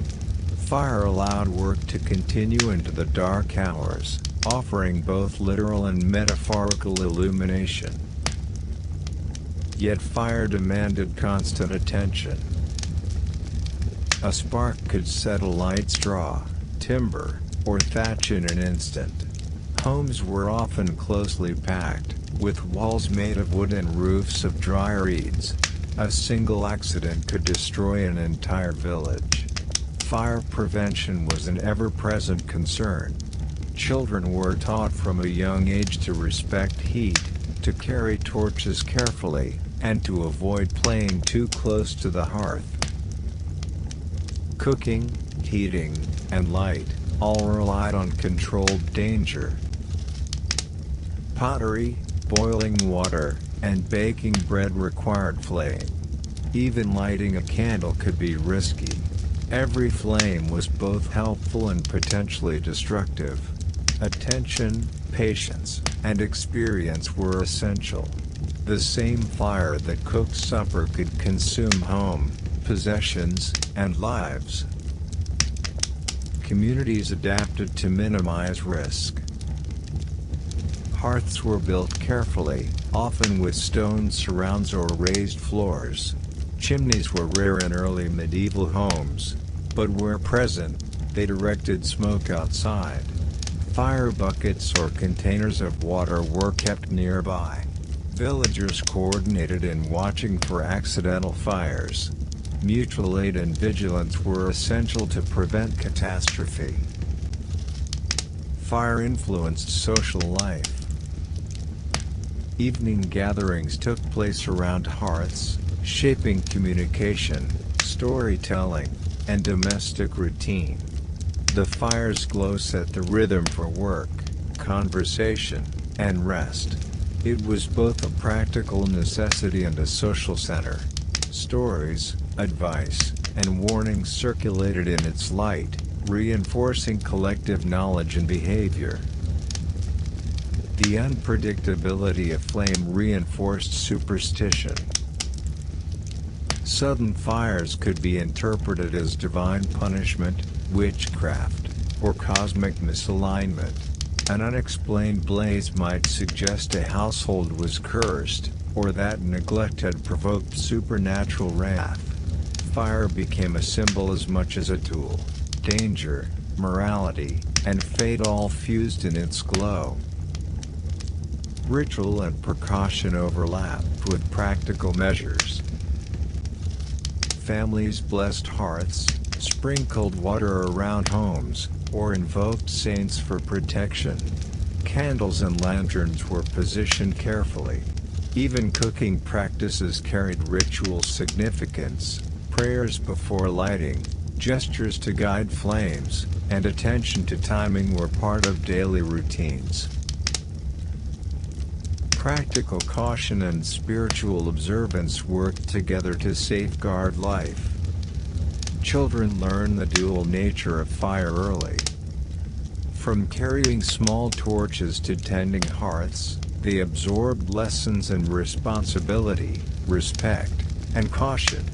Fire allowed work to continue into the dark hours, offering both literal and metaphorical illumination. Yet fire demanded constant attention. A spark could set alight straw, timber, or thatch in an instant. Homes were often closely packed, with walls made of wood and roofs of dry reeds. A single accident could destroy an entire village. Fire prevention was an ever-present concern. Children were taught from a young age to respect heat, to carry torches carefully, and to avoid playing too close to the hearth. Cooking, heating, and light all relied on controlled danger. Pottery, boiling water, and baking bread required flame. Even lighting a candle could be risky. Every flame was both helpful and potentially destructive. Attention, patience, and experience were essential. The same fire that cooked supper could consume home, possessions, and lives. Communities adapted to minimize risk. Hearths were built carefully, often with stone surrounds or raised floors. Chimneys were rare in early medieval homes, but where present, they directed smoke outside. Fire buckets or containers of water were kept nearby. Villagers coordinated in watching for accidental fires. Mutual aid and vigilance were essential to prevent catastrophe. Fire influenced social life. Evening gatherings took place around hearths, shaping communication, storytelling, and domestic routine. The fire's glow set the rhythm for work, conversation, and rest. It was both a practical necessity and a social center. Stories, advice, and warnings circulated in its light, reinforcing collective knowledge and behavior. The unpredictability of flame reinforced superstition. Sudden fires could be interpreted as divine punishment, witchcraft, or cosmic misalignment. An unexplained blaze might suggest a household was cursed, or that neglect had provoked supernatural wrath. Fire became a symbol as much as a tool. Danger, morality, and fate all fused in its glow. Ritual and precaution overlapped with practical measures. Families blessed hearths, sprinkled water around homes, or invoked saints for protection. Candles and lanterns were positioned carefully. Even cooking practices carried ritual significance. Prayers before lighting, gestures to guide flames, and attention to timing were part of daily routines. Practical caution and spiritual observance worked together to safeguard life. Children learn the dual nature of fire early. From carrying small torches to tending hearths, they absorbed lessons in responsibility, respect, and caution.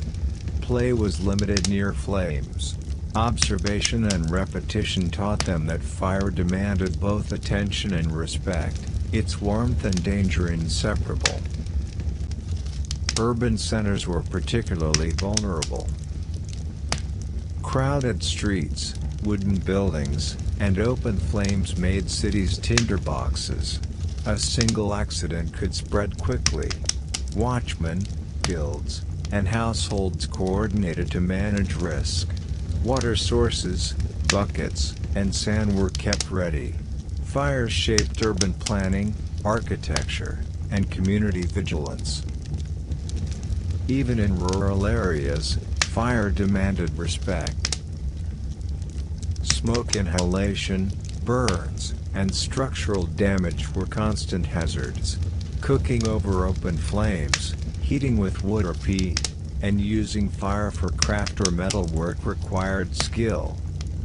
Play was limited near flames. Observation and repetition taught them that fire demanded both attention and respect, its warmth and danger inseparable. Urban centers were particularly vulnerable. Crowded streets, wooden buildings, and open flames made cities tinderboxes. A single accident could spread quickly. Watchmen, guilds, and households coordinated to manage risk. Water sources, buckets, and sand were kept ready. Fire shaped urban planning, architecture, and community vigilance. Even in rural areas, fire demanded respect. Smoke inhalation, burns, and structural damage were constant hazards. Cooking over open flames, heating with wood or peat, and using fire for craft or metalwork required skill.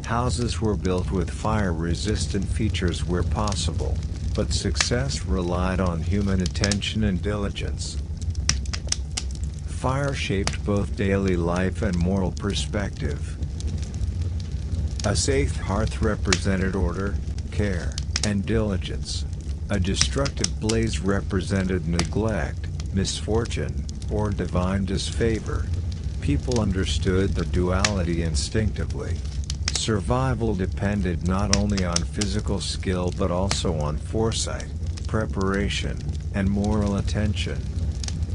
Houses were built with fire-resistant features where possible, but success relied on human attention and diligence. Fire shaped both daily life and moral perspective. A safe hearth represented order, care, and diligence. A destructive blaze represented neglect, misfortune, or divine disfavor. People understood the duality instinctively. Survival depended not only on physical skill but also on foresight, preparation, and moral attention.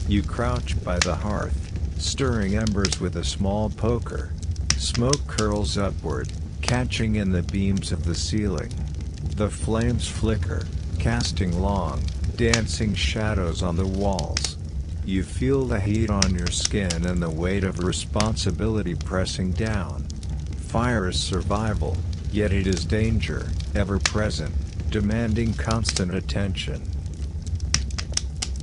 You crouch by the hearth, stirring embers with a small poker. Smoke curls upward, catching in the beams of the ceiling. The flames flicker, casting long, dancing shadows on the walls. You feel the heat on your skin and the weight of responsibility pressing down. Fire is survival, yet it is danger, ever present, demanding constant attention.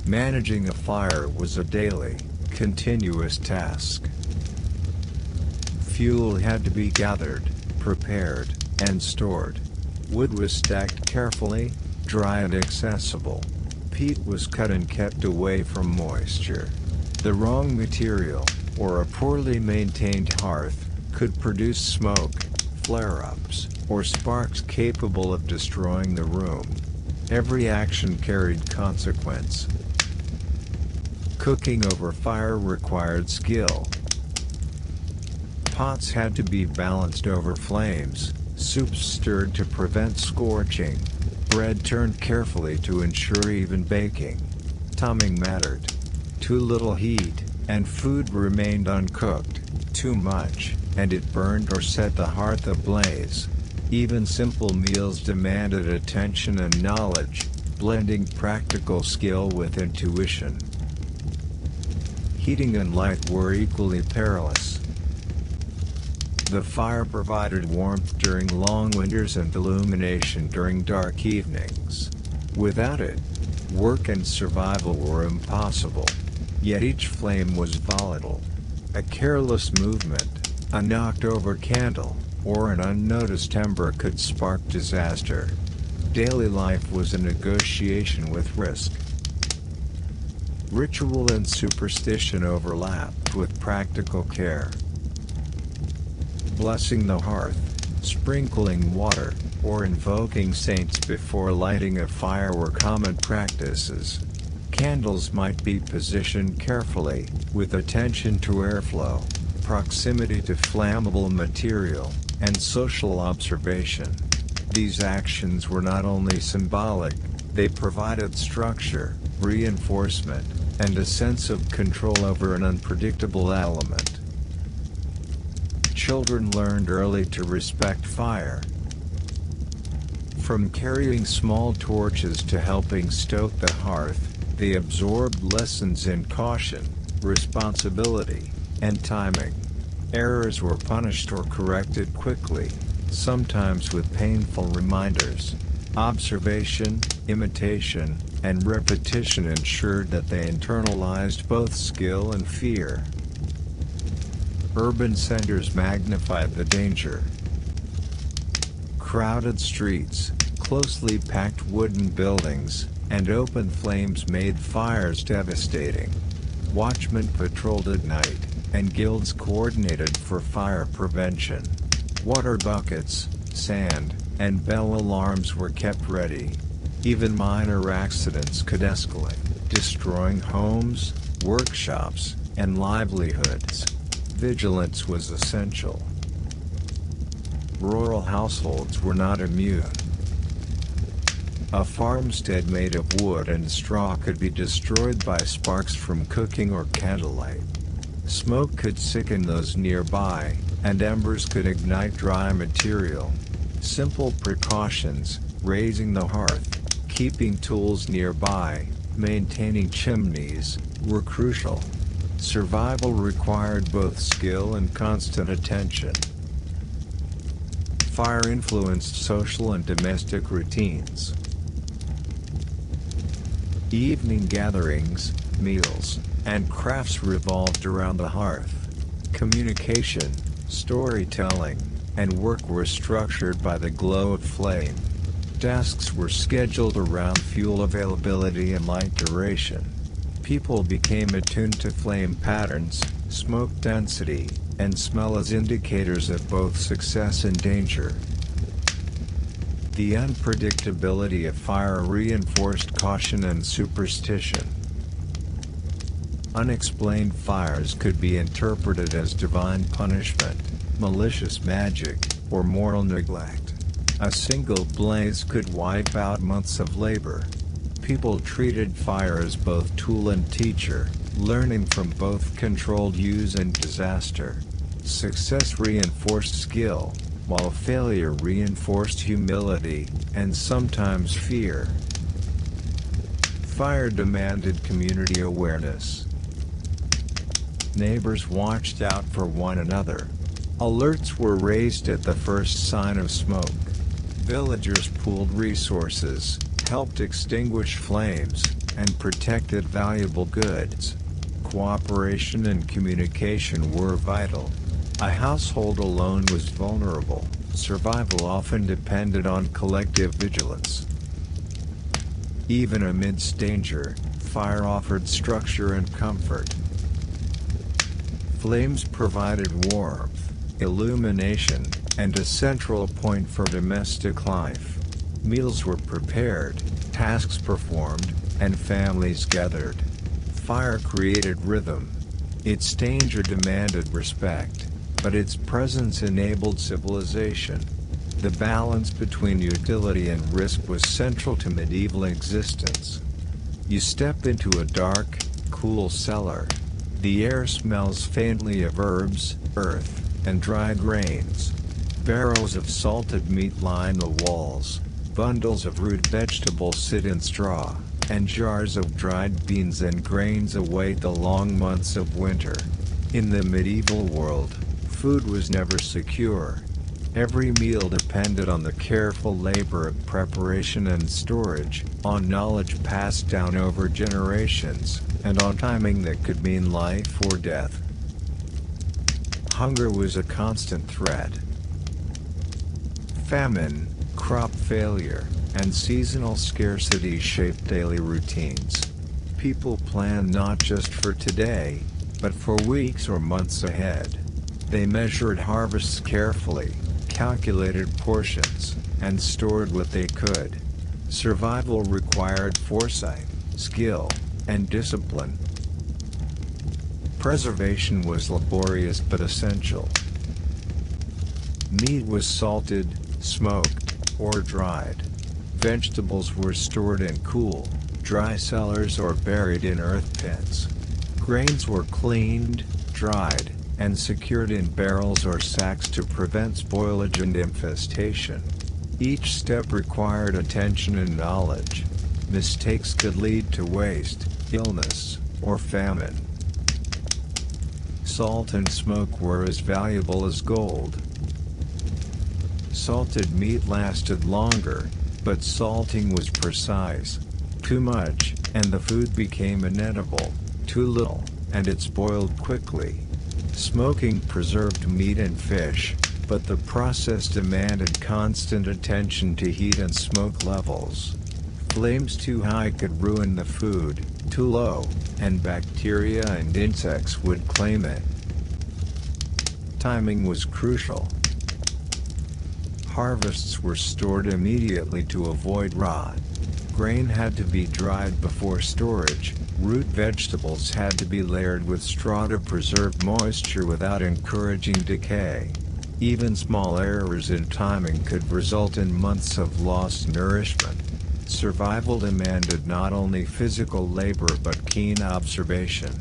Managing a fire was a daily, continuous task. Fuel had to be gathered, prepared, and stored. Wood was stacked carefully, dry and accessible. Peat was cut and kept away from moisture. The wrong material, or a poorly maintained hearth, could produce smoke, flare-ups, or sparks capable of destroying the room. Every action carried consequence. Cooking over fire required skill. Pots had to be balanced over flames, soups stirred to prevent scorching, bread turned carefully to ensure even baking. Timing mattered. Too little heat, and food remained uncooked. Too much, and it burned or set the hearth ablaze. Even simple meals demanded attention and knowledge, blending practical skill with intuition. Heating and light were equally perilous. The fire provided warmth during long winters and illumination during dark evenings. Without it, work and survival were impossible. Yet each flame was volatile. A careless movement, a knocked-over candle, or an unnoticed ember could spark disaster. Daily life was a negotiation with risk. Ritual and superstition overlapped with practical care. Blessing the hearth, sprinkling water, or invoking saints before lighting a fire were common practices. Candles might be positioned carefully, with attention to airflow, proximity to flammable material, and social observation. These actions were not only symbolic, they provided structure, reinforcement, and a sense of control over an unpredictable element. Children learned early to respect fire. From carrying small torches to helping stoke the hearth, they absorbed lessons in caution, responsibility, and timing. Errors were punished or corrected quickly, sometimes with painful reminders. Observation, imitation, and repetition ensured that they internalized both skill and fear. Urban centers magnified the danger. Crowded streets, closely packed wooden buildings, and open flames made fires devastating. Watchmen patrolled at night, and guilds coordinated for fire prevention. Water buckets, sand, and bell alarms were kept ready. Even minor accidents could escalate, destroying homes, workshops, and livelihoods. Vigilance was essential. Rural households were not immune. A farmstead made of wood and straw could be destroyed by sparks from cooking or candlelight. Smoke could sicken those nearby, and embers could ignite dry material. Simple precautions, raising the hearth, keeping tools nearby, maintaining chimneys, were crucial. Survival required both skill and constant attention. Fire influenced social and domestic routines. Evening gatherings, meals, and crafts revolved around the hearth. Communication, storytelling, and work were structured by the glow of flame. Tasks were scheduled around fuel availability and light duration. People became attuned to flame patterns, smoke density, and smell as indicators of both success and danger. The unpredictability of fire reinforced caution and superstition. Unexplained fires could be interpreted as divine punishment, malicious magic, or moral neglect. A single blaze could wipe out months of labor. People treated fire as both tool and teacher, learning from both controlled use and disaster. Success reinforced skill, while failure reinforced humility, and sometimes fear. Fire demanded community awareness. Neighbors watched out for one another. Alerts were raised at the first sign of smoke. Villagers pooled resources, helped extinguish flames, and protected valuable goods. Cooperation and communication were vital. A household alone was vulnerable. Survival often depended on collective vigilance. Even amidst danger, fire offered structure and comfort. Flames provided warmth, illumination, and a central point for domestic life. Meals were prepared, tasks performed, and families gathered. Fire created rhythm. Its danger demanded respect, but its presence enabled civilization. The balance between utility and risk was central to medieval existence. You step into a dark, cool cellar. The air smells faintly of herbs, earth, and dry grains. Barrels of salted meat line the walls. Bundles of root vegetables sit in straw, and jars of dried beans and grains await the long months of winter. In the medieval world, food was never secure. Every meal depended on the careful labor of preparation and storage, on knowledge passed down over generations, and on timing that could mean life or death. Hunger was a constant threat. Famine, crop failure, and seasonal scarcity shaped daily routines. People planned not just for today, but for weeks or months ahead. They measured harvests carefully, calculated portions, and stored what they could. Survival required foresight, skill, and discipline. Preservation was laborious but essential. Meat was salted, smoked, or dried. Vegetables were stored in cool, dry cellars or buried in earth pits. Grains were cleaned, dried, and secured in barrels or sacks to prevent spoilage and infestation. Each step required attention and knowledge. Mistakes could lead to waste, illness, or famine. Salt and smoke were as valuable as gold. Salted meat lasted longer, but salting was precise. Too much, and the food became inedible. Too little, and it spoiled quickly. Smoking preserved meat and fish, but the process demanded constant attention to heat and smoke levels. Flames too high could ruin the food, too low, and bacteria and insects would claim it. Timing was crucial. Harvests were stored immediately to avoid rot. Grain had to be dried before storage. Root vegetables had to be layered with straw to preserve moisture without encouraging decay. Even small errors in timing could result in months of lost nourishment. Survival demanded not only physical labor but keen observation.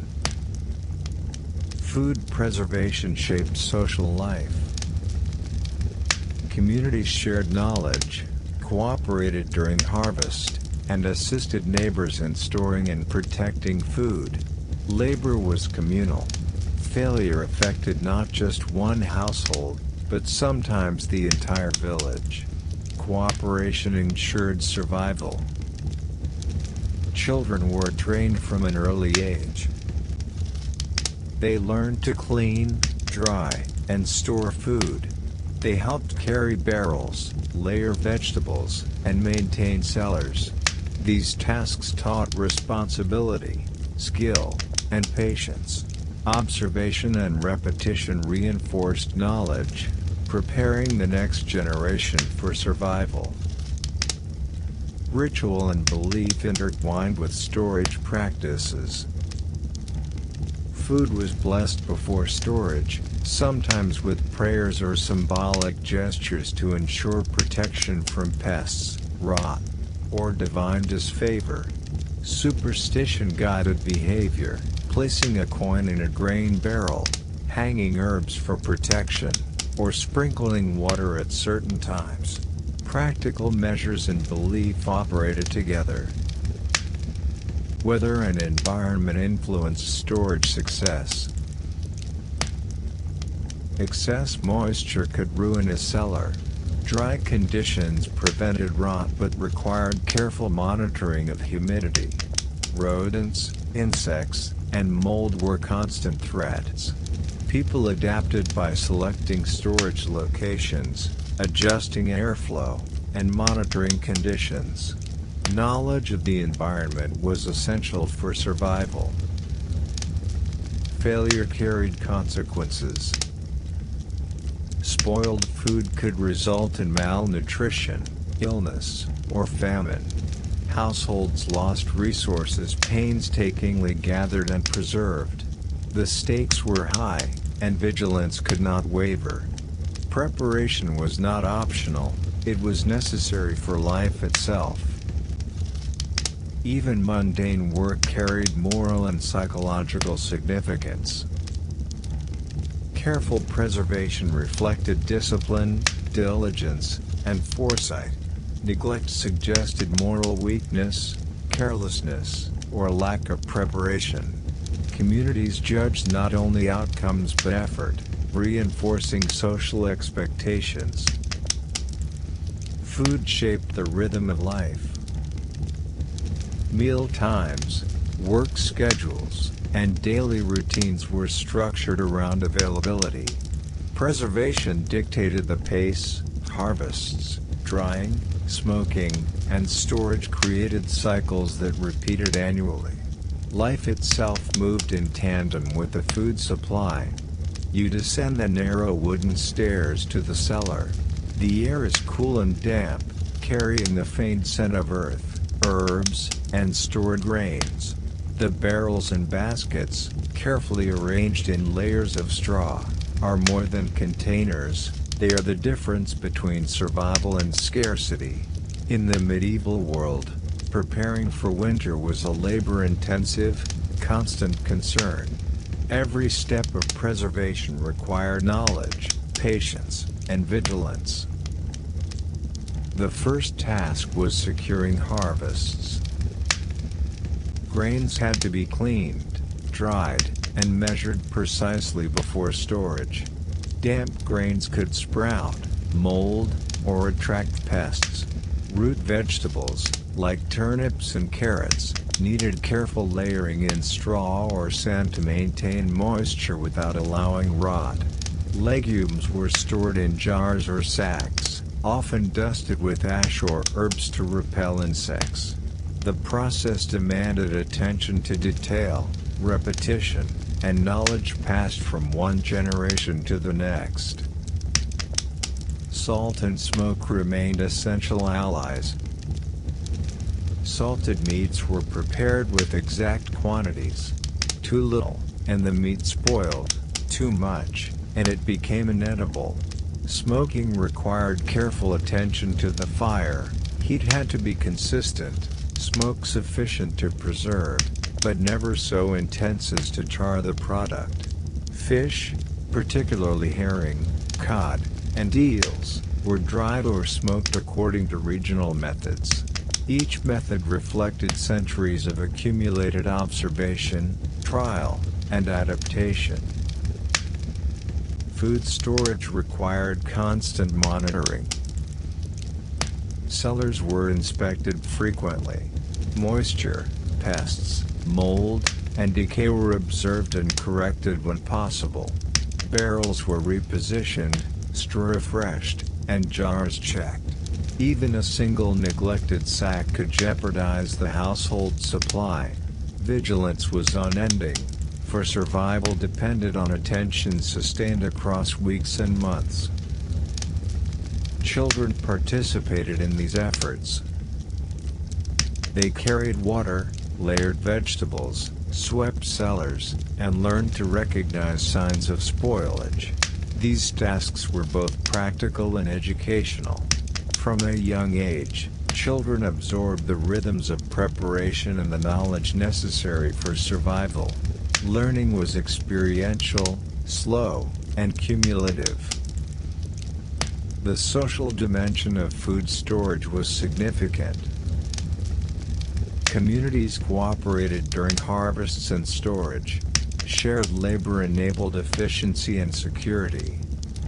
Food preservation shaped social life. Communities shared knowledge, cooperated during harvest, and assisted neighbors in storing and protecting food. Labor was communal. Failure affected not just one household, but sometimes the entire village. Cooperation ensured survival. Children were trained from an early age. They learned to clean, dry, and store food. They helped carry barrels, layer vegetables, and maintain cellars. These tasks taught responsibility, skill, and patience. Observation and repetition reinforced knowledge, preparing the next generation for survival. Ritual and belief intertwined with storage practices. Food was blessed before storage, sometimes with prayers or symbolic gestures to ensure protection from pests, rot, or divine disfavor. Superstition guided behavior, placing a coin in a grain barrel, hanging herbs for protection, or sprinkling water at certain times. Practical measures and belief operated together. Weather and environment influenced storage success. Excess moisture could ruin a cellar. Dry conditions prevented rot but required careful monitoring of humidity. Rodents, insects, and mold were constant threats. People adapted by selecting storage locations, adjusting airflow, and monitoring conditions. Knowledge of the environment was essential for survival. Failure carried consequences. Spoiled food could result in malnutrition, illness, or famine. Households lost resources painstakingly gathered and preserved. The stakes were high, and vigilance could not waver. Preparation was not optional, it was necessary for life itself. Even mundane work carried moral and psychological significance. Careful preservation reflected discipline, diligence, and foresight. Neglect suggested moral weakness, carelessness, or lack of preparation. Communities judged not only outcomes but effort, reinforcing social expectations. Food shaped the rhythm of life. Meal times, work schedules, and daily routines were structured around availability. Preservation dictated the pace. Harvests, drying, smoking, and storage created cycles that repeated annually. Life itself moved in tandem with the food supply. You descend the narrow wooden stairs to the cellar. The air is cool and damp, carrying the faint scent of earth, herbs, and stored grains. The barrels and baskets, carefully arranged in layers of straw, are more than containers, they are the difference between survival and scarcity. In the medieval world, preparing for winter was a labor-intensive, constant concern. Every step of preservation required knowledge, patience, and vigilance. The first task was securing harvests. Grains had to be cleaned, dried, and measured precisely before storage. Damp grains could sprout, mold, or attract pests. Root vegetables, like turnips and carrots, needed careful layering in straw or sand to maintain moisture without allowing rot. Legumes were stored in jars or sacks, often dusted with ash or herbs to repel insects. The process demanded attention to detail, repetition, and knowledge passed from one generation to the next. Salt and smoke remained essential allies. Salted meats were prepared with exact quantities. Too little, and the meat spoiled. Too much, and it became inedible. Smoking required careful attention to the fire. Heat had to be consistent, smoke sufficient to preserve, but never so intense as to char the product. Fish, particularly herring, cod, and eels, were dried or smoked according to regional methods. Each method reflected centuries of accumulated observation, trial, and adaptation. Food storage required constant monitoring. Cellars were inspected frequently. Moisture, pests, mold, and decay were observed and corrected when possible. Barrels were repositioned, straw refreshed, and jars checked. Even a single neglected sack could jeopardize the household supply. Vigilance was unending, for survival depended on attention sustained across weeks and months. Children participated in these efforts. They carried water, layered vegetables, swept cellars, and learned to recognize signs of spoilage. These tasks were both practical and educational. From a young age, children absorbed the rhythms of preparation and the knowledge necessary for survival. Learning was experiential, slow, and cumulative. The social dimension of food storage was significant. Communities cooperated during harvests and storage. Shared labor enabled efficiency and security.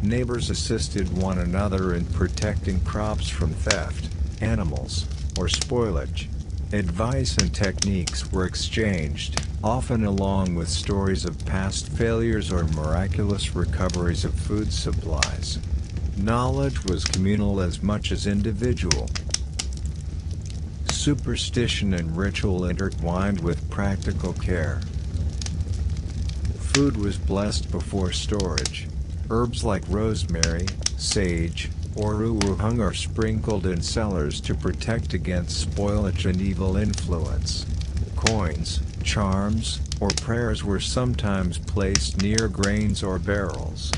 Neighbors assisted one another in protecting crops from theft, animals, or spoilage. Advice and techniques were exchanged, often along with stories of past failures or miraculous recoveries of food supplies. Knowledge was communal as much as individual. Superstition and ritual intertwined with practical care. Food was blessed before storage. Herbs like rosemary, sage, or rue were hung or sprinkled in cellars to protect against spoilage and evil influence. Coins, charms, or prayers were sometimes placed near grains or barrels.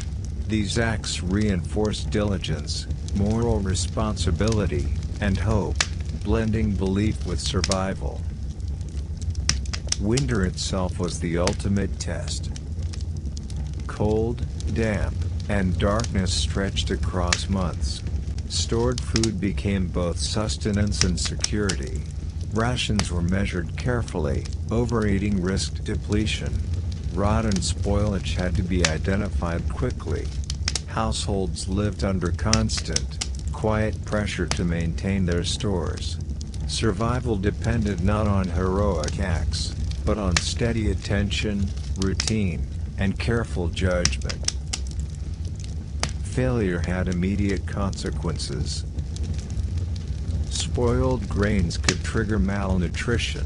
These acts reinforced diligence, moral responsibility, and hope, blending belief with survival. Winter itself was the ultimate test. Cold, damp, and darkness stretched across months. Stored food became both sustenance and security. Rations were measured carefully, overeating risked depletion. Rot and spoilage had to be identified quickly. Households lived under constant, quiet pressure to maintain their stores. Survival depended not on heroic acts, but on steady attention, routine, and careful judgment. Failure had immediate consequences. Spoiled grains could trigger malnutrition.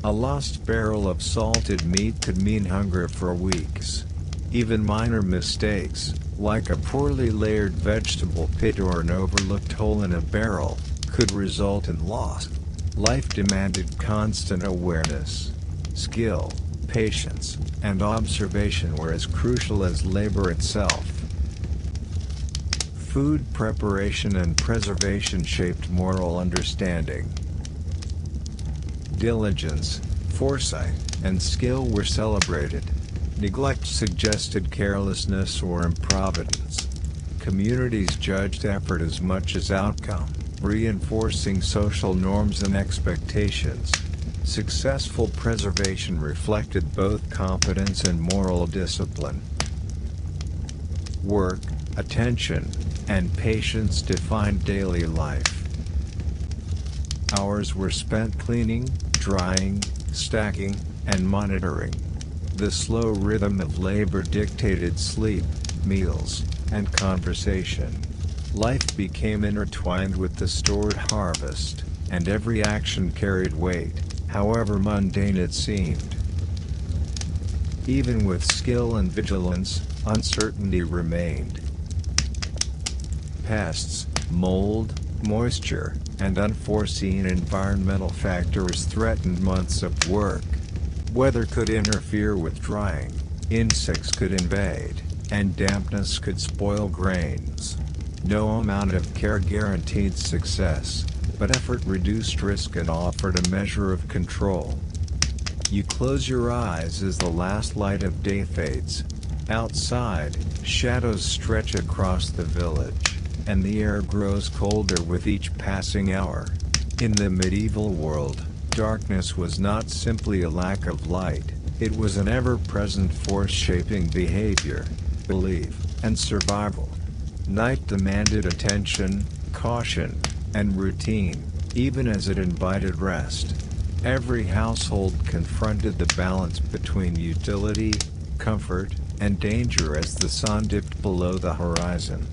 A lost barrel of salted meat could mean hunger for weeks. Even minor mistakes, like a poorly layered vegetable pit or an overlooked hole in a barrel, could result in loss. Life demanded constant awareness. Skill, patience, and observation were as crucial as labor itself. Food preparation and preservation shaped moral understanding. Diligence, foresight, and skill were celebrated. Neglect suggested carelessness or improvidence. Communities judged effort as much as outcome, reinforcing social norms and expectations. Successful preservation reflected both competence and moral discipline. Work, attention, and patience defined daily life. Hours were spent cleaning, drying, stacking, and monitoring. The slow rhythm of labor dictated sleep, meals, and conversation. Life became intertwined with the stored harvest, and every action carried weight, however mundane it seemed. Even with skill and vigilance, uncertainty remained. Pests, mold, moisture, and unforeseen environmental factors threatened months of work. Weather could interfere with drying, insects could invade, and dampness could spoil grains. No amount of care guaranteed success, but effort reduced risk and offered a measure of control. You close your eyes as the last light of day fades, Outside, shadows stretch across the village, and the air grows colder with each passing hour. In the medieval world, darkness was not simply a lack of light, it was an ever-present force shaping behavior, belief, and survival. Night demanded attention, caution, and routine, even as it invited rest. Every household confronted the balance between utility, comfort, and danger as the sun dipped below the horizon.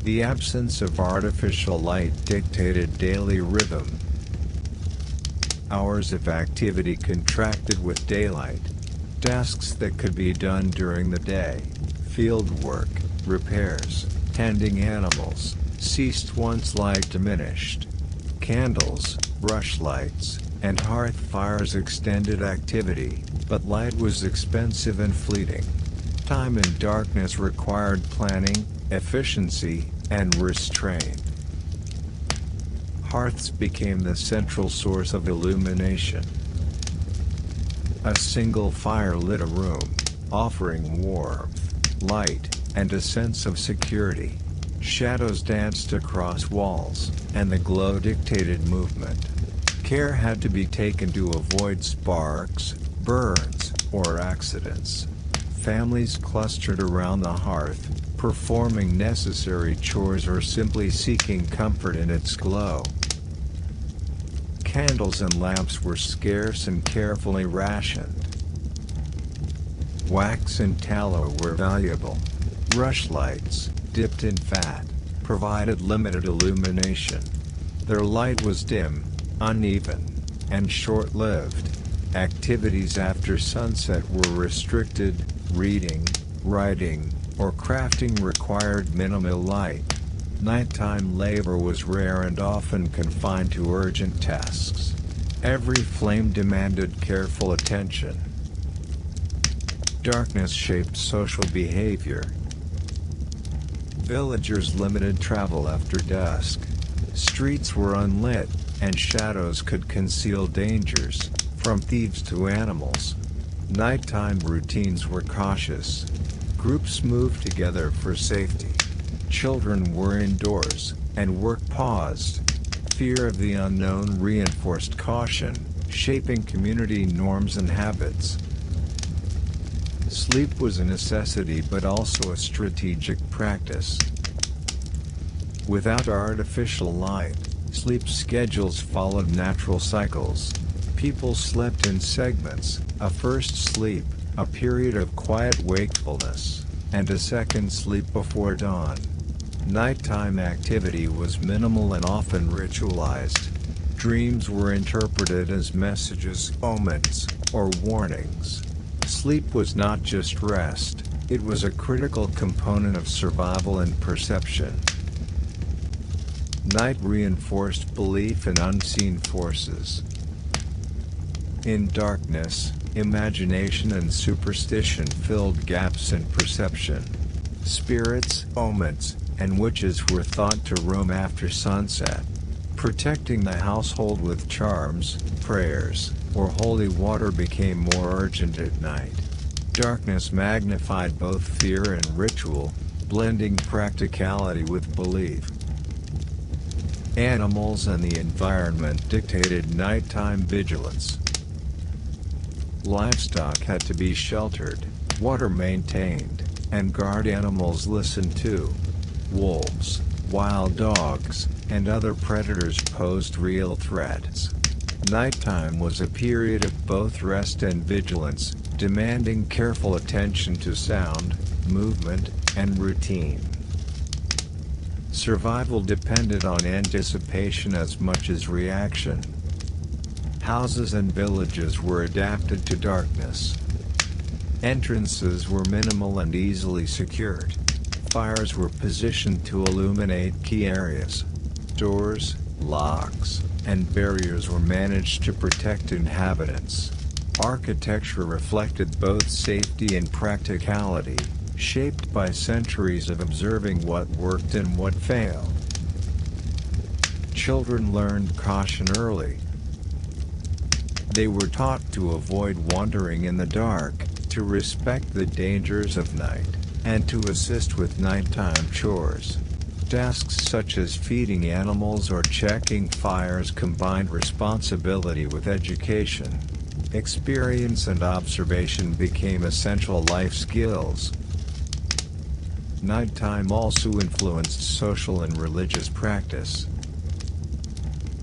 The absence of artificial light dictated daily rhythm. Hours of activity contracted with daylight. Tasks that could be done during the day, field work, repairs, tending animals, ceased once light diminished. Candles, rushlights, and hearth fires extended activity, but light was expensive and fleeting. Time in darkness required planning, efficiency, and restraint. Hearths became the central source of illumination. A single fire lit a room, offering warmth, light, and a sense of security. Shadows danced across walls, and the glow dictated movement. Care had to be taken to avoid sparks, burns, or accidents. Families clustered around the hearth, performing necessary chores or simply seeking comfort in its glow. Candles and lamps were scarce and carefully rationed. Wax and tallow were valuable. Rushlights, dipped in fat, provided limited illumination. Their light was dim, uneven, and short-lived. Activities after sunset were restricted. Reading, writing, or crafting required minimal light. Nighttime labor was rare and often confined to urgent tasks. Every flame demanded careful attention. Darkness shaped social behavior. Villagers limited travel after dusk. Streets were unlit, and shadows could conceal dangers, from thieves to animals. Nighttime routines were cautious. Groups moved together for safety. Children were indoors, and work paused. Fear of the unknown reinforced caution, shaping community norms and habits. Sleep was a necessity but also a strategic practice. Without artificial light, sleep schedules followed natural cycles. People slept in segments, a first sleep, a period of quiet wakefulness, and a second sleep before dawn. Nighttime activity was minimal and often ritualized. Dreams were interpreted as messages, omens, or warnings. Sleep was not just rest, it was a critical component of survival and perception. Night reinforced belief in unseen forces. In darkness, imagination and superstition filled gaps in perception. Spirits, omens, and witches were thought to roam after sunset. Protecting the household with charms, prayers, or holy water became more urgent at night. Darkness magnified both fear and ritual, blending practicality with belief. Animals and the environment dictated nighttime vigilance. Livestock had to be sheltered, water maintained, and guard animals listened to. Wolves, wild dogs, and other predators posed real threats. Nighttime was a period of both rest and vigilance, demanding careful attention to sound, movement, and routine. Survival depended on anticipation as much as reaction. Houses and villages were adapted to darkness. Entrances were minimal and easily secured. Fires were positioned to illuminate key areas. Doors, locks, and barriers were managed to protect inhabitants. Architecture reflected both safety and practicality, shaped by centuries of observing what worked and what failed. Children learned caution early. They were taught to avoid wandering in the dark, to respect the dangers of night, and to assist with nighttime chores. Tasks such as feeding animals or checking fires combined responsibility with education. Experience and observation became essential life skills. Nighttime also influenced social and religious practice.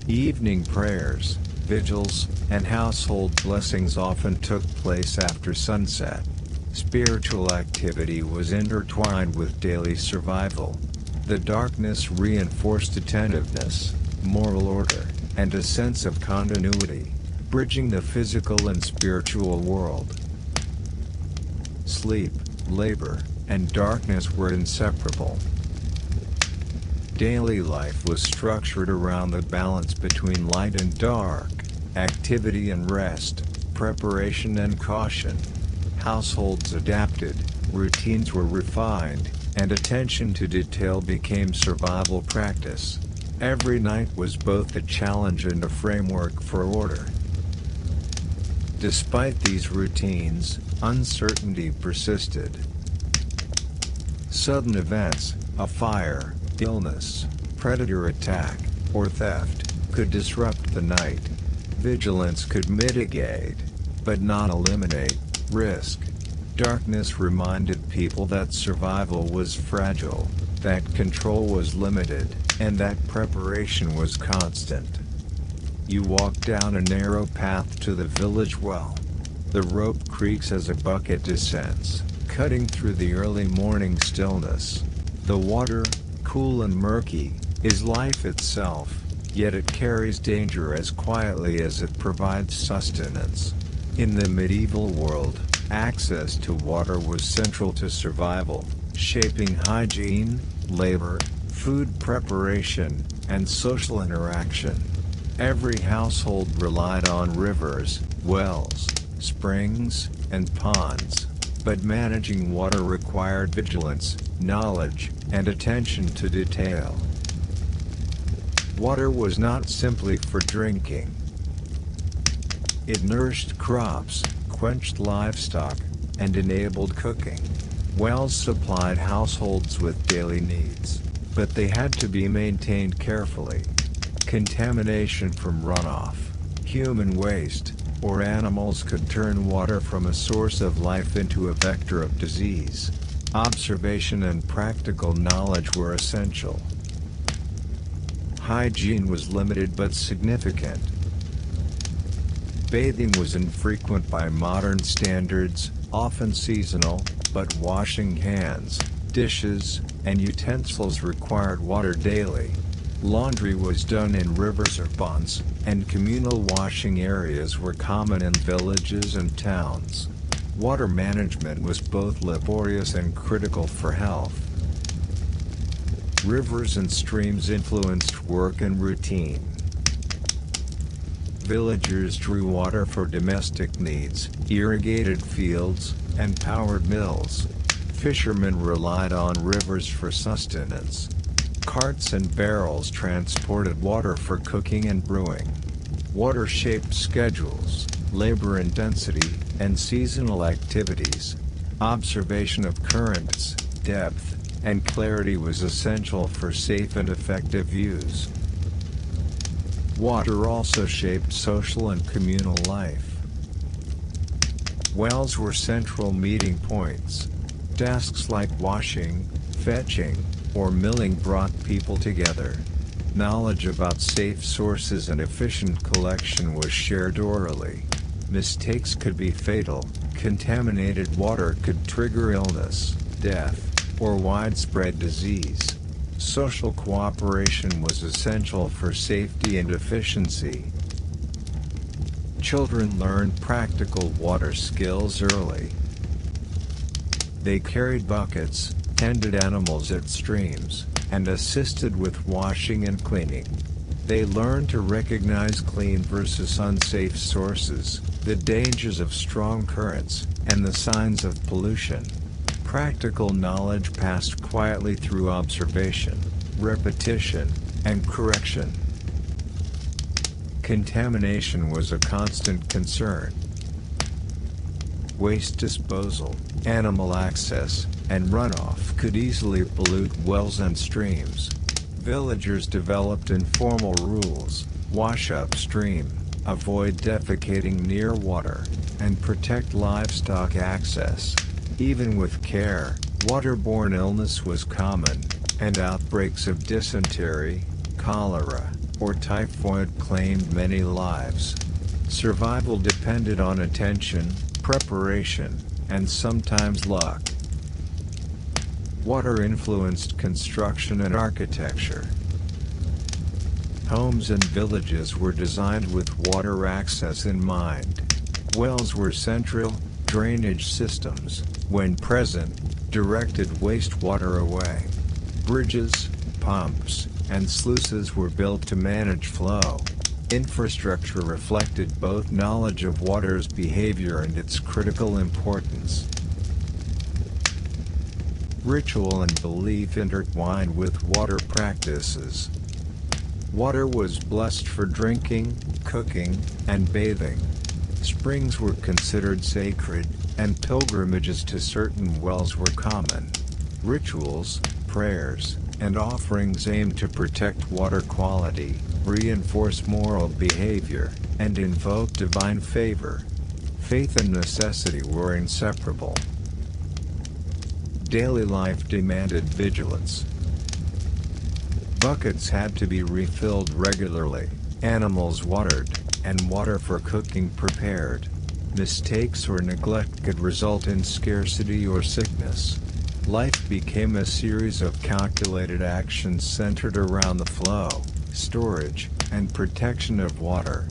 Evening prayers, vigils, and household blessings often took place after sunset. Spiritual activity was intertwined with daily survival. The darkness reinforced attentiveness, moral order, and a sense of continuity, bridging the physical and spiritual world. Sleep, labor, and darkness were inseparable. Daily life was structured around the balance between light and dark, activity and rest, preparation and caution. Households adapted, routines were refined, and attention to detail became survival practice. Every night was both a challenge and a framework for order. Despite these routines, uncertainty persisted. Sudden events, a fire, illness, predator attack, or theft, could disrupt the night. Vigilance could mitigate, but not eliminate, risk. Darkness reminded people that survival was fragile, that control was limited, and that preparation was constant. You walk down a narrow path to the village well. The rope creaks as a bucket descends, cutting through the early morning stillness. The water, cool and murky, is life itself, yet it carries danger as quietly as it provides sustenance. In the medieval world, access to water was central to survival, shaping hygiene, labor, food preparation, and social interaction. Every household relied on rivers, wells, springs, and ponds, but managing water required vigilance, knowledge, and attention to detail. Water was not simply for drinking. It nourished crops, quenched livestock, and enabled cooking. Wells supplied households with daily needs, but they had to be maintained carefully. Contamination from runoff, human waste, or animals could turn water from a source of life into a vector of disease. Observation and practical knowledge were essential. Hygiene was limited but significant. Bathing was infrequent by modern standards, often seasonal, but washing hands, dishes, and utensils required water daily. Laundry was done in rivers or ponds, and communal washing areas were common in villages and towns. Water management was both laborious and critical for health. Rivers and streams influenced work and routine. Villagers drew water for domestic needs, irrigated fields, and powered mills. Fishermen relied on rivers for sustenance. Carts and barrels transported water for cooking and brewing. Water shaped schedules, labor intensity, and seasonal activities. Observation of currents, depth, and clarity was essential for safe and effective use. Water also shaped social and communal life. Wells were central meeting points. Tasks like washing, fetching, or milling brought people together. Knowledge about safe sources and efficient collection was shared orally. Mistakes could be fatal. Contaminated water could trigger illness, death, or widespread disease. Social cooperation was essential for safety and efficiency. Children learned practical water skills early. They carried buckets, tended animals at streams, and assisted with washing and cleaning. They learned to recognize clean versus unsafe sources, the dangers of strong currents, and the signs of pollution. Practical knowledge passed quietly through observation, repetition, and correction. Contamination was a constant concern. Waste disposal, animal access, and runoff could easily pollute wells and streams. Villagers developed informal rules: wash upstream, avoid defecating near water, and protect livestock access. Even with care, waterborne illness was common, and outbreaks of dysentery, cholera, or typhoid claimed many lives. Survival depended on attention, preparation, and sometimes luck. Water influenced construction and architecture. Homes and villages were designed with water access in mind. Wells were central, drainage systems, when present, directed wastewater away. Bridges, pumps, and sluices were built to manage flow. Infrastructure reflected both knowledge of water's behavior and its critical importance. Ritual and belief intertwined with water practices. Water was blessed for drinking, cooking, and bathing. Springs were considered sacred, and pilgrimages to certain wells were common. Rituals, prayers, and offerings aimed to protect water quality, reinforce moral behavior, and invoke divine favor. Faith and necessity were inseparable. Daily life demanded vigilance. Buckets had to be refilled regularly, animals watered, and water for cooking prepared. Mistakes or neglect could result in scarcity or sickness. Life became a series of calculated actions centered around the flow, storage, and protection of water.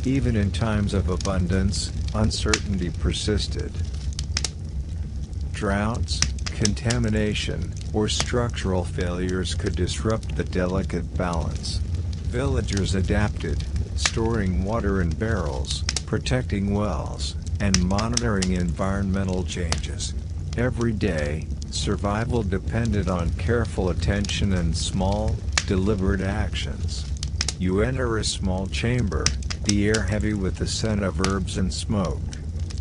Even in times of abundance, uncertainty persisted. Droughts, contamination, or structural failures could disrupt the delicate balance. Villagers adapted, storing water in barrels, protecting wells, and monitoring environmental changes. Every day, survival depended on careful attention and small, deliberate actions. You enter a small chamber, the air heavy with the scent of herbs and smoke.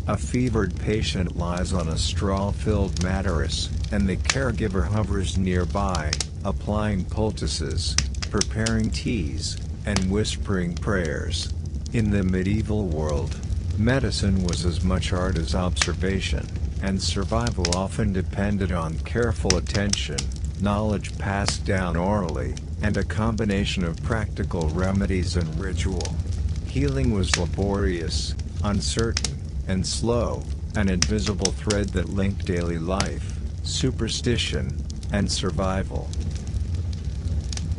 A fevered patient lies on a straw-filled mattress, and the caregiver hovers nearby, applying poultices, preparing teas, and whispering prayers. In the medieval world, medicine was as much art as observation, and survival often depended on careful attention, knowledge passed down orally, and a combination of practical remedies and ritual. Healing was laborious, uncertain, and slow, an invisible thread that linked daily life, superstition, and survival.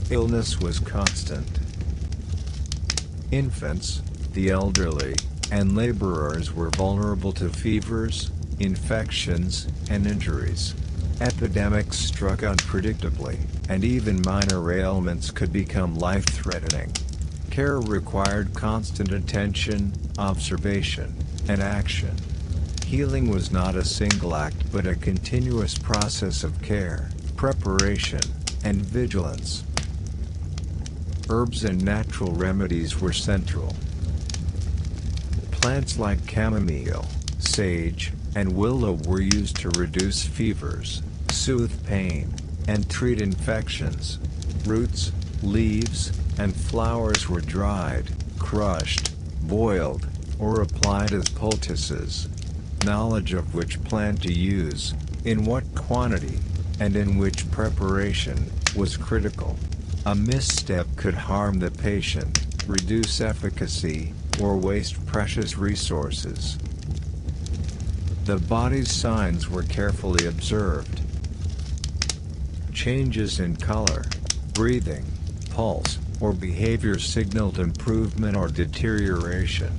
Illness was constant. Infants, the elderly, and laborers were vulnerable to fevers, infections, and injuries. Epidemics struck unpredictably, and even minor ailments could become life-threatening. Care required constant attention, observation, and action. Healing was not a single act but a continuous process of care, preparation, and vigilance. Herbs and natural remedies were central. Plants like chamomile, sage, and willow were used to reduce fevers, soothe pain, and treat infections. Roots, leaves, and flowers were dried, crushed, boiled, or applied as poultices. Knowledge of which plant to use, in what quantity, and in which preparation, was critical. A misstep could harm the patient, reduce efficacy, or waste precious resources. The body's signs were carefully observed. Changes in color, breathing, pulse, or behavior signaled improvement or deterioration.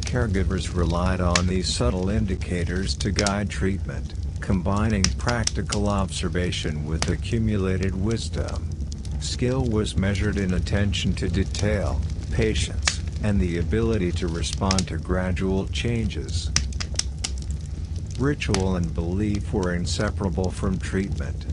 Caregivers relied on these subtle indicators to guide treatment, combining practical observation with accumulated wisdom. Skill was measured in attention to detail, patience, and the ability to respond to gradual changes. Ritual and belief were inseparable from treatment.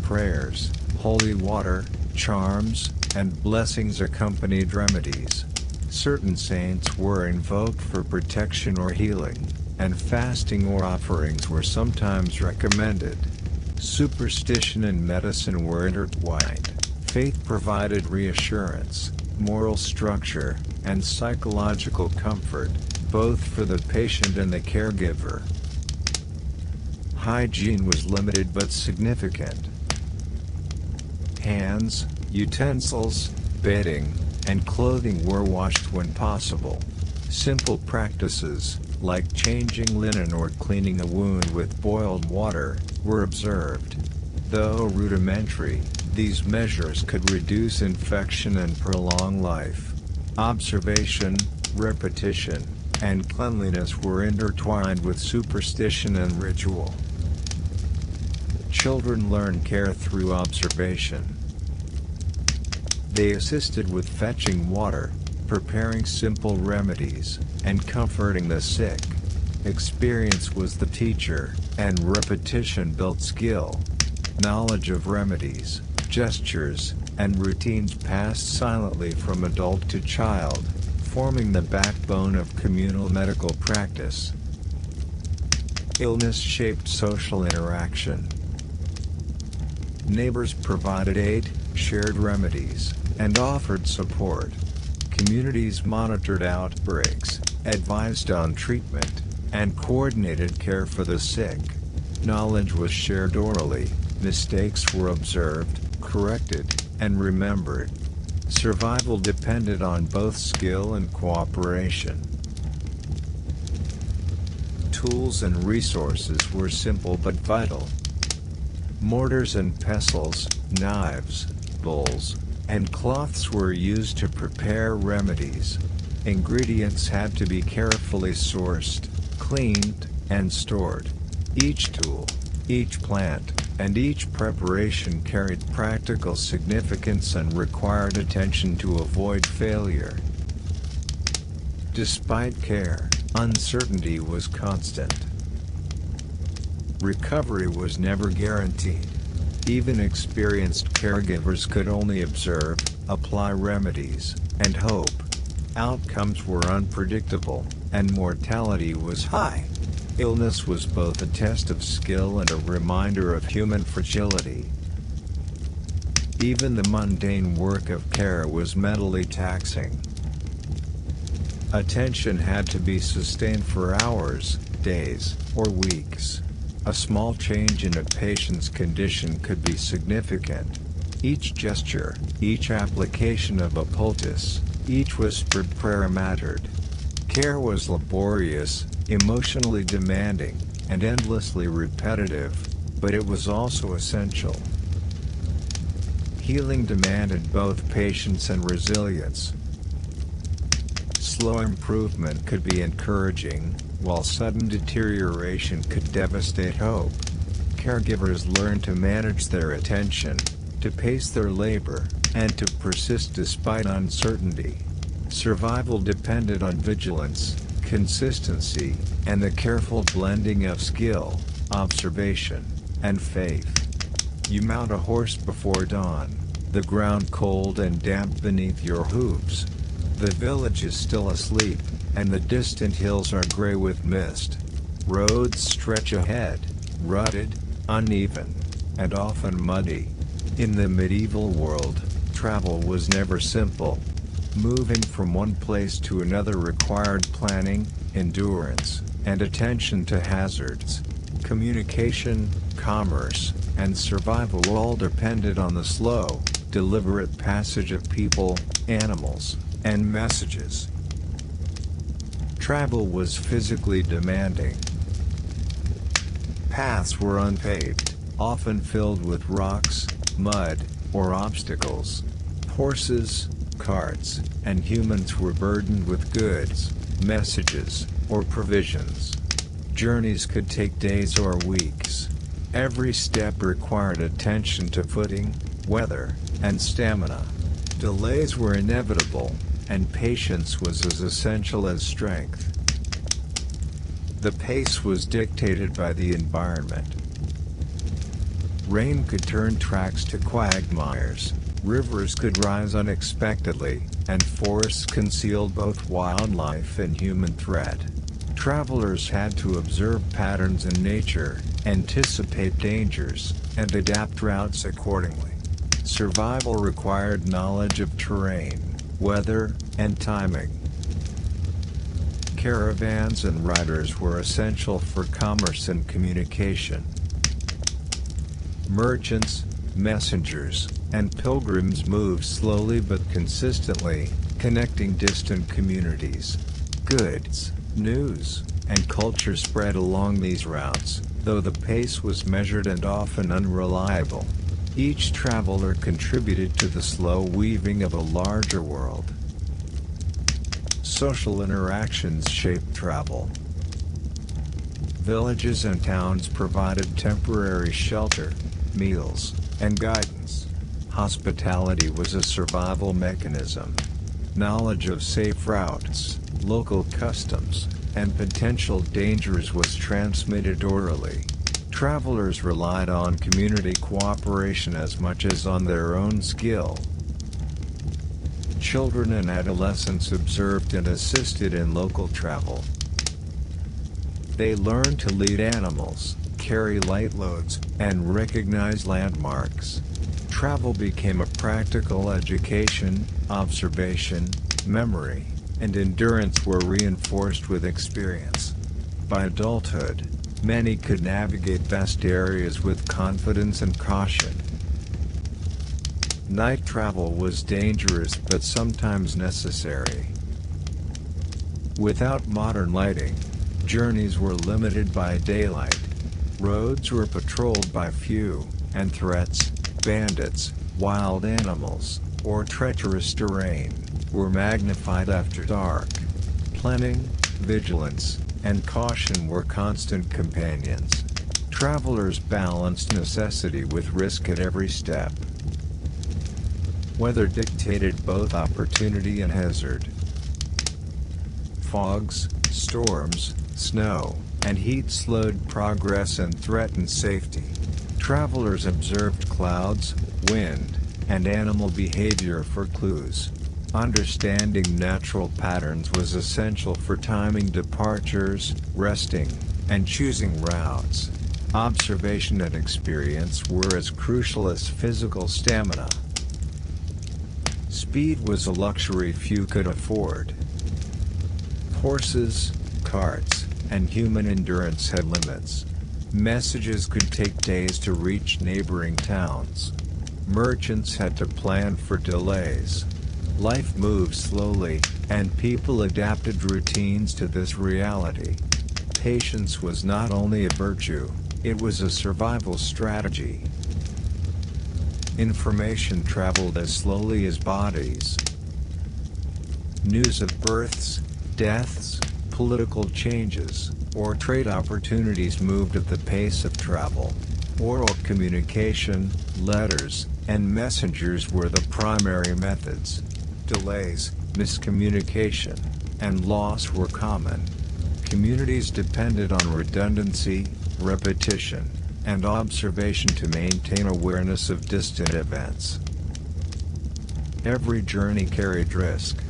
Prayers, holy water, charms, and blessings accompanied remedies. Certain saints were invoked for protection or healing, and fasting or offerings were sometimes recommended. Superstition and medicine were intertwined. Faith provided reassurance, moral structure, and psychological comfort, both for the patient and the caregiver. Hygiene was limited but significant. Hands, utensils, bedding, and clothing were washed when possible. Simple practices, like changing linen or cleaning a wound with boiled water, were observed. Though rudimentary, these measures could reduce infection and prolong life. Observation, repetition, and cleanliness were intertwined with superstition and ritual. Children learned care through observation. They assisted with fetching water, preparing simple remedies, and comforting the sick. Experience was the teacher, and repetition built skill. Knowledge of remedies, gestures, and routines passed silently from adult to child, forming the backbone of communal medical practice. Illness shaped social interaction. Neighbors provided aid, shared remedies, and offered support. Communities monitored outbreaks, advised on treatment, and coordinated care for the sick. Knowledge was shared orally, mistakes were observed, corrected, and remembered. Survival depended on both skill and cooperation. Tools and resources were simple but vital. Mortars and pestles, knives, bowls, and cloths were used to prepare remedies. Ingredients had to be carefully sourced, cleaned, and stored. Each tool, each plant, and each preparation carried practical significance and required attention to avoid failure. Despite care, uncertainty was constant. Recovery was never guaranteed. Even experienced caregivers could only observe, apply remedies, and hope. Outcomes were unpredictable, and mortality was high. Illness was both a test of skill and a reminder of human fragility. Even the mundane work of care was mentally taxing. Attention had to be sustained for hours, days, or weeks. A small change in a patient's condition could be significant. Each gesture, each application of a poultice, each whispered prayer mattered. Care was laborious, emotionally demanding, and endlessly repetitive, but it was also essential. Healing demanded both patience and resilience. Slow improvement could be encouraging, while sudden deterioration could devastate hope. Caregivers learned to manage their attention, to pace their labor, and to persist despite uncertainty. Survival depended on vigilance, consistency, and the careful blending of skill, observation, and faith. You mount a horse before dawn, the ground cold and damp beneath your hooves. The village is still asleep, and the distant hills are gray with mist. Roads stretch ahead, rutted, uneven, and often muddy. In the medieval world, travel was never simple. Moving from one place to another required planning, endurance, and attention to hazards. Communication, commerce, and survival all depended on the slow, deliberate passage of people, animals, and messages. Travel was physically demanding. Paths were unpaved, often filled with rocks, mud, or obstacles. Horses, carts, and humans were burdened with goods, messages, or provisions. Journeys could take days or weeks. Every step required attention to footing, weather, and stamina. Delays were inevitable, and patience was as essential as strength. The pace was dictated by the environment. Rain could turn tracks to quagmires, Rivers could rise unexpectedly, and forests concealed both wildlife and human threat. Travelers had to observe patterns in nature, anticipate dangers, and adapt routes accordingly. Survival required knowledge of terrain, weather, and timing. Caravans and riders were essential for commerce and communication. Merchants, messengers, and pilgrims moved slowly but consistently, connecting distant communities. Goods, news, and culture spread along these routes, though the pace was measured and often unreliable. Each traveler contributed to the slow weaving of a larger world. Social interactions shaped travel. Villages and towns provided temporary shelter, meals, and guidance. Hospitality was a survival mechanism. Knowledge of safe routes, local customs, and potential dangers was transmitted orally. Travelers relied on community cooperation as much as on their own skill. Children and adolescents observed and assisted in local travel. They learned to lead animals, carry light loads, and recognize landmarks. Travel became a practical education. Observation, memory, and endurance were reinforced with experience. By adulthood, many could navigate vast areas with confidence and caution. Night travel was dangerous but sometimes necessary. Without modern lighting, journeys were limited by daylight. Roads were patrolled by few, and threats, bandits, wild animals, or treacherous terrain, were magnified after dark. Planning, vigilance, and caution were constant companions. Travelers balanced necessity with risk at every step. Weather dictated both opportunity and hazard. Fogs, storms, snow, and heat slowed progress and threatened safety. Travelers observed clouds, wind, and animal behavior for clues. Understanding natural patterns was essential for timing departures, resting, and choosing routes. Observation and experience were as crucial as physical stamina. Speed was a luxury few could afford. Horses, carts, and human endurance had limits. Messages could take days to reach neighboring towns. Merchants had to plan for delays. Life moved slowly, and people adapted routines to this reality. Patience was not only a virtue, it was a survival strategy. Information traveled as slowly as bodies. News of births, deaths, political changes, or trade opportunities moved at the pace of travel. Oral communication, letters, and messengers were the primary methods. Delays, miscommunication, and loss were common. Communities depended on redundancy, repetition, and observation to maintain awareness of distant events. Every journey carried risk.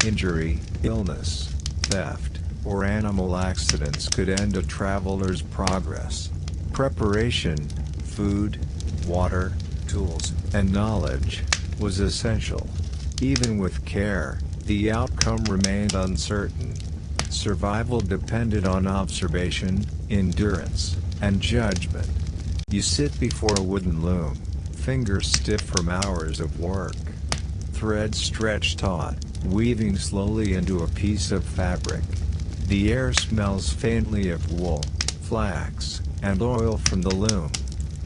Injury, illness, theft, or animal accidents could end a traveler's progress. Preparation, food, water, tools, and knowledge, was essential. Even with care, the outcome remained uncertain. Survival depended on observation, endurance, and judgment. You sit before a wooden loom, fingers stiff from hours of work. Threads stretch taut, weaving slowly into a piece of fabric. The air smells faintly of wool, flax, and oil from the loom.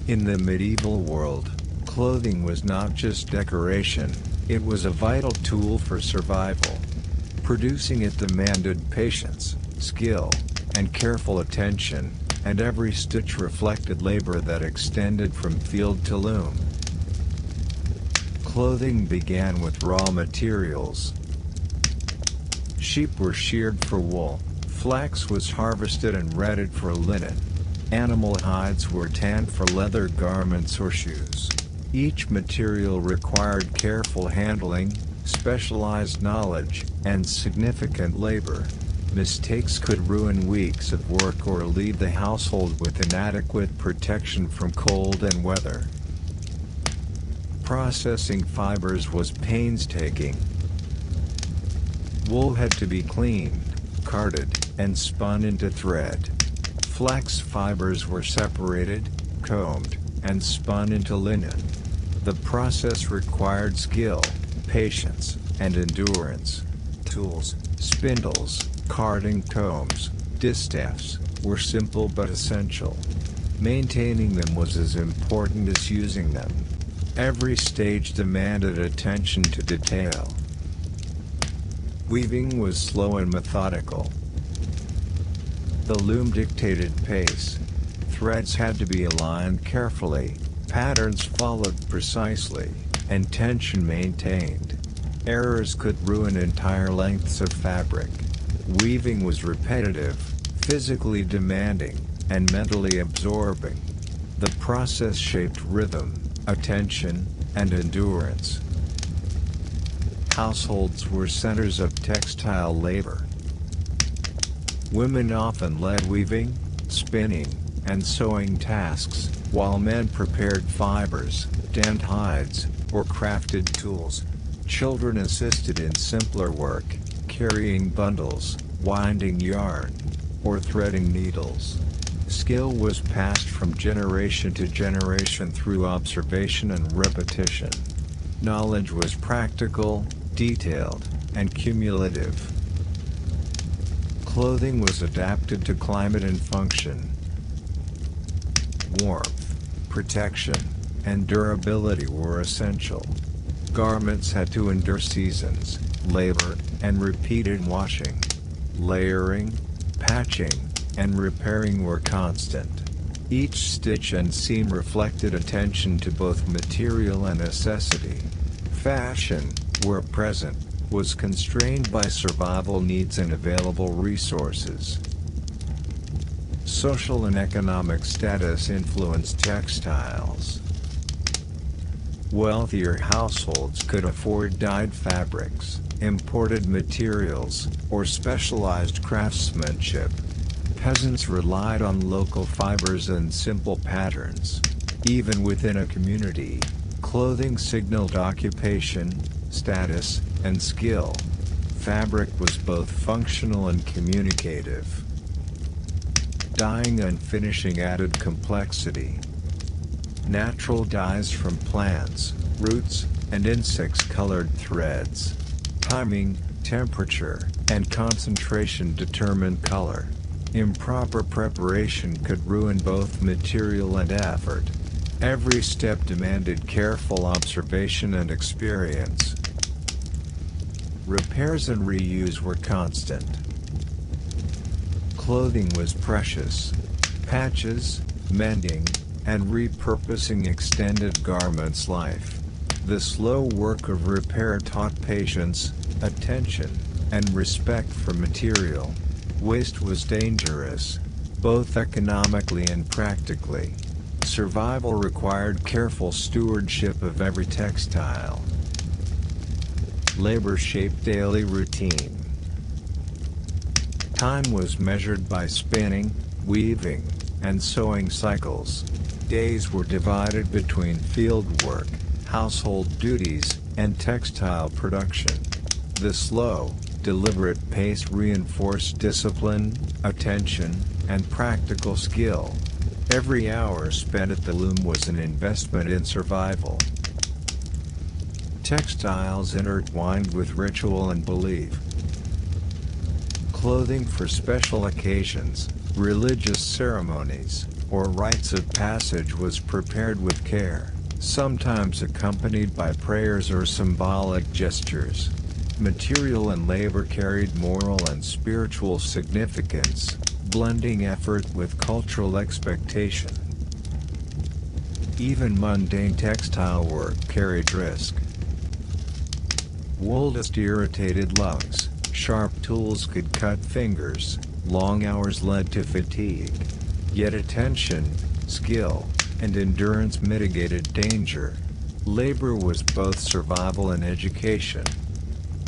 In the medieval world, clothing was not just decoration, it was a vital tool for survival. Producing it demanded patience, skill, and careful attention, and every stitch reflected labor that extended from field to loom. Clothing began with raw materials. Sheep were sheared for wool, flax was harvested and retted for linen. Animal hides were tanned for leather garments or shoes. Each material required careful handling, specialized knowledge, and significant labor. Mistakes could ruin weeks of work or leave the household with inadequate protection from cold and weather. Processing fibers was painstaking. Wool had to be cleaned, carded, and spun into thread. Flax fibers were separated, combed, and spun into linen. The process required skill, patience, and endurance. Tools, spindles, carding combs, distaffs, were simple but essential. Maintaining them was as important as using them. Every stage demanded attention to detail. Weaving was slow and methodical. The loom dictated pace. Threads had to be aligned carefully, patterns followed precisely, and tension maintained. Errors could ruin entire lengths of fabric. Weaving was repetitive, physically demanding, and mentally absorbing. The process shaped rhythm, attention, and endurance. Households were centers of textile labor. Women often led weaving, spinning, and sewing tasks, while men prepared fibers, tanned hides, or crafted tools. Children assisted in simpler work, carrying bundles, winding yarn, or threading needles. Skill was passed from generation to generation through observation and repetition. Knowledge was practical, detailed, and cumulative. Clothing was adapted to climate and function. Warmth, protection, and durability were essential. Garments had to endure seasons, labor, and repeated washing. Layering, patching, and repairing were constant. Each stitch and seam reflected attention to both material and necessity. Fashion, where present, was constrained by survival needs and available resources. Social and economic status influenced textiles. Wealthier households could afford dyed fabrics, imported materials, or specialized craftsmanship. Peasants relied on local fibers and simple patterns. Even within a community, clothing signaled occupation, status, and skill. Fabric was both functional and communicative. Dyeing and finishing added complexity. Natural dyes from plants, roots, and insects colored threads. Timing, temperature, and concentration determined color. Improper preparation could ruin both material and effort. Every step demanded careful observation and experience. Repairs and reuse were constant. Clothing was precious. Patches, mending, and repurposing extended garments' life. The slow work of repair taught patience, attention, and respect for material. Waste was dangerous, both economically and practically. Survival required careful stewardship of every textile. Labor shaped daily routine. Time was measured by spinning, weaving, and sewing cycles. Days were divided between field work, household duties, and textile production. The slow, deliberate pace reinforced discipline, attention, and practical skill. Every hour spent at the loom was an investment in survival. Textiles intertwined with ritual and belief. Clothing for special occasions, religious ceremonies, or rites of passage was prepared with care, sometimes accompanied by prayers or symbolic gestures. Material and labor carried moral and spiritual significance, blending effort with cultural expectation. Even mundane textile work carried risk. Wool dust irritated lungs, sharp tools could cut fingers, long hours led to fatigue. Yet attention, skill, and endurance mitigated danger. Labor was both survival and education.